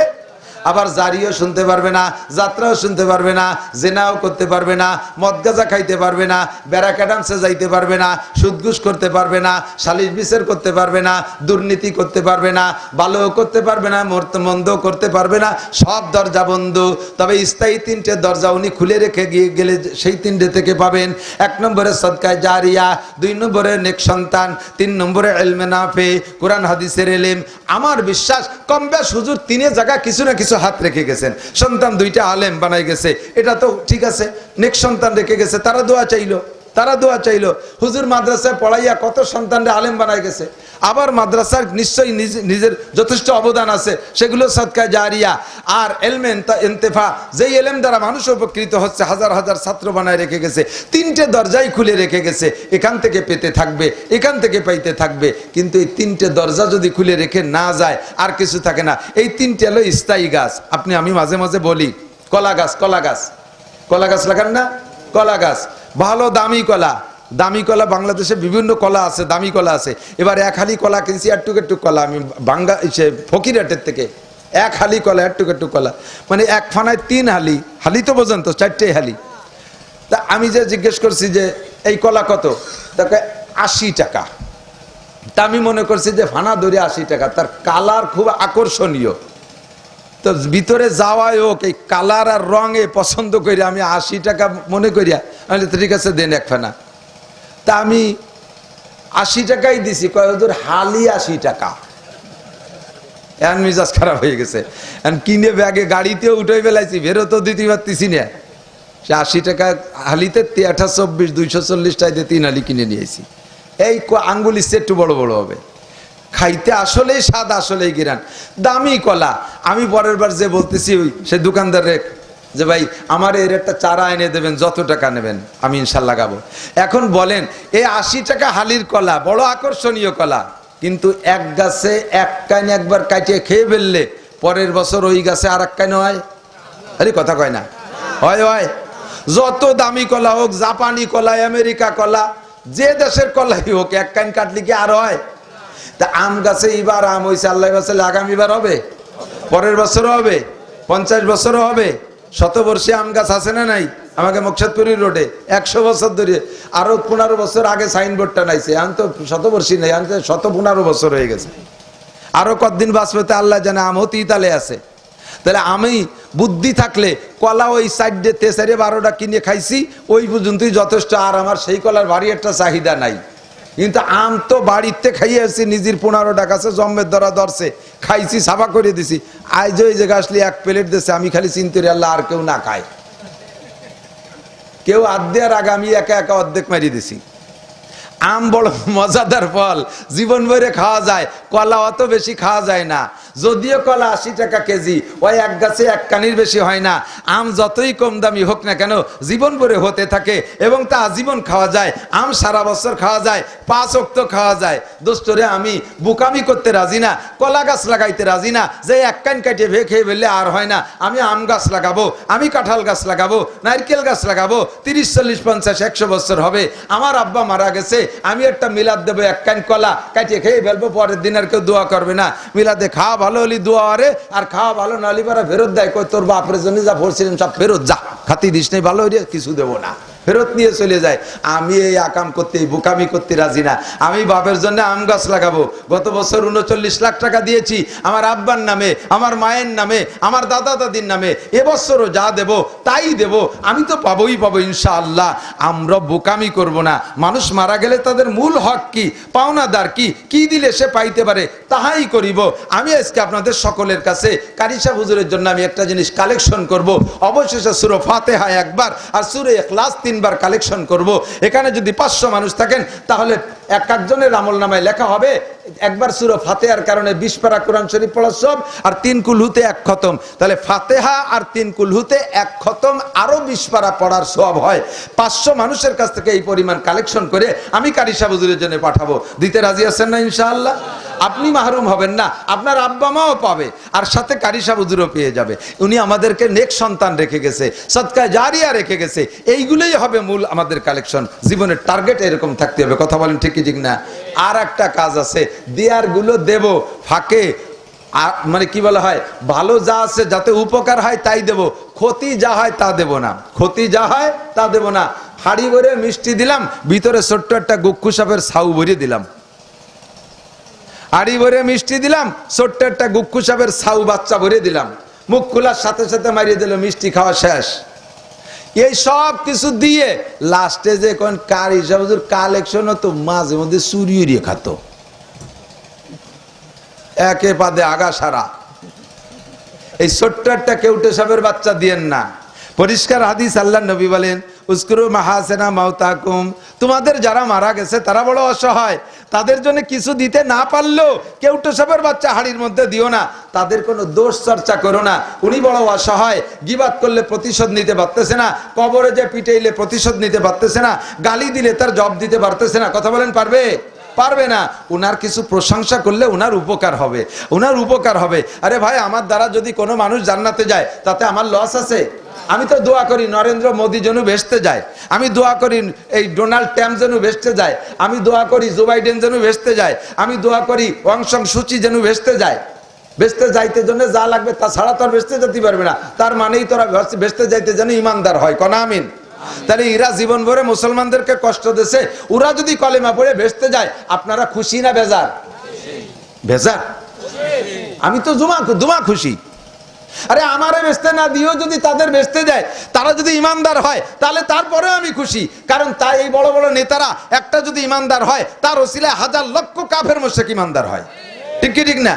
আবার জারিও শুনতে পারবে না, যাত্রাও শুনতে পারবে না, জেনাও করতে পারবে না, মদ গাঁজা খাইতে পারবে না, ব্যারাক অ্যাডামসে যাইতে পারবে না, সুদঘুষ করতে পারবে না, সালিশ বিচার করতে পারবে না, দুর্নীতি করতে পারবে না, ভালোও করতে পারবে না, মন্দও করতে পারবে না, সব দরজা বন্ধ। তবে স্থায়ী তিনটে দরজা উনি খুলে রেখে গিয়ে গেলে সেই তিনটে থেকে পাবেন। 1 নম্বরে সদকায়ে জারিয়া, 2 নম্বরে নেক সন্তান, 3 নম্বরে ইলমে নাফে, কোরআন হাদিসের ইলম। আমার বিশ্বাস কম বেশ হুজুর 3 জায়গা কিছু না কিছু হাত রেখে গেছেন। সন্তান 2টা আলেম বানাই গেছে, এটা তো ঠিক আছে। নেক সন্তান রেখে গেছে, তারা দোয়া চাইলো। হুজুর মাদ্রাসায় পড়াইয়া কত সন্তানরা আলেম বানাই গেছে। আবার মাদ্রাসার নিশ্চয়ই নিজের যথেষ্ট অবদান আছে, সেগুলো সদকায়ে জারিয়া। আর ইলমে ইন্তেফা, যেই ইলম দ্বারা মানুষ উপকৃত হচ্ছে, হাজার হাজার ছাত্র বানায় রেখে গেছে। 3টে দরজাই খুলে রেখে গেছে, এখান থেকে পেতে থাকবে, এখান থেকে পাইতে থাকবে। কিন্তু এই 3টে দরজা যদি খুলে রেখে না যায় আর কিছু থাকে না। এই 3টে হলো স্থায়ী গাছ। আমি মাঝে মাঝে বলি কলা গাছ লাগান না, কলা গাছ ভালো দামি কলা। বাংলাদেশে বিভিন্ন কলা আছে, দামি কলা আছে। এবার 1 হালি কলা কিনছি, একটু কলা, আমি ফকিরহাটের থেকে 1 হালি কলা, একটু কলা, মানে 1 ফানায় 3 হালি তো বোঝেন তো, 4টে হালি। তা আমি যে জিজ্ঞেস করছি যে এই কলা কত, তাকে 80 টাকা। তা আমি মনে করছি যে ফানা ধরে 80 টাকা, তার কালার খুব আকর্ষণীয়। তো ভিতরে যাওয়াই হোক, এই কালার আর রঙে পছন্দ করি আমি 80 টাকা মনে করিয়া, আমি ঠিক আছে দেন 1 ফানা। তা আমি 80 টাকাই দিছি, কয় হুজুর হালি 80 টাকা। এখন মিজাজ খারাপ হয়ে গেছে, এখন কিনে ব্যাগে গাড়িতেও উঠে ফেলাইছি, বেরোতেও দিতে পারতেছি না। সে 80 টাকা হালিতে 24 240 টাকা 3 হালি কিনে নিয়েছি। এই আঙ্গুল ইচ্ছে একটু বড় বড় হবে, খাইতে আসলেই স্বাদ, আসলেই গিরান, দামি কলা। আমি পরের বার যে বলতেছি ওই সে দোকানদার যে ভাই আমার এর একটা চারা এনে দেবেন, যত টাকা নেবেন আমি ইনশাল্লাহ লাগাবো। এখন বলেন এই 80 টাকা হালির কলা বড় আকর্ষণীয় কলা, কিন্তু এক গাছে 1 কাইন একবার কাটিয়ে খেয়ে ফেললে পরের বছর ওই গাছে আর 1 কাইন হয়। আরে কথা কয় না, হয়। যত দামি কলা হোক, জাপানি কলা, আমেরিকা কলা, যে দেশের কলাই হোক, 1 কাইন কাটলে কি আর হয়? তা আম গাছে এবার আম হয়েছে, আল্লাহ বছর আগামীবার হবে, পরের বছরও হবে, 50 বছরও হবে। 100 আম গাছ আছে না নাই? আমাকে মুকসাদপুরি রোডে 100 বছর ধরে, আরো 15 বছর আগে সাইনবোর্ডটা নাইছে, এখন তো 100 নেই, এখন 115 বছর হয়ে গেছে। আরো কতদিন বাঁচবে আল্লাহ জানে। আম হতে ইতালে আছে। তাহলে আমি বুদ্ধি থাকলে কলা ওই সাইডে 13-12টা কিনে খাইছি, ওই পর্যন্তই যথেষ্ট। আর আমার সেই কলার ভারী একটা চাহিদা নাই। কিন্তু আম তো বাড়িতে খাইয়ে আসছি, নিজের 15টা গাছে জম্মের ধরা ধরছে, খাইছি, সাফা করে দিছি। আজ ওই জায়গা আসলে 1 প্লেট দিছে, আমি খালি চিন্তা করি আল্লাহ আর কেউ না খায়। কেউ আর্ধেক আগে আমি একা অর্ধেক মারিয়ে দিছি। আম বড় মজাদার ফল, জীবন ভরে খাওয়া যায়। কলা অত বেশি খাওয়া যায় না, যদিও কলা 80 টাকা কেজি, ওই 1 গাছে 1 কানির বেশি হয় না। আম যতই কম দামি হোক না কেন জীবন ভরে হতে থাকে এবং তা আজীবন খাওয়া যায়। আম সারা বছর খাওয়া যায়, 5 ওয়াক্ত খাওয়া যায়। দোস্তরে আমি বুকামি করতে রাজি না, কলা গাছ লাগাইতে রাজি না, যে 1 কান কাটিয়ে খেয়ে ফেললে আর হয় না। আমি আম গাছ লাগাবো, আমি কাঁঠাল গাছ লাগাবো, নারকেল গাছ লাগাবো, 30 40 50 100 বছর হবে। আমার আব্বা মারা গেছে, আমি একটা মিলাদ দেবো, 1 কান কলা কাটিয়ে খেয়ে ফেলবো, পরের দিন আর কেউ দোয়া করবে না। মিলাদে খাওয়া ভালো হলি দোয়া আরে, আর খাওয়া ভালো নালি পারা ফেরত দেয়, কই তোর বাপরে জন্য যা পড়ছিলেন সব ফেরত যা, খাতি দিস নেই, ভালো হইলে কিছু দেবো না। ফেরত নিয়ে চলে যায়। আমি এই আকাম করতে, এই বোকামি করতে রাজি না। আমি বাপের জন্য আম গাছ লাগাবো। গত বছর 39 লাখ টাকা দিয়েছি আমার আব্বার নামে, আমার মায়ের নামে, আমার দাদা দাদির নামে। এবছরও যা দেব তাই দেব, আমি তো পাবোই পাবো ইনশাআল্লাহ। আমরা বোকামি করব না। মানুষ মারা গেলে তাদের মূল হক কি, পাওনাদার কি, কি দিলে সে পাইতে পারে তাহাই করিব। আমি আজকে আপনাদের সকলের কাছে কারি সাহেব হুজুরের জন্য আমি একটা জিনিস কালেকশন করব। অবশেষে সূরা ফাতিহা একবার আর সূরা ইখলাস 3 বার কালেকশন করব। এখানে যদি 500 মানুষ থাকেন তাহলে এক একজনের আমলনামায় লেখা হবে একবার সূরা ফাতিহার কারণে 20 পারা কোরআন শরীফ পড়া সব, আর 3 কুলহুতে 1 খতম। তাহলে ফাতিহা আর 3 কুলহুতে 1 খতম আরো 20 পারা পড়ার সওয়াব হয়। 500 মানুষের কাছ থেকে এই পরিমাণ কালেকশন করে আমি কারি সাহেব হুজুরের জন্য পাঠাবো। দিতে রাজি আছেন না ইনশাআল্লাহ? আপনি মাহরুম হবেন না, আপনার আব্বা মাও পাবে, আর সাথে কারি সাহেব হুজুরও পেয়ে যাবে। উনি আমাদেরকে নেক সন্তান রেখে গেছে, সদকা জারিয়া রেখে গেছে। এইগুলোই হবে মূল আমাদের কালেকশন। জীবনের টার্গেট এরকম থাকতে হবে। কথা বলেন ঠিক কি ঠিক না? আর একটা কাজ আছে, দেয়ার গুলো দেব ফাঁকে, মানে কি বলা হয়, ভালো যা আছে যাতে উপকার হয় তাই দেব, ক্ষতি যা হয় তা দেব না। ক্ষতি যা হয় তা দেব না। হাড়ি ভরে মিষ্টি দিলাম, ভিতরে ছোট্ট একটা গুক্কু সাপের ছাউ ভরে দিলাম। হাড়ি ভরে মিষ্টি দিলাম, ছোট্ট একটা গুক্কু সাপের ছাউ বাচ্চা ভরে দিলাম। মুখ খোলার সাথে সাথে মারিয়ে দিল, মিষ্টি খাওয়া শেষ। এই সব কিছু দিয়ে লাস্টে যে কোন কারি সাহেব হুজুর কালেকশন হতো, মাঝে মধ্যে চুরি উড়িয়ে খাতো, একে পাদে আগা সারা। এই ছোট্ট একটা কেউটে সাপের বাচ্চা দিয়েন না। পরিষ্কার হাদিস, আল্লাহ নবী বলেন উস্কুরু মাহাসেনা মাউতাকুম, তোমাদের যারা মারা গেছে তারা বড় অসহায়, তাদের জন্য কিছু দিতে না পারলেও কেউটে সাপের বাচ্চা হাড়ির মধ্যে দিও না, তাদের কোনো দোষ চর্চা করো না। উনি বড় অসহায়, গিবাত করলে প্রতিশোধ নিতে পারতেছে না, কবরে যে পিটাইলে প্রতিশোধ নিতে পারতেছে না, গালি দিলে তার জবাব দিতে পারতেছে না। কথা বলেন পারবে? পারবে না। উনার কিছু প্রশংসা করলে উনার উপকার হবে, উনার উপকার হবে। আরে ভাই, আমার দ্বারা যদি কোনো মানুষ জান্নাতে যায় তাতে আমার লস আছে? আমি তো দোয়া করি নরেন্দ্র মোদী যেন ভেস্তে যায়, আমি দোয়া করি এই ডোনাল্ড ট্রাম্প যেন ভেস্তে যায়, আমি দোয়া করি জো বাইডেন যেন ভেস্তে যায়, আমি দোয়া করি অং সান সুচি যেন ভেস্তে যায়। ভেস্তে যাইতে জন্য যা লাগবে তা ছাড়া তো আর ভেস্তে যেতে পারবে না। তার মানেই তোরা ভেস্তে যাইতে যেন ইমানদার হয়। কনা আমিন। তাহলে এরা জীবন ভরে মুসলমানদেরকে কষ্ট দিয়েছে, ওরা যদি কলেমা পড়ে ভেস্তে যায়, আপনারা খুশি না বেজার? বেজার। আমি তো দুমা খুশি। আরে আমারে বেচতে না দিও যদি তাদের বেচতে যায়, তারা যদি ইমানদার হয় তাহলে তারপরে আমি খুশি। কারণ তাই এই বড় বড় নেতারা একটা যদি ইমানদার হয়, তার ওসিলায় হাজার লক্ষ কাফের মুশরিক ইমানদার হয়। ঠিক কি ঠিক না?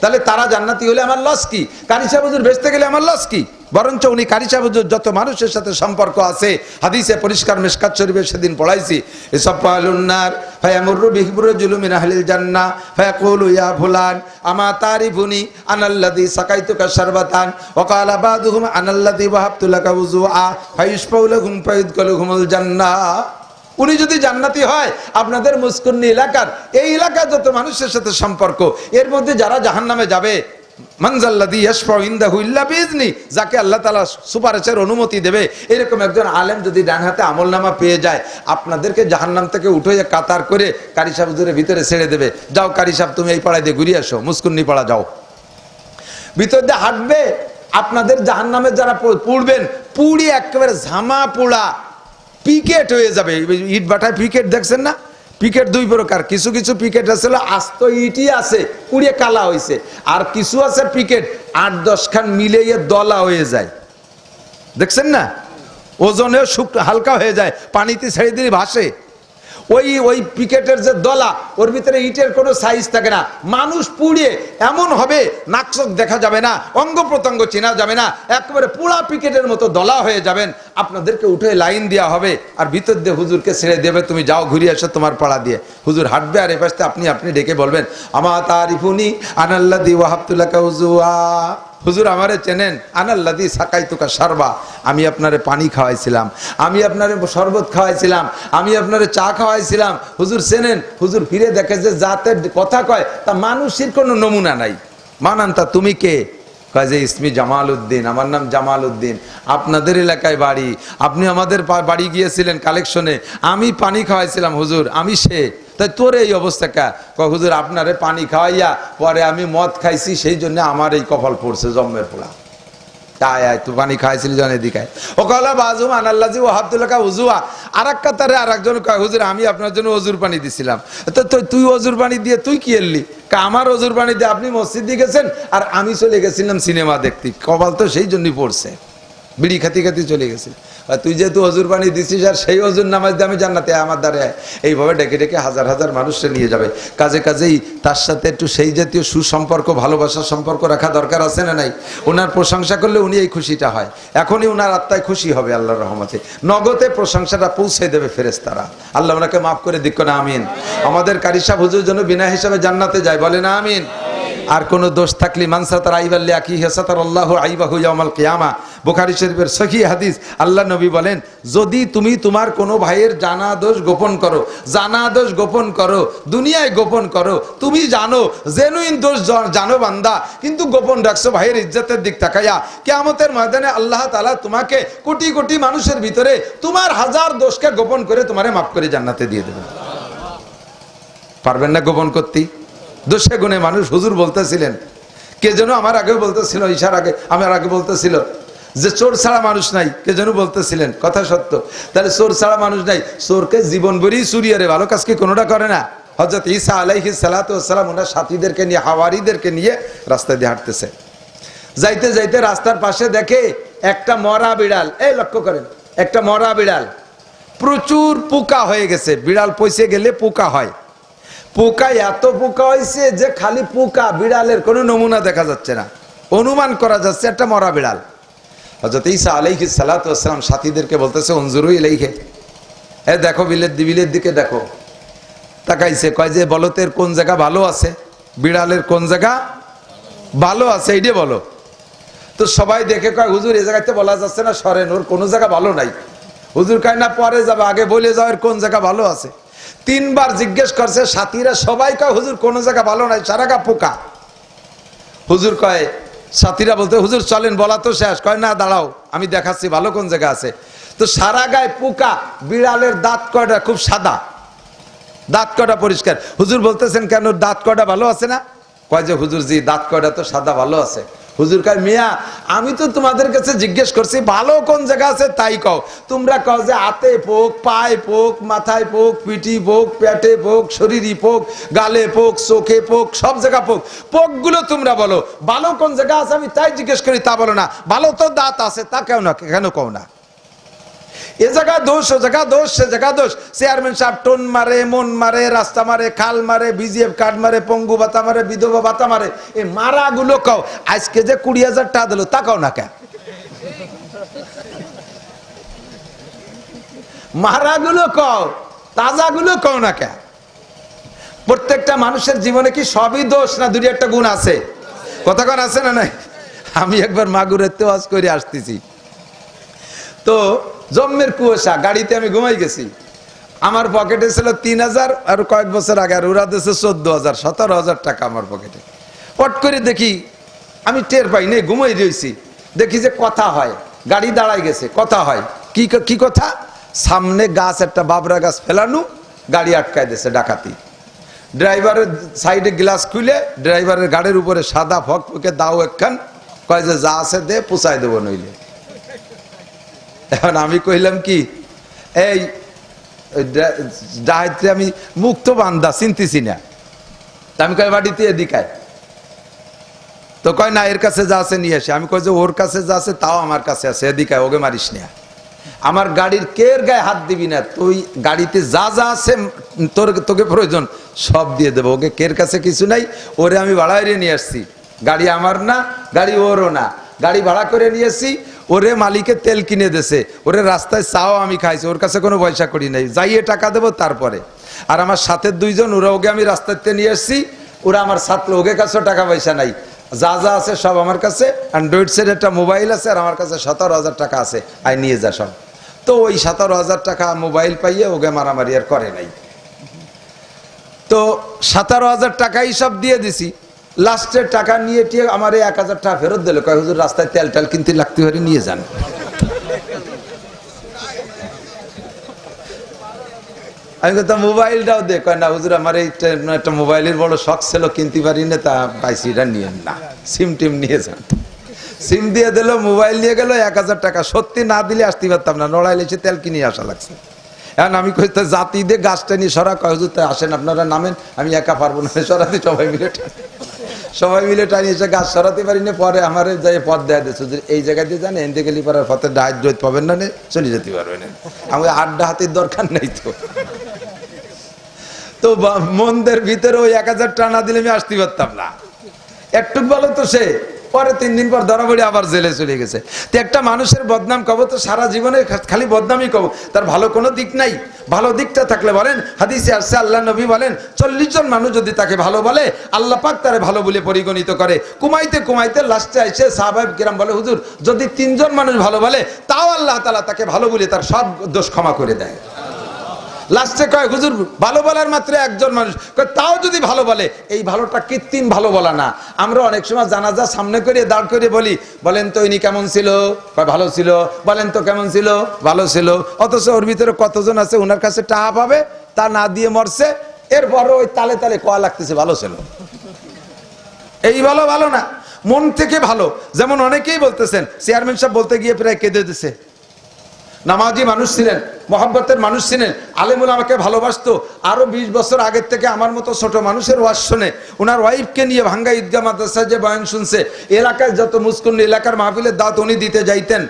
তাহলে তারা জান্নাতি হলে আমার লস কি? কারি সাহেব হুজুর বেচতে গেলে আমার লস কি? বরঞ্চ উনি কারি সাহেব হুজুর যত মানুষের সাথে সম্পর্ক আছে, হাদিসে পরিষ্কার মিশকাত শরীফে সেদিন পড়াইছি, এসব পালুন্নার ফায়ামুরু বিহিবুরজুলু মিন আহলিল জান্নাহ ফায়াকুলু ইয়া ফুলান আমা তারিফুনি আনাল্লাযী সাকাইতুকা শারবাতান ওয়া ক্বালা বাদুহুম আনাল্লাযী ওয়াহাবতু লাকা ওযুআ ফায়ুশফাউ লাহুম ফায়ুদখিলুহুমুল জান্নাহ। উনি যদি জান্নাতি হয়, আপনাদের মুস্কুন্নি এলাকার এই এলাকার যত মানুষের সাথে সম্পর্ক, এর মধ্যে যারা জাহান্নামে যাবে, মানজাল্লাযী ইয়াশফাউ ইনদাহু ইল্লা বিইজনি, যাকে আল্লাহ তাআলা সুপারিশের অনুমতি দেবে, এরকম একজন আলেম যদি ডান হাতে আমলনামা পেয়ে যায়, আপনাদেরকে জাহান্নাম থেকে উঠিয়ে কাতার করে কারি সাহেব হুজুরের ভিতরে ছেড়ে দেবে। যাও কারি সাহেব, তুমি এই পাড়ায় দিয়ে ঘুরিয়ে আসো, মুস্কুন্নি পাড়া যাও। ভিতর দিয়ে হাঁটবে, আপনাদের জাহান্নামে যারা পুড়বেন, পুড়ি একেবারে ঝামা পোড়া পিকেট হয়ে যাবে। ইট বাটায় পিকেট দেখছেন না? পিকেট দুই প্রকার, কিছু কিছু পিকেট আছে আস্ত ইটই আছে, পুড়িয়ে কালা হয়েছে, আর কিছু আছে পিকেট 8-10 খান মিলিয়ে দলা হয়ে যায়, দেখছেন না? ওজনেও হালকা হয়ে যায়, পানিতে ছেড়ে দিলে ভাসে। ওই পিকেটের যে দলা, ওর ভিতরে ইটের কোনো সাইজ থাকে না। মানুষ পুড়িয়ে এমন হবে নাকচক দেখা যাবে না, অঙ্গ প্রত্যঙ্গ চেনা যাবে না, একেবারে পুরা পিকেটের মতো দলা হয়ে যাবেন। আপনাদেরকে উঠে লাইন দেওয়া হবে, আর ভিতর দিয়ে হুজুরকে ছেড়ে দেবে, তুমি যাও ঘুরিয়ে আসো তোমার পাড়া দিয়ে। হুজুর হাঁটবে, আর এপাশে আপনি ডেকে বলবেন আমা তারিফুনি আনাল্লাযী ওয়াহাবতু লাকা ওযুআ, হুজুর আমারে চেনেন? আনাল্লাযী সাকাইতুকা শারবা, আমি আপনারে পানি খাওয়াইছিলাম, আমি আপনারে শরবত খাওয়াইছিলাম, আমি আপনারে চা খাওয়াইছিলাম, হুজুর চেনেন? হুজুর ফিরে দেখে যে যাতে কথা কয় তা মানুষের কোনো নমুনা নাই। মানান্তা, তুমি কে? কয় যে ইসমি জামাল উদ্দিন, আমার নাম জামাল উদ্দিন, আপনাদের এলাকায় বাড়ি, আপনি আমাদের বাড়ি গিয়েছিলেন কালেকশনে, আমি পানি খাওয়াইছিলাম হুজুর, আমি সে। তাই তোর এই অবস্থা কা? হুজুর আপনারে পানি খাওয়াইয়া পরে আমি মদ খাইছি, সেই জন্য আমার এই কপাল পড়ছে জম্মের পোড়া। আয় আয় তুই পানি খাইছিলি জন এদিকে ও কলা বাজু আনাল্লাজি ও আব্দুল্লাহ উজুয়া আর এক কাতারে আর একজন কয় হুজুর আমি আপনার জন্য অজুর পানি দিছিলাম। তো তুই অজুর পানি দিয়ে তুই কি এলি? আমার অজুর পানি দিয়ে আপনি মসজিদে গেছেন আর আমি চলে গেছিলাম সিনেমা দেখতে। কপাল তো সেই জন্যই পড়ছে, বিড়ি খাতি খাতি চলে গেছে। তুই যেহেতু অজুর পানি দিছিস আর সেই অজুর নামাজ দিয়ে আমি জান্নাতে আমার দ্বারে এইভাবে ডেকে ডেকে হাজার হাজার মানুষকে নিয়ে যাবে। কাজেই তার সাথে একটু সেই জাতীয় সুসম্পর্ক ভালোবাসার সম্পর্ক রাখা দরকার আছে না নাই? ওনার প্রশংসা করলে উনি এই খুশিটা হয়, এখনই ওনার আত্মায় খুশি হবে আল্লাহর রহমতে, নগদে প্রশংসাটা পৌঁছে দেবে ফেরেশতারা। আল্লাহ ওনাকে মাফ করে দিক না আমিন। আমাদের কারি সাহেব হুজুর জন্য বিনা হিসাবে জান্নাতে যায়, বলে না আমিন। আর কোনো দোষ থাকলে মানসাতার আইবাল্লি আকি হেসাতার আল্লাহ আইবাহু ইয়াউমাল কিয়ামা, বুখারী শরীফের সহিহ হাদিস। আল্লাহ নবী বলেন, যদি তুমি তোমার কোনো ভাইয়ের জানা দোষ গোপন করো, জানা দোষ গোপন করো, দুনিয়ায় গোপন করো, তুমি জানো জেনুইন দোষ জানো বান্দা, কিন্তু গোপন রাখছো ভাইয়ের ইজ্জতের দিক তাকাইয়া, কিয়ামতের ময়দানে আল্লাহ তাআলা তোমাকে কোটি কোটি মানুষের ভিতরে তোমার হাজার দোষকে গোপন করে তোমারে মাফ করে জান্নাতে দিয়ে দেবেন। পারবেন না গোপন করতে? দোষে গুণে মানুষ। হুজুর বলতেছিলেন, কে যেন আমার আগেও বলতেছিল, ঈশার আগে আমার আগে বলতেছিল যে চোর ছাড়া মানুষ নাই, কে যেন বলতেছিলেন, কথা সত্য। তাহলে চোর ছাড়া মানুষ নাই, চোরকে জীবন ভরি চুরিয়ারে ভালো কাজ কি কোনোটা করে না? হযরত ঈসা আলাইহিস সালাতু ওয়াস সালাম ওনার সাথীদেরকে নিয়ে, হাওয়ারীদেরকে নিয়ে রাস্তা দিয়ে হাঁটতেছে। যাইতে যাইতে রাস্তার পাশে দেখে একটা মরা বিড়াল। এই লক্ষ্য করেন, একটা মরা বিড়াল, প্রচুর পোকা হয়ে গেছে। বিড়াল পয়সে গেলে পোকা হয়, পোকা এত পোকা হয়েছে যে খালি পোকা, বিড়ালের কোনো নমুনা দেখা যাচ্ছে না, অনুমান করা যাচ্ছে একটা মরা বিড়াল। হযরত ঈসা আলাইহিস সালাতু ওয়াস সালাম সাথীদেরকে বলতেছে, উনজুরু ইলাইহি, এ দেখো বিলের দিকে দেখো। তাকাইছে, কয় যে বলতের কোন জায়গা ভালো আছে, বিড়ালের কোন জায়গা ভালো আছে এইটা বলো। তো সবাই দেখে কয়, হুজুর এই জায়গাতে বলা যাচ্ছে না, সরেন, ওর কোনো জায়গা ভালো নাই। হুজুর কয় না, পরে যাবে, আগে বলে যাও এর কোন জায়গা ভালো আছে। তিনবার জিজ্ঞেস করছে সাথীরা, সবাই কয় হুজুর কোনো জায়গা ভালো নাই, সারা গা পোকা। হুজুর কয়, সাথীরা বলতে, হুজুর চলেন, বলা তো শেষ। কয় না, দাঁড়াও, আমি দেখাচ্ছি ভালো কোন জায়গা আছে। তো সারা গায়ে পোকা, বিড়ালের দাঁত কয়টা খুব সাদা, দাঁত কয়টা পরিষ্কার। হুজুর বলতেছেন, কেন দাঁত কয়টা ভালো আছে না? কয় যে হুজুর জি, দাঁত কয়টা তো সাদা ভালো আছে। হুজুর কয়, মিয়া আমি তো তোমাদের কাছে জিজ্ঞেস করছি ভালো কোন জায়গা আছে তাই কও, তোমরা কও যে হাতে পোক, পায়ে পোক, মাথায় পোক, পিঠি পোক, পেটে পোক, শরীরে পোক, গালে পোক, চোখে পোক, সব জায়গা পোক। পোকগুলো তোমরা বলো, ভালো কোন জায়গা আছে আমি তাই জিজ্ঞেস করি, তা বলো না। ভালো তো দাঁত আছে, তা কেউ না, কেন কও না? এ জায়গা দোষ, ও জায়গা দোষ, সে জায়গা দোষ। চেয়ারম্যান সাহেব টোন মারে, মন মারে, রাস্তা মারে, খাল মারে, বিজিএফ কার্ড মারে, পঙ্গু ভাতা মারে, বিধবা ভাতা মারে, এই মারা গুলো কও। আজকে যে 20,000 টাকা দিল তা কও না কেন? মারা গুলো কও, তাজা গুলো কও না কেন? প্রত্যেকটা মানুষের জীবনে কি সবই দোষ, না দুই একটা গুণ আছে? কথা কোন আছে না নাই? আমি একবার মাগুরের ওয়াজ করে আসতেছি, তো জম্মের কুয়াশা, গাড়িতে আমি ঘুমাই গেছি। আমার পকেটে ছিল 3,000, আর কয়েক বছর আগে আর ওরা দিয়েছে 14,000, 17,000 টাকা আমার পকেটে। পট করে দেখি, আমি টের পাই নেই, ঘুমাই রয়েছি, দেখি যে কথা হয়, গাড়ি দাঁড়াই গেছে, কথা হয়। কি কথা? সামনে গাছ, একটা বাবরা গাছ ফেলানো, গাড়ি আটকায় দিয়েছে ডাকাতি। ড্রাইভারের সাইডে গ্লাস খুলে ড্রাইভারের গাড়ির উপরে সাদা ফকফকে দাও একখান, কয় যে যা আছে দে, পোষায় দেবো নইলে। এখন আমি কইলাম কি, এই ডাইতে আমি মুক্ত বান্দা, চিনতেছি না। আমি কয় বাড়িতে এদিকায়, তো কয় না, এর কাছে যা আছে নিয়ে আসে। আমি কই যে ওর কাছে যা আছে তাও আমার কাছে আছে, এদিকায়, ওকে মারিস না। আমার গাড়ির কের গায়ে হাত দিবি না, তুই গাড়িতে যা যা আছে তোকে প্রয়োজন সব দিয়ে দেবো, ওকে কের কাছে কিছু নাই। ওরে আমি ভাড়ায় নিয়ে আসছি, গাড়ি আমার না, গাড়ি ওরও না, গাড়ি ভাড়া করে নিয়েছি। ওরে মালিকে তেল কিনে দেছে, ওরে রাস্তায় চাও আমি খাইছি, ওর কাছে কোনো পয়সা করি নাই, যাইয়ে টাকা দেবো তারপরে। আর আমার সাথে 2 জন, ওরা ওকে আমি রাস্তাতে নিয়ে আসছি, ওরা আমার ছাত্র, ওকে কাছেও টাকা পয়সা নাই, যা যা আছে সব আমার কাছে। অ্যান্ড্রয়েড সেট একটা মোবাইল আছে, আর আমার কাছে 17,000 টাকা আছে, আই নিয়ে যা সব। তো ওই 17,000 টাকা মোবাইল পাইয়ে ওকে মারামারি আর করে নাই। তো 17,000 টাকাই সব দিয়ে দিছি। লাস্টের টাকা নিয়ে টিয়ে আমার 1,000 টাকা ফেরত দিল, কয় হুজুর রাস্তায় তেল টেল কিনতে লাগতে পারে, নিয়ে যান। আমি কথা মোবাইলটাও দে, কয় না হুজুর আমার এই একটা মোবাইলের বড় শখ ছিল, কিনতে পারি না, তা পাইছি, এটা নিয়েন না, সিম টিম নিয়ে যান। সিম দিয়ে দিল, মোবাইল দিয়ে গেল, 1000 টাকা। সত্যি না দিলে আসতে পারতাম না, নড়াইলে এসে তেল কিনে আসা লাগছে। এখন আমি কই জাতি দিয়ে গাছটা নিয়ে সরা, কয় হুজুর তাই আসেন আপনারা নামেন, আমি একা পারবো না সরাতে, সবাই মিলে টানি এসে গাছ সরাতে পারি না। পরে আমার যাই পথ দেয়া দিচ্ছে, এই জায়গা দিয়ে জানে এনতে গেলি পরে পথে ডাইট ডোজ পাবেন না, চলে যেতে পারবেন না। আমাকে আড্ডা হাতির দরকার নেই তো। তো মন্দের ভিতরে ওই 1000 টাকা দিলে আমি আসতে পারতাম না। একটু বলো তো, সে পরে 3 দিন পর ধরা পড়ে আবার জেলে চলে গেছে। তো একটা মানুষের বদনাম কব তো সারা জীবনে খালি বদনামই কব, তার ভালো কোনো দিক নাই। ভালো দিকটা থাকলে বলেন, হাদিসে আসছে আল্লাহ নবী বলেন 40 জন মানুষ যদি তাকে ভালো বলে, আল্লাহ পাক তারে ভালো বলে পরিগণিত করে। কুমাইতে কুমাইতে লাস্টে এসে সাহাবায়ে কিরাম বলে, হুজুর যদি 3 জন মানুষ ভালো বলে, তাও আল্লাহ তাআলা তাকে ভালো বলে তার সব দোষ ক্ষমা করে দেয়। লাস্টে কয়, হুজুর ভালো বলার মাত্র 1 জন মানুষ, তাও যদি ভালো বলে, এই ভালোটা কৃত্রিম ভালো বলা না। আমরা অনেক সময় জানাজা সামনে করে দাঁড় করে বলি, বলেন তো ইনি কেমন ছিল, ভালো ছিল, বলেন তো কেমন ছিল, ভালো ছিল। অথচ ওর ভিতরে কতজন আছে ওনার কাছে টাকা পাবে, তা না দিয়ে মরছে, এরপরও ওই তালে তালে কোয়া লাগতেছে ভালো ছিল। এই ভালো ভালো না, মন থেকে ভালো। যেমন অনেকেই বলতেছেন, চেয়ারম্যান সাহেব বলতে গিয়ে প্রায় কেঁদে দিছে। নামাজি মানুষ ছিলেন, মহব্বতের মানুষ ছিলেন, আলেমুল আমাকে ভালোবাসতো। আরো 20 বছর আগের থেকে আমার মতো ছোট মানুষের ওয়াজ শুনে, ওনার ওয়াইফকে নিয়ে ভাঙ্গা ঈদগাহ মাদ্রাসায় যে বয়ান শুনছে, এলাকায় যত মুসকুন এলাকার মাহফিলের দাওয়াত উনি দিতে যাইতেন।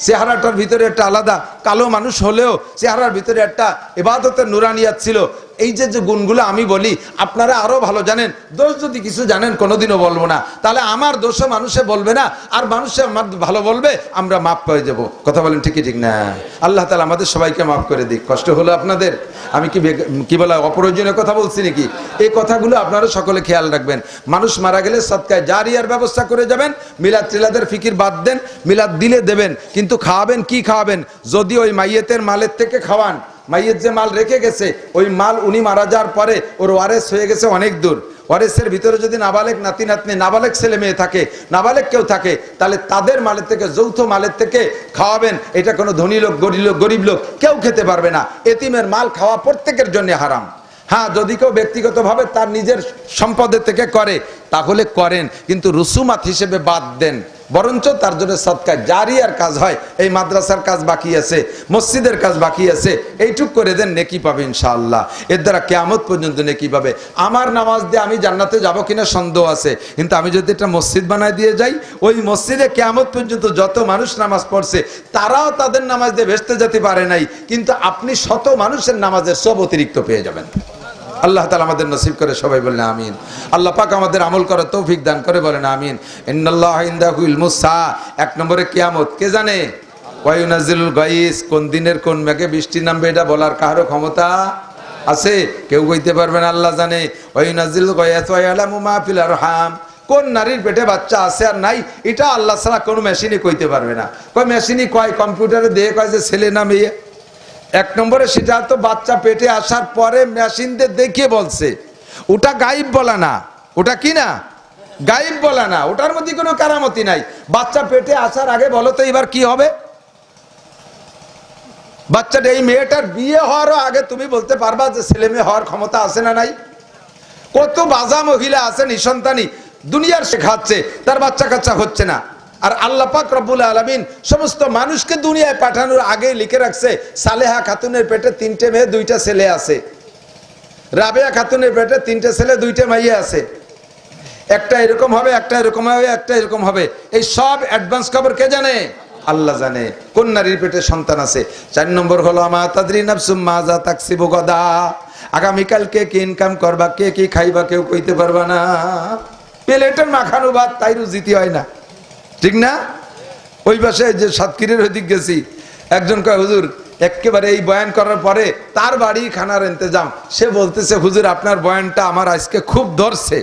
চেহারাটার ভিতরে একটা আলাদা, কালো মানুষ হলেও চেহারার ভিতরে একটা ইবাদতের নুরানিয়াত ছিল। এই যে গুণগুলো আমি বলি, আপনারা আরো ভালো জানেন। দোষ যদি কিছু জানেন কোনোদিনও বলবো না, তাহলে আমার দোষও মানুষে বলবে না, আর মানুষে আমার ভালো বলবে, আমরা মাফ পেয়ে যাবো। কথা বলেন ঠিকই ঠিক না? আল্লাহ তাআলা আমাদের সবাইকে মাফ করে দিক। কষ্ট হলো আপনাদের? আমি কি বলা অপ্রয়োজনীয় কথা বলছি নাকি? এই কথাগুলো আপনারা সকলে খেয়াল রাখবেন। মানুষ মারা গেলে সদকায়ে জারিয়ার ব্যবস্থা করে যাবেন। মিলাদ টিলাদের ফিকির বাদ দেন, মিলাদ দিলে দেবেন, কিন্তু খাওয়াবেন কি খাওয়াবেন? যদি ওই মাইয়েতের মালের থেকে খাওয়ান, মাইয়ের যে মাল রেখে গেছে, ওই মাল উনি মারা যাওয়ার পরে ওর ওয়ারেস হয়ে গেছে অনেক দূর, ওয়ারেসের ভিতরে যদি নাবালেক নাতি নাতনি, নাবালেক ছেলে মেয়ে থাকে, নাবালেক কেউ থাকে, তাহলে তাদের মালের থেকে, যৌথ মালের থেকে খাওয়াবেন। এটা কোনো ধনী লোক, গরিব লোক কেউ খেতে পারবে না। এতিমের মাল খাওয়া প্রত্যেকের জন্য হারাম। হ্যাঁ, যদি কেউ ব্যক্তিগতভাবে তার নিজের সম্পদের থেকে করে, তাহলে করেন, কিন্তু রুসুমাত হিসেবে বাদ দেন। বরঞ্চ তার জন্য সদকা জারিয়ার কাজ হয়। এই মাদ্রাসার কাজ বাকি আছে, মসজিদের কাজ বাকি আছে, এইটুক করে দেন, নেকি পাবে ইনশাআল্লাহ। এর দ্বারা কিয়ামত পর্যন্ত নেকি পাবে। আমার নামাজ দিয়ে আমি জান্নাতে যাব কিনা সন্দেহ আছে, কিন্তু আমি যদি একটা মসজিদ বানায় দিয়ে যাই, ওই মসজিদে কিয়ামত পর্যন্ত যত মানুষ নামাজ পড়ছে, তারাও তাদের নামাজ দিয়ে ভেস্তে যেতে পারে নাই, কিন্তু আপনি শত মানুষের নামাজের সব অতিরিক্ত পেয়ে যাবেন। আল্লাহ তাআলা আমাদের নসিব করে, সবাই বলেন আমিন। আল্লাহ পাক আমাদের আমল করার তৌফিক দান করে, বলেন আমিন। ইন্নাল্লাহা ইনদাহু ইলমুস সাআ, 1 নম্বরে কিয়ামত। কে জানে? ওয়া ইউনাজ্জিলুল গায়স, কোন দিনের কোন মেঘে বৃষ্টি নামবে এটা বলার কারো ক্ষমতা আছে? কেউ কইতে পারবে না, আল্লাহ জানে। ওয়া ইউনাজ্জিলুল গায়স ওয়া ইয়ালামু মা ফিল আরহাম, কোন নারীর পেটে বাচ্চা আছে আর নাই, এটা আল্লাহ ছাড়া কোনো মেশিনই কইতে পারবে না। কয় মেশিনই কয়, কম্পিউটারে দিয়ে কয় যে ছেলে না মেয়ে। 1 নম্বরে সেটা তো বাচ্চা পেটে আসার পরে মেশিন দিয়ে দেখে বলছে, ওটা গায়েব বলা না। ওটা কি না? গায়েব বলা না, ওটার মধ্যে কোনো কারামতি নাই। বাচ্চা পেটে আসার আগে বলো তো এবার কি হবে? বাচ্চাটা, এই মেয়েটার বিয়ে হওয়ারও আগে তুমি বলতে পারবা যে ছেলে মেয়ে হওয়ার ক্ষমতা আছে না নাই? কত বাজা মহিলা আছে নিঃসন্তানী, দুনিয়ার শেখাচ্ছে, তার বাচ্চা কাচ্চা হচ্ছে না। আর আল্লাহ পাক রব্বুল আলামিন সমস্ত মানুষকে দুনিয়ায় পাঠানোর আগে লিখে রাখছে, সালেহা খাতুনের পেটে 3টে মেয়ে 2টা ছেলে আছে, রাবেয়া খাতুনের পেটে 3টে ছেলে 2টে মাইয়া আছে। একটা এরকম হবে, একটা এরকম হবে, একটা এরকম হবে। এই সব অ্যাডভান্স খবর কে জানে? আল্লাহ জানে কোন নারীর পেটে সন্তান আছে। 4 নম্বর হলো আমা তাদরি নাফসুম মাজা তাকসিবু গাদা, আগামীকাল কে কি ইনকাম করবা, কে কি খাইবা, কেউ কইতে পারবা না। প্লেটের মাখানো ভাত তাই রুজিতি হয় না, ঠিক না? ওই পাশে যে সাতক্ষীরের ওইদিক গেছি, একজন কয় হুজুর একেবারে এই বয়ান করার পরে তার বাড়ি খানার ইন্তজাম। সে বলতেছে, হুজুর আপনার বয়ানটা আমার আজকে খুব ধরছে।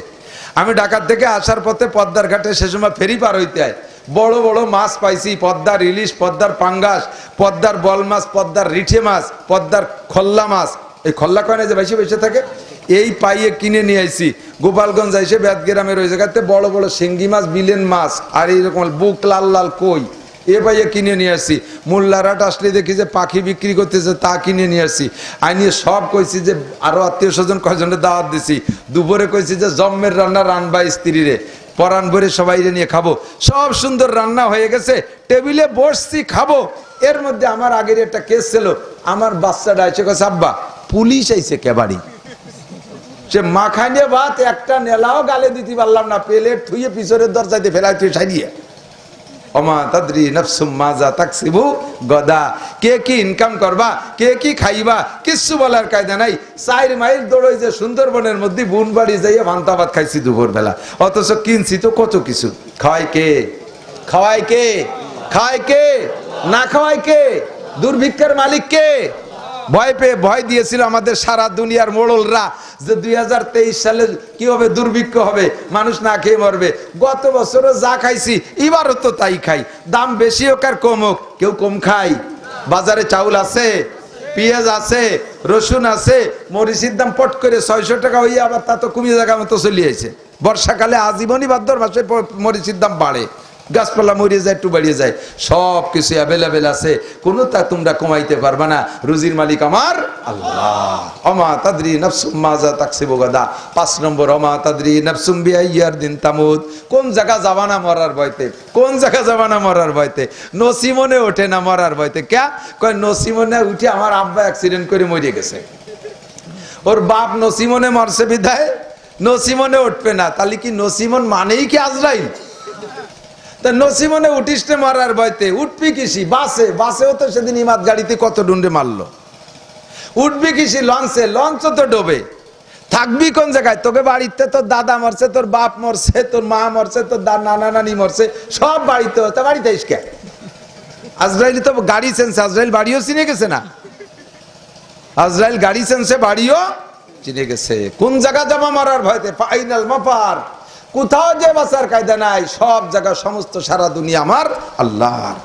আমি ঢাকা থেকে আসার পথে পদ্মার ঘাটে সে সময় ফেরি পার হইতে হয়, বড় বড় মাছ পাইছি, পদ্মার ইলিশ, পদ্মার পাঙ্গাস, পদ্মার বল মাছ, পদ্মার রিঠে মাছ, পদ্মার খল্লা মাছ, এই খল্লা কয়না যে বেশি বেশি থাকে, এই পাইয়ে কিনে নিয়ে আইছি। গোপালগঞ্জ আইসে বেদগ্রামের ওই জায়গাতে বড় বড় শিঙ্গি মাছ, বিলেন মাছ, আর এইরকম বুক লাল লাল কই, এ পাইয়ে কিনে নিয়ে আসছি। মোল্লারাট আসলে দেখি যে পাখি বিক্রি করতেছে, তা কিনে নিয়ে আসছি। আইনিয়ে সব কইছি যে আরো আত্মীয় স্বজন কয়জনের দাওয়াত দিছি। দুপুরে কইছি যে জম্মের রান্না রানবা স্ত্রীরে, পরাণ ভরে সবাই নিয়ে খাবো, সব সুন্দর রান্না হয়ে গেছে, টেবিলে বসছি খাবো। এর মধ্যে আমার আগের একটা কেস ছিল, আমার বাচ্চাটা এসে কাছে আব্বা পুলিশ আইছে কে বাড়ি। সে মাখানে ভাত একটা নেলাও গালে দিতে পারলাম না, প্লেট থুয়ে পিছনের দরজাতে ফেলাই তুই সাইডিয়ে। ওমা তাদরি নাফসুম মাজা তাকসিবু গদা, কে কি ইনকাম করবা, কে কি খাইবা, কিচ্ছু বলার কায়দা নাই। 4 মাইল দৌড়ই যে সুন্দরবনের মধ্যে বুন বাড়ি যাইয়া ভান্তা ভাত খাইছি দুপুর বেলা, অথচ কিনছি তো কত কিছু। খাওয়াই কে, খাওয়াই কে, খাওয়াই কে, না খাওয়াই কে, দুর্ভিক্ষের মালিক কে। ভয় পেয়ে ভয় দিয়েছিল আমাদের সারা দুনিয়ার মোড়লরা যে 2023 সালে কি হবে, দুর্ভিক্ষ হবে, মানুষ না খেয়ে মরবে। গত বছরও যা খাইছি এবারও তো তাই খাই, দাম বেশি হোক আর কম হোক, কেউ কম খাই। বাজারে চাউল আছে, পেঁয়াজ আছে, রসুন আছে, মরিচের দাম পট করে 600 টাকা হইয়া আবার তা তো কমিয়ে জায়গা মতো চলিয়েছে। বর্ষাকালে আজীবনই ভাদ্র মাসে মরিচের দাম বাড়ে, গাছপালা মরিয়ে যায়, একটু বাড়িয়ে যায়, সব কিছু অ্যাভেলেবেল আছে, কোনো তা তোমরা কমাইতে পারবে না। রুজির মালিক আমার আল্লাহ। ওমা তাদরি নাফসুম মাজা তাকসিবু গাদা। 5 নম্বর, ওমা তাদরি নাফসুম বিআইয়ার দিন তামুত। কোন জায়গা যাবা না মরার ভয়তে, কোন জায়গা যাবা না মরার ভয়তে। নসিমনে ওঠে না মরার ভয়তে। কে কয় নসিমনে উঠে আমার আব্বা অ্যাক্সিডেন্ট করে মরে গেছে, ওর বাপ নসিমনে মরছে বিধায় নসিমনে উঠবে না। তাহলে কি নসিমন মানেই কি আজরাইল? তা নসিমনে উঠিস নে মরার ভয়তে, উঠবি কিসি বাসে, বাসেও তো সেদিন ইমাদ গাড়িতে কত ডুন্ডে মারলো। উঠবি কিসি লঞ্চে, লঞ্চও তো ডোবে। থাকবি কোন জায়গায়? তোকে বাড়িতে তোর দাদা মরছে, তোর বাপ মরছে, তোর মা মরছে, তোর নানা নানি মরছে, সব বাড়িতে। তা বাড়িতে কে? আজরাইল তো গাড়ি চেনছে, আজরাইল বাড়িও চিনে গেছে না, আজরাইল গাড়ি চেনছে, বাড়িও চিনে গেছে। কোন জায়গা যাবা মরার ভয়তে? ফাইনাল মাপার, কোথাও যে বাঁচার কায়দা নাই, সব জায়গা সমস্ত সারা দুনিয়া আমার আল্লাহর।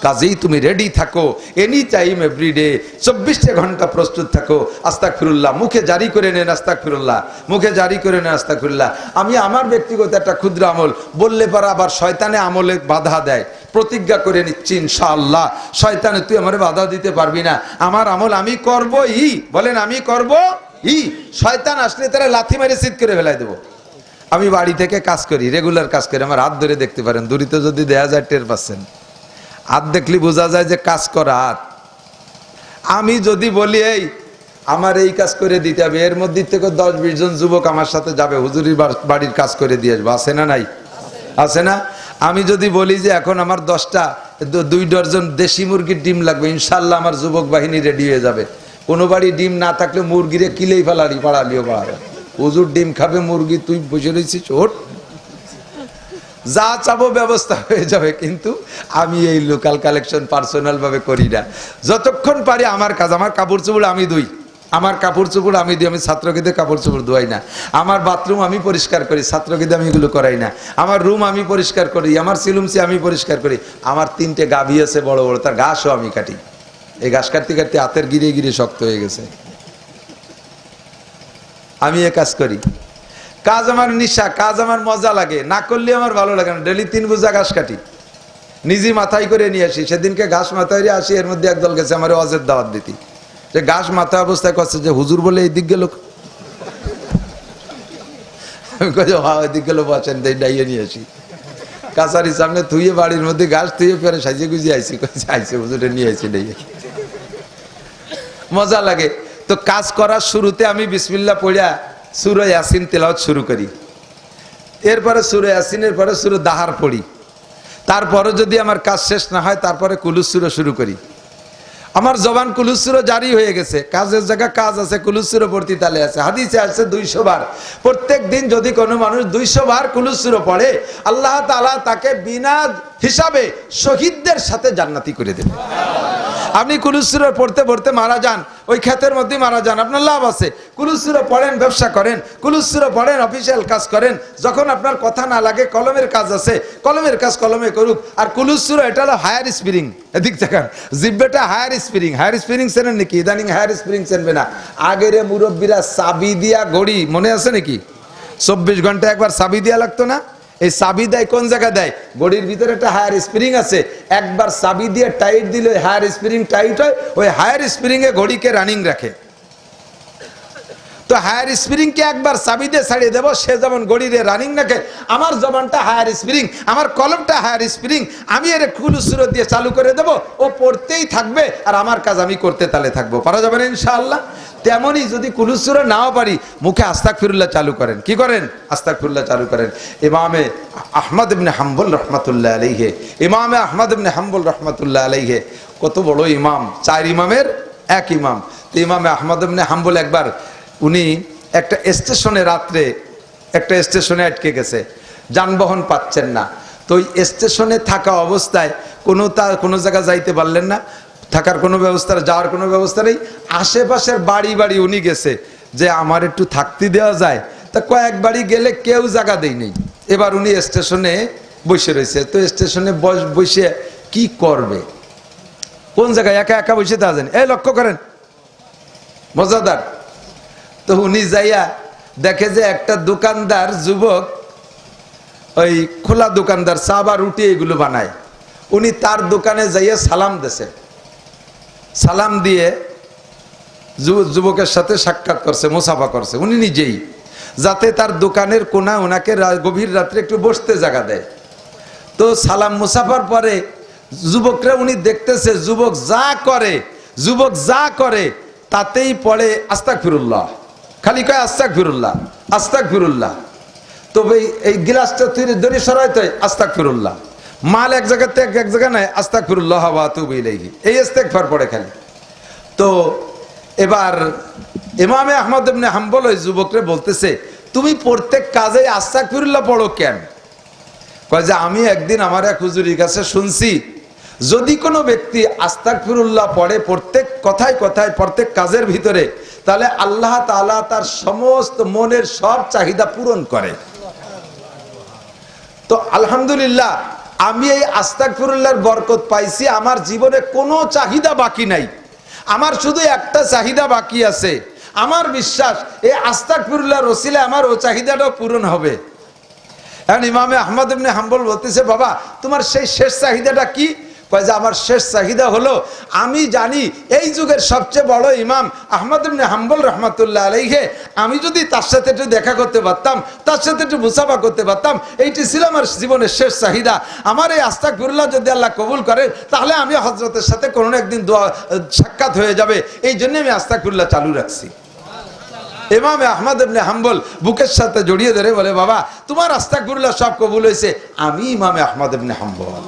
কাজেই তুমি রেডি থাকো, এনি টাইম এভরিডে, 24 ঘন্টা প্রস্তুত থাকো। আস্তাগফিরুল্লাহ মুখে জারি করে নেন, আস্তাগফিরুল্লাহ মুখে জারি করে নেন, আস্তাগফিরুল্লাহ। আমি আমার ব্যক্তিগত একটা ক্ষুদ্র আমল বললে পরে আবার শয়তানে আমলে বাধা দেয়, প্রতিজ্ঞা করে নিচ্ছি ইনশাআল্লাহ শয়তানে তুই আমারে বাধা দিতে পারবি না, আমার আমল আমি করবই। বলেন আমি করবই। শয়তান আসলে তারা লাথি মেরে চিৎ করে ফেলাই দেবো। আমি বাড়ি থেকে কাজ করি, রেগুলার কাজ করি, আমার হাত ধরে দেখতে পারেন, দূরিত যদি দেয়া যায় টের পাচ্ছেন। হাত দেখলে বোঝা যায় যে কাজ করা হাত। আমি যদি বলি এই আমার এই কাজ করে দিতে হবে, এর মধ্যে থেকে 10-20 জন যুবক আমার সাথে যাবে, হুজুরির বাড়ির কাজ করে দিয়ে আসবো, আছে না নাই? আছে না? আমি যদি বলি যে এখন আমার 2 ডজন দেশি মুরগির ডিম লাগবে, ইনশাল্লাহ আমার যুবক বাহিনী রেডি হয়ে যাবে। কোনো বাড়ি ডিম না থাকলে মুরগিরে কিলেই ফেলারি পাড়ালিও পাড়া, হুজুর ডিম খাবে, মুরগি তুই বসে রয়েছিস, ওঠ, যা চাবো ব্যবস্থা হয়ে যাবে। কিন্তু আমি এই লোকাল কালেকশন পার্সোনাল ভাবে করি না। যতক্ষণ পারি আমার কাজ, আমার কাপড় চোপড় আমি ধুই, আমার কাপড় চোপড় আমি দিই, আমি ছাত্রকে কাপড় চোপড় ধোয়াই না। আমার বাথরুম আমি পরিষ্কার করি, ছাত্রকে আমি এগুলো করাই না। আমার রুম আমি পরিষ্কার করি, আমার সিলুমসি আমি পরিষ্কার করি। আমার 3টে গাভী আছে বড় বড়, তার ঘাসও আমি কাটি। এই ঘাস কাটতে কাটতে হাতের গিরে গিরে শক্ত হয়ে গেছে। আমি এ কাজ করি, কাজ আমার নিশা, কাজ আমার মজা লাগে, না করলে আমার ভালো লাগে না। ডেলি 3 বোঝা ঘাস কাটি, নিজে মাথায় করে নিয়ে আসি। সেদিনকে ঘাস মাথায় আসি, এর মধ্যে একদল গেছে আমার ওয়াজের দাওয়াত দিতি, যে ঘাস মাথা অবস্থায় করছে যে হুজুর বলে এই দিক গেল। আমি কই হ্যাঁ ওই দিক গেল, বসেন ডাইয়ে নিয়ে আসি। কাছারির সামনে থুয়ে বাড়ির মধ্যে ঘাস থুয়ে ফেরে সাজিয়ে গুজিয়ে আইসি, আইসি হুজুরে নিয়ে আইসি ডাইয়ে। মজা লাগে। তো কাজ করার শুরুতে আমি বিসমিল্লাহ পড়িয়া সূরা ইয়াসিন তেলাওয়াত শুরু করি, এরপরে সূরা ইয়াসিনের পরে সূরা দাহার পড়ি, তারপরে যদি আমার কাজ শেষ না হয় তারপরে কুলুস সূরা শুরু করি। আমার জবান কুলুস সূরা জারি হয়ে গেছে, কাজের জায়গা কাজ আছে, কুলুস সূরা পড়তে তালে আছে। হাদিসে আছে 200 বার। প্রত্যেক দিন যদি কোনো মানুষ 200 বার কুলুস সূরা পড়ে, আল্লাহ তাআলা তাকে বিনা হিসাবে শহীদদের সাথে জান্নাতি করে দেবে। আপনি কুলুস সূরা পড়তে পড়তে মারা যান, ওই ক্ষেতের মধ্যে মারা যান, আপনার লাভ আছে। কুলুস সূরা পড়েন, ব্যবসা করেন, কুলুস সূরা পড়েন, অফিসিয়াল কাজ করেন। যখন আপনার কথা না লাগে, কলমের কাজ আছে, কলমের কাজ কলমে করুক। আর কুলুস সূরা এটা হলো হায়ার স্প্রিং, এদিক দেখেন জিব্বেটা হায়ার স্প্রিং। হায়ার স্প্রিং চেনেন নাকি? ইদানিং হায়ার স্প্রিং চেনবে না। আগের মুরব্বীরা চাবি দিয়া ঘড়ি মনে আছে নাকি? 24 ঘন্টা একবার চাবি দিয়া লাগতো না? এই চাবি দেয় কোন জায়গা দেয়? ঘড়ির ভিতরে একটা হায়ার স্প্রিং আছে, একবার চাবি দিয়ে টাইট দিলে হায়ার স্প্রিং টাইট হয়, ওই হায়ার স্প্রিং এ ঘড়িকে রানিং রাখে। তো হায়ার স্প্রিংকে একবার চাবি দিয়ে ছাড়িয়ে দেবো, সে যেমন গড়িরে রানিং নাকে, আমার জবানটা হায়ার স্প্রিং, আমার কলমটা হায়ার স্প্রিং, আমি এর খুলুসুরত দিয়ে চালু করে দেবো, ও পড়তেই থাকবে আর আমার কাজ আমি করতে তালে থাকবো। পারা যাবে না ইনশাআল্লাহ? তেমনি যদি কুলুসুরা নাও পারি, মুখে আস্তাগফিরুল্লাহ চালু করেন। কি করেন? আস্তাগফিরুল্লাহ চালু করেন। ইমামে আহমদ ইবনে হাম্বল রহমাতুল্লাহ আলাইহি, ইমামে আহমদ ইবনে হাম্বল রহমাতুল্লাহ আলাইহি, কত বড় ইমাম, 4 ইমামের এক ইমাম। তো ইমামে আহমদ ইবনে হাম্বল একবার উনি একটা স্টেশনে, রাত্রে একটা স্টেশনে আটকে গেছে, যানবাহন পাচ্ছেন না। তো ওই স্টেশনে থাকা অবস্থায় কোনো জায়গা যাইতে পারলেন না, থাকার কোনো ব্যবস্থা, যাওয়ার কোনো ব্যবস্থা নেই। আশেপাশের বাড়ি বাড়ি উনি গেছে যে আমার একটু থাকতে দেওয়া যায়। তা কয়েক বাড়ি গেলে কেউ জায়গা দেয় নেই। এবার উনি স্টেশনে বসে রয়েছে। তো স্টেশনে বসে কি করবে, কোন জায়গায় একা একা বসে থাকেন, এই লক্ষ্য করেন মজাদার। তো উনি যাইয়া দেখে যে একটা দোকানদার যুবক, ওই খোলা দোকানদার, চা বা রুটি এগুলো বানায়। উনি তার দোকানে যাইয়া সালাম দিয়েছে, সালাম দিয়ে যুবকের সাথে সাক্ষাৎ করছে, মুসাফা করছে উনি নিজেই, যাতে তার দোকানের কোনা ওনাকে গভীর রাত্রে একটু বসতে জায়গা দেয়। তো সালাম মুসাফার পরে যুবকরা উনি দেখতেছে যুবক যা করে তাতেই পড়ে আস্তাগফিরুল্লাহ, খালি কয় আস্তাগফিরুল্লাহ আস্তাগফিরুল্লাহ। তবে এই গিলাসটা ধরে সরাইতে আস্তাগফিরুল্লাহ, মাল এক জায়গা থেকে এক জায়গা নাই, আস্তাগফিরুল্লাহ ওয়া আতুবু ইলাইহি, এই ইস্তেগফার পড়ে খালি। তো এবার ইমামে আহমদ ইবনে হাম্বল ওই যুবকরে বলতেছে, তুমি প্রত্যেক কাজে আস্তাগফিরুল্লাহ পড়ো কেন? কয় যে আমি একদিন আমার এক হুজুরের কাছে শুনছি, যদি কোনো ব্যক্তি আস্তাগফিরুল্লাহ পড়ে প্রত্যেক কথায় কথায়, প্রত্যেক কাজের ভিতরে, তাহলে আল্লাহ তাআলা তার সমস্ত মনের সব চাহিদা পূরণ করে। তো আলহামদুলিল্লাহ আমি এই আস্তাগফিরুল্লাহর বরকত পাইছি, আমার জীবনে কোনো চাহিদা বাকি নাই, আমার শুধু একটা চাহিদা বাকি আছে। আমার বিশ্বাস এই আস্তাগফিরুল্লাহর ওসিলায় আমার ও চাহিদাটাও পূরণ হবে। এখন ইমামে আহমদ ইবনে হাম্বল বলতেছে, বাবা তোমার সেই শেষ চাহিদাটা কি? কয় যে আমার শেষ চাহিদা হলো, আমি জানি এই যুগের সবচেয়ে বড় ইমাম আহমদ ইবনে হাম্বল রহমাতুল্লাহ আলাইহি, আমি যদি তার সাথে একটু দেখা করতে পারতাম, তার সাথে একটু মুসাফা করতে পারতাম, এইটি ছিল আমার জীবনের শেষ চাহিদা। আমার এই আস্তাগফিরুল্লাহ যদি আল্লাহ কবুল করেন, তাহলে আমি হযরতের সাথে কোনো একদিন সাক্ষাৎ হয়ে যাবে, এই জন্য আমি আস্তাগফিরুল্লাহ চালু রাখছি। ইমামে আহমদ ইবনে হাম্বল বুকের সাথে জড়িয়ে ধরে বলে, বাবা তোমার আস্তাগফিরুল্লাহ সব কবুল হয়েছে, আমি ইমামে আহমদ ইবনে হাম্বল।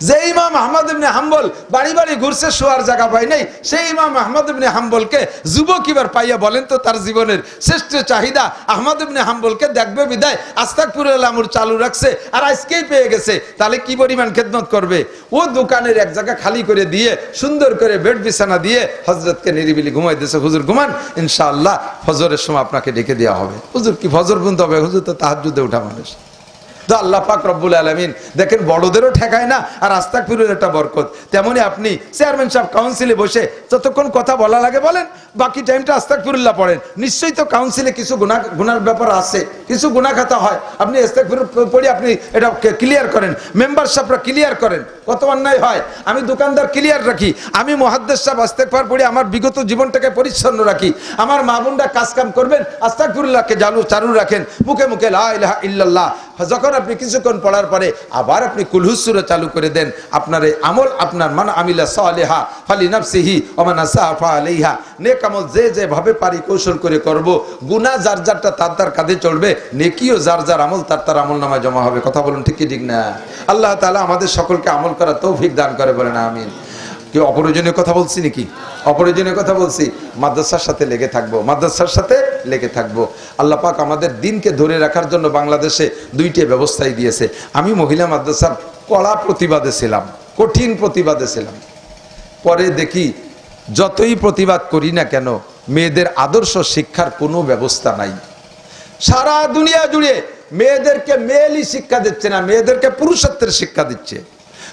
যে ইমাম আহমদ ইবনে হাম্বল বাড়ি বাড়ি ঘুরছে, শোয়ার জায়গা পায় নাই, সেই ইমাম আহমদ ইবনে হাম্বলকে যুবক এবার পাইয়া বলেন তো তার জীবনের শ্রেষ্ঠ চাহিদা আহমদ ইবনে হাম্বলকে দেখবে বিদায় আস্তাগফিরুল্লাহ চালু রাখছে, আর আজকেই পেয়ে গেছে, তাহলে কি পরিমাণ খেদমত করবে। ও দোকানের এক জায়গা খালি করে দিয়ে, সুন্দর করে বেড বিছানা দিয়ে হযরতকে নিরিবিলি ঘুমাই দিয়েছে, হুজুর ঘুমান, ইনশাআল্লাহ ফজরের সময় আপনাকে ডেকে দেওয়া হবে। হুজুর কি ফজর পর্যন্ত হবে? হুজুর তো তাহাজ্জুদে ওঠা মানুষ। তো আল্লাহ পাক রব্বুল আলামিন দেখেন বড়দেরও ঠেকায় না, আর আস্তাগফিরুল্লাহ একটা বরকত। তেমনি আপনি চেয়ারম্যান সাহেব কাউন্সিলে বসে যতক্ষণ কথা বলা লাগে বলেন, বাকি টাইমটা আস্তাগফিরুল্লাহ পড়েন। নিশ্চয়ই তো কাউন্সিলে কিছু গুনার ব্যাপার আছে, কিছু গুনাহ খাতা হয়, আপনি আস্তাগফিরুল্লাহ পড়ে আপনি এটা ক্লিয়ার করেন, মেম্বার সাহেবরা ক্লিয়ার করেন, কত অন্যায় হয়। আমি দোকানদার ক্লিয়ার রাখি, আমি মুহাদ্দিস সাহেব ইস্তেগফার পড়ে আমার বিগত জীবনটাকে পরিচ্ছন্ন রাখি। আমার মা বোনরা কাজ কাম করবেন, আস্তাগফিরুল্লাহকে চালু রাখেন, মুখে মুখে লা ইলাহা ইল্লাল্লাহ। যখন আপনি কিছুক্ষণ পড়ার পরে আবার আপনি কুলহুস সূরা চালু করে দেন, আপনার এই আমল, আপনার মান আমিলা সালিহা ফালিনাফসিহি ওয়া মান আসাআ ফাআলাইহা, নেক আমল যে ভাবে পারি কৌশল করে করব, গুনাহ যার যারটা তার কাঁধে চড়বে, নেকিও যার যার আমল তার আমলনামায় জমা হবে। কথা বলুন ঠিক কি ঠিক না? আল্লাহ তাআলা আমাদের সকলকে আমল করার তৌফিক দান করে, বলেন আমিন। কি অপ্রয়োজনীয় কথা বলছি নাকি? অপ্রয়োজনীয় কথা বলছি? মাদ্রাসার সাথে লেগে থাকবো, মাদ্রাসার সাথে লেগে থাকবো। আল্লাহ পাক আমাদের দিনকে ধরে রাখার জন্য বাংলাদেশে 2টি ব্যবস্থাই দিয়েছে। আমি মহিলা মাদ্রাসার কড়া প্রতিবাদে ছিলাম, কঠিন প্রতিবাদে ছিলাম। পরে দেখি যতই প্রতিবাদ করি না কেন, মেয়েদের আদর্শ শিক্ষার কোনো ব্যবস্থা নাই। সারা দুনিয়া জুড়ে মেয়েদেরকে মেয়েলি শিক্ষা দিচ্ছে না, মেয়েদেরকে পুরুষত্বের শিক্ষা দিচ্ছে।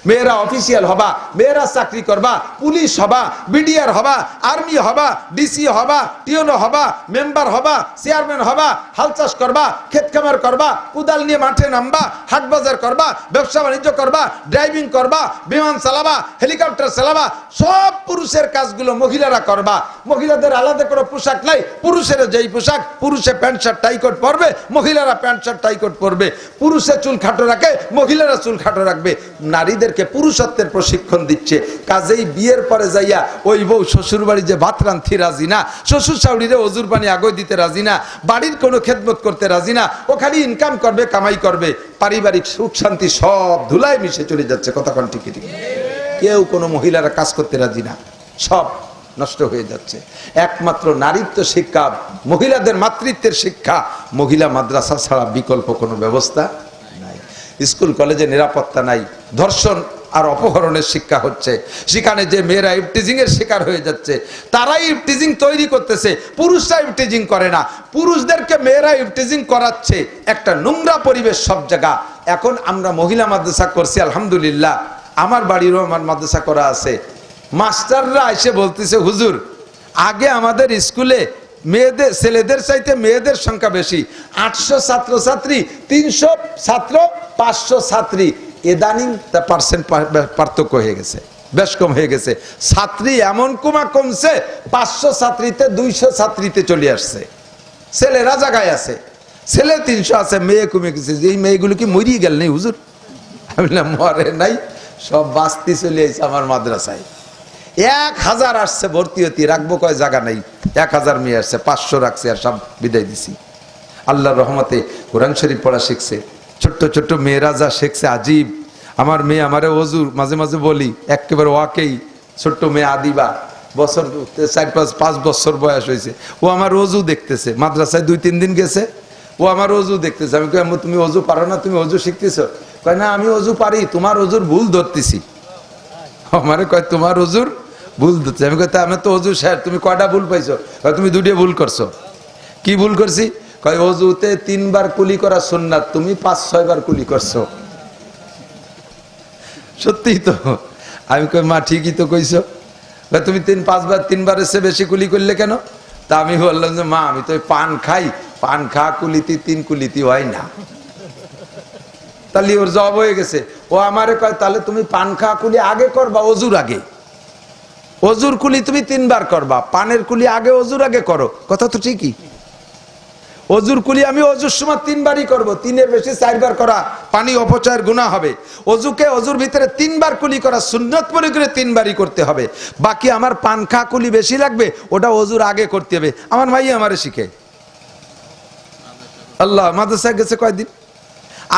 মেয়েরা অফিসিয়াল হবা, মেয়েরা চাকরি করবা, পুলিশ হবা, বিডিআর হবা, আর্মি হবা, ডিসি হবা, টিওনো হবা, মেম্বার হবা, চেয়ারম্যান হবা, হাল চাষ করবা, ক্ষেত খামার করবা, কুদাল নিয়ে মাঠে নামবা, হাট বাজার করবা, ব্যবসা বাণিজ্য করবা, ড্রাইভিং করবা, বিমান চালাবা, হেলিকপ্টার চালাবা, সব পুরুষের কাজগুলো মহিলারা করবা। মহিলাদের আলাদা করে পোশাক নাই, পুরুষের যেই পোশাক, পুরুষে প্যান্ট শার্ট টাই কোট পরবে, মহিলারা প্যান্ট শার্ট টাই কোট পরবে। পুরুষে চুল খাটো রাখে, মহিলারা চুল খাটো রাখবে। নারীদেরকে পুরুষত্বের প্রশিক্ষণ দিচ্ছে। কাজেই বিয়ের পরে যাইয়া ওই বউ শ্বশুর বাড়ি যে ভাত রাঁধতে রাজি না, শ্বশুর শাশুড়িরে অজুর পানি আগে দিতে রাজি না, বাড়ির কোনো খেদমত করতে রাজি না, ও খালি ইনকাম করবে, কামাই করবে, পারিবারিক সুখ শান্তি সব ধুলায় মিশে চলে যাচ্ছে। কতক্ষণ ঠিক ঠিক, কেউ কোনো মহিলারা কাজ করতে রাজি না, সব নষ্ট হয়ে যাচ্ছে। একমাত্র নারীত্ব শিক্ষা, মহিলাদের মাতৃত্বের শিক্ষা, মহিলা মাদ্রাসা ছাড়া বিকল্প কোনো ব্যবস্থা নাই। স্কুল কলেজে নিরাপত্তা নাই, ধর্ষণ আর অপহরণের শিক্ষা হচ্ছে। সেখানে যে মেয়েরা ইফটিজিং এর শিকার হয়ে যাচ্ছে, তারাই ইফটিজিং তৈরি করতেছে, পুরুষরা ইফটিজিং করে না। পুরুষদেরকে মেয়েরা ইফটিজিং করাচ্ছে, একটা নোংরা পরিবেশ সব জায়গা। এখন আমরা মহিলা মাদ্রাসা করছি, আলহামদুলিল্লাহ। আমার বাড়িরও আমার মাদ্রাসা করা আছে। মাস্টাররা এসে বলতেছে, হুজুর আগে আমাদের স্কুলে মেয়েদের, ছেলেদের চাইতে মেয়েদের সংখ্যা বেশি, 800 ছাত্রছাত্রী, 300 ছাত্র, 500 ছাত্রী। ইদানিং তা পার্সেন্ট পার্থক্য হয়ে গেছে, বেশ কম হয়ে গেছে। ছাত্রী এমন কমছে, 500 ছাত্রীতে 200 ছাত্রীতে চলে আসছে। ছেলেরা জায়গায় আছে, ছেলে 300 আছে, মেয়ে কমে গেছে। যে এই মেয়েগুলো কি মরিয়ে গেল নেই হুজুর? আমি বললাম মরে নাই, সব বাস্তি চলে এসেছে আমার মাদ্রাসায়। 1000 আসছে ভর্তি হতি, রাখবো কয় জায়গা নাই। 1000 মেয়ে আসছে, 500 রাখছে, আর সব বিদায় দিছি। আল্লাহর রহমতে কোরআন শরীফ পড়া শিখছে, ছোট্ট ছোট্ট মেয়েরা যা শিখছে আজীব। আমার মেয়ে আমারে অজুর মাঝে মাঝে বলি, একেবারে ওয়াকেই ছোট্ট মেয়ে আদিবা, বছর 4-5 বছর বয়স হয়েছে, ও আমার অজু দেখতেছে। মাদ্রাসায় 2-3 দিন গেছে, ও আমার অজু দেখতেছে। আমি কই আম্মু তুমি অজু পারো না, তুমি অজু শিখতেছো? কয় না আমি অজু পারি, তোমার অজুর ভুল ধরতেছি। আমারে কয় তোমার অজুর ভুল ধরছে। আমি কই আমি তো অজু স্যার, তুমি কয়টা ভুল পাইছো? তুমি 2টা ভুল করছো। কি ভুল করছি? কয় অজুতে 3 বার কুলি করা সুন্নাত, তুমি 5-6 বার কুলি করছো। সত্যিই তো। আমি কই মা ঠিকই তো কইছো। তুমি 3 বারের চেয়ে বেশি কুলি করলে কেন? তা আমি বললাম যে মা আমি তো পান খাই, পান খা কুলিতি 3 কুলিতি হয় না। তাহলে ওর জব হয়ে গেছে। ও আমারে কয় তাহলে তুমি পান খা কুলি আগে করবা অজুর আগে, অজুর কুলি তুমি 3 বার করবা, পানের কুলি আগে অজুর আগে করো। কথা তো ঠিকই। অজুর কুলি আমি অজুর সময় 3 বারই করবো, 3-এর বেশি 4 বার করা পানি অপচয়ের গুনাহ হবে। অজুকে অজুর ভিতরে 3 বার কুলি করা সুন্নত মনে করে 3 বারই করতে হবে। বাকি আমার পান খা কুলি বেশি লাগবে, ওটা অজুর আগে করতে হবে। আমার ভাই আমারে শিখে। আল্লাহ মাদ্রাসায় গেছে কয়দিন।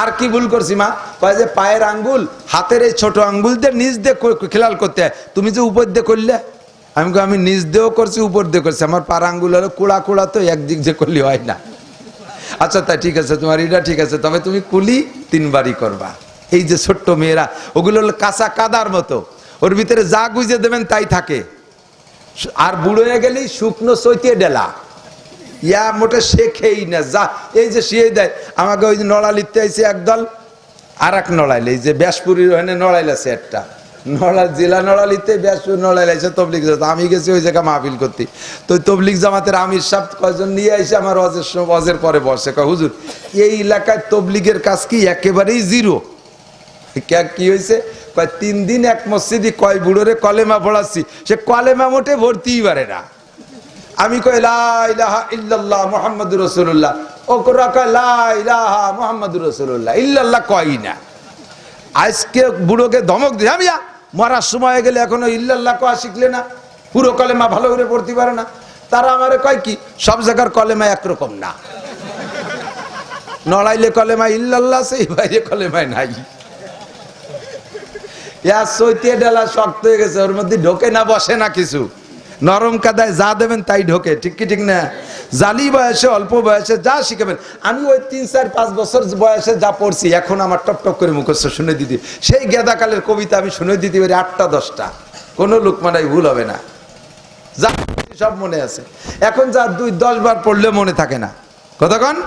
আর কি ভুল করছি মা? কয় যে পায়ের আঙ্গুল, হাতের এই ছোট আঙ্গুল দিয়ে নিচ দিয়ে খেলাল করতে হয়, তুমি যে উপর দিয়ে করলে। আমি নিচ দিয়েও করছি, উপর দিয়ে করছি। আমার পার আঙ্গুল হলো কুড়া কুড়া, তো একদিক যে করলে হয় না। আচ্ছা তাই ঠিক আছে, তোমার এটা ঠিক আছে, তবে তুমি কুলি 3 বারই করবা। এই যে ছোট্ট মেয়েরা, ওগুলো হলো কাঁচা কাদার মতো, ওর ভিতরে যা গুজে দেবেন তাই থাকে। আর বুড়ো হয়ে গেলেই শুকনো চৈতে ডেলা, ইয়া মোটে শেখেই না। যা এই যে শিয়ে দেয় আমাকে, ওই যে নড়ালিতে আইছে একদল, আর এক নড়াইল, এই যে ব্যাসপুরীর ওখানে নড়াইল আছে একটা, জেলা নড়ালিতে ব্যাসপুর নড়াইল আছে তবলিগ জামাত। আমি গেছি ওই জায়গায় মাহফিল করতে, তো তবলিগ জামাতের আমির সাহেব কয়জন নিয়ে আইসে আমার অজের পরে বসে। কয় হুজুর এই এলাকায় তবলিগের কাজ কি একেবারেই জিরো। কি হয়েছে? কয় 3 দিন এক মসজিদে কয় বুড়োরে কলেমা পড়াচ্ছি, সে কলেমা মোটে ভর্তিই পারে না। আমি কই লা ইলাহা ইল্লাল্লাহ মুহাম্মাদুর রাসূলুল্লাহ, ও কোরা কয় লা ইলাহা মুহাম্মাদুর রাসূলুল্লাহ, ইল্লাল্লাহ কই না। আজকে বুড়োকে ধমক দিয়ে, আমি মরার সময় হয়ে গেলে এখনো ইল্লাল্লাহ কয়া শিখলে না, পুরো কলেমা ভালো করে পড়তে পারে না। তারা আমারে কয় কি সব জায়গার কলেমা একরকম না, নড়াইলে কলেমা ইল্লাল্লাহ সেই বাইরে কলেমায় নাই। ইয়া সইতে ডালা শক্ত হয়ে গেছে, ওর মধ্যে ঢোকে না, বসে না কিছু। নরম কাদায় যা দেবেন তাই ঢোকে, ঠিক কি ঠিক না? জালি বয়সে অল্প বয়সে যা শিখাবেন। আমি ওই 3-4-5 বছর বয়সে যা পড়ছি এখন আমার টপ টপ করে মুখস্থ শুনে দিতে। সেই গেদাকালের কবিতা আমি শুনে দিতে পারি 8টা-10টা, কোনো লোকমানাই ভুল হবে না, যা সব মনে আছে। এখন যা 2-10 বার পড়লে মনে থাকে না। কতক্ষণ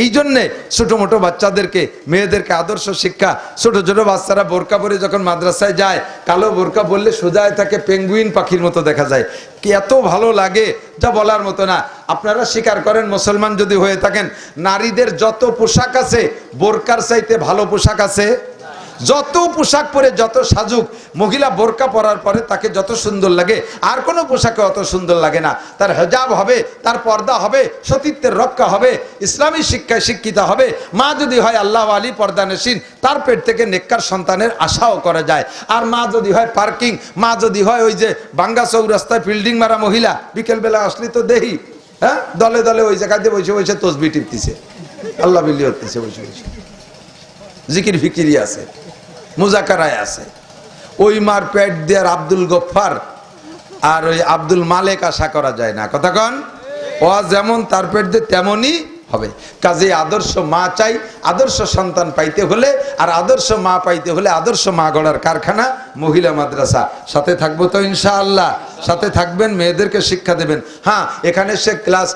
এই জন্যে ছোট মোটো বাচ্চাদেরকে মেয়েদেরকে আদর্শ শিক্ষা। ছোট ছোট বাচ্চারা বোরকা পরে যখন মাদ্রাসায় যায়, কালো বোরকা বললে সোজায় তাকে পেঙ্গুইন পাখির মতো দেখা যায়, কি এত ভালো লাগে যা বলার মতো না। আপনারা স্বীকার করেন মুসলমান যদি হয়ে থাকেন, নারীদের যত পোশাক আছে বোরকার চাইতে ভালো পোশাক আছে? যত পোশাক পরে যত সাজুক, মহিলা বোরকা পরার পরে তাকে যত সুন্দর লাগে আর কোনো পোশাকে অত সুন্দর লাগে না। তার হেজাব হবে, তার পর্দা হবে, সতীত্বের রক্ষা হবে, ইসলামী শিক্ষায় শিক্ষিত হবে। মা যদি হয় আল্লাহ আলী পর্দানসীন, তার পেট থেকে নেককার সন্তানের আশাও করা যায়। আর মা যদি হয় পার্কিং, মা যদি হয় ওই যে বাঙ্গা চৌরাস্তায় বিল্ডিং মারা মহিলা, বিকেলবেলা আসলে তো দেখি হ্যাঁ দলে দলে ওই জায়গাতে বসে বসে তসবি টিপতেছে, আল্লাহ বিল্লি হতেছে, বসে বসে জিকির ফিকিরি আছে, মুজাকারায় আছে। ওই মার পেট দিয়ে আব্দুল গফফার আর ওই আব্দুল মালেক আশা করা যায় না। কথা কন, ও যেমন তার পেট দিয়ে তেমনই হবে। কাজে আদর্শ মা চাই আদর্শ সন্তান পাইতে হলে, আর আদর্শ মা পাইতে হলে আদর্শ মা গড়ার কারখানা মহিলা মাদ্রাসা। সাথে থাকবো তো ইনশাআল্লাহ, সাথে থাকবেন, মেয়েদেরকে শিক্ষা দেবেন। হ্যাঁ, এখানে সে ক্লাস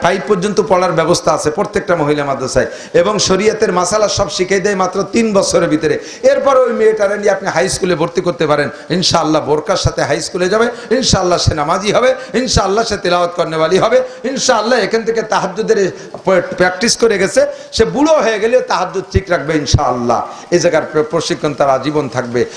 5 পর্যন্ত পড়ার ব্যবস্থা আছে প্রত্যেকটা মহিলা মাদ্রাসায়, এবং শরীয়তের মাসালা সব শিখিয়ে দেয় মাত্র 3 বছরের ভিতরে। এরপর ওই মেয়েটারে নিয়ে আপনি হাই স্কুলে ভর্তি করতে পারেন ইনশাআল্লাহ। বোরকার সাথে হাই স্কুলে যাবে ইনশাআল্লাহ, সে নামাজি হবে ইনশাআল্লাহ, সে তিলাওয়াত করনেওয়ালি হবে ইনশাআল্লাহ। এখান থেকে তাহাজ্জুদের প্র্যাকটিস করে গেছে, সে বুড়ো হয়ে গেলেও তাহাজ্জুদ ঠিক রাখবে ইনশাআল্লাহ। এই জায়গার প্রশিক্ষণ তার আজীবন থাকবে।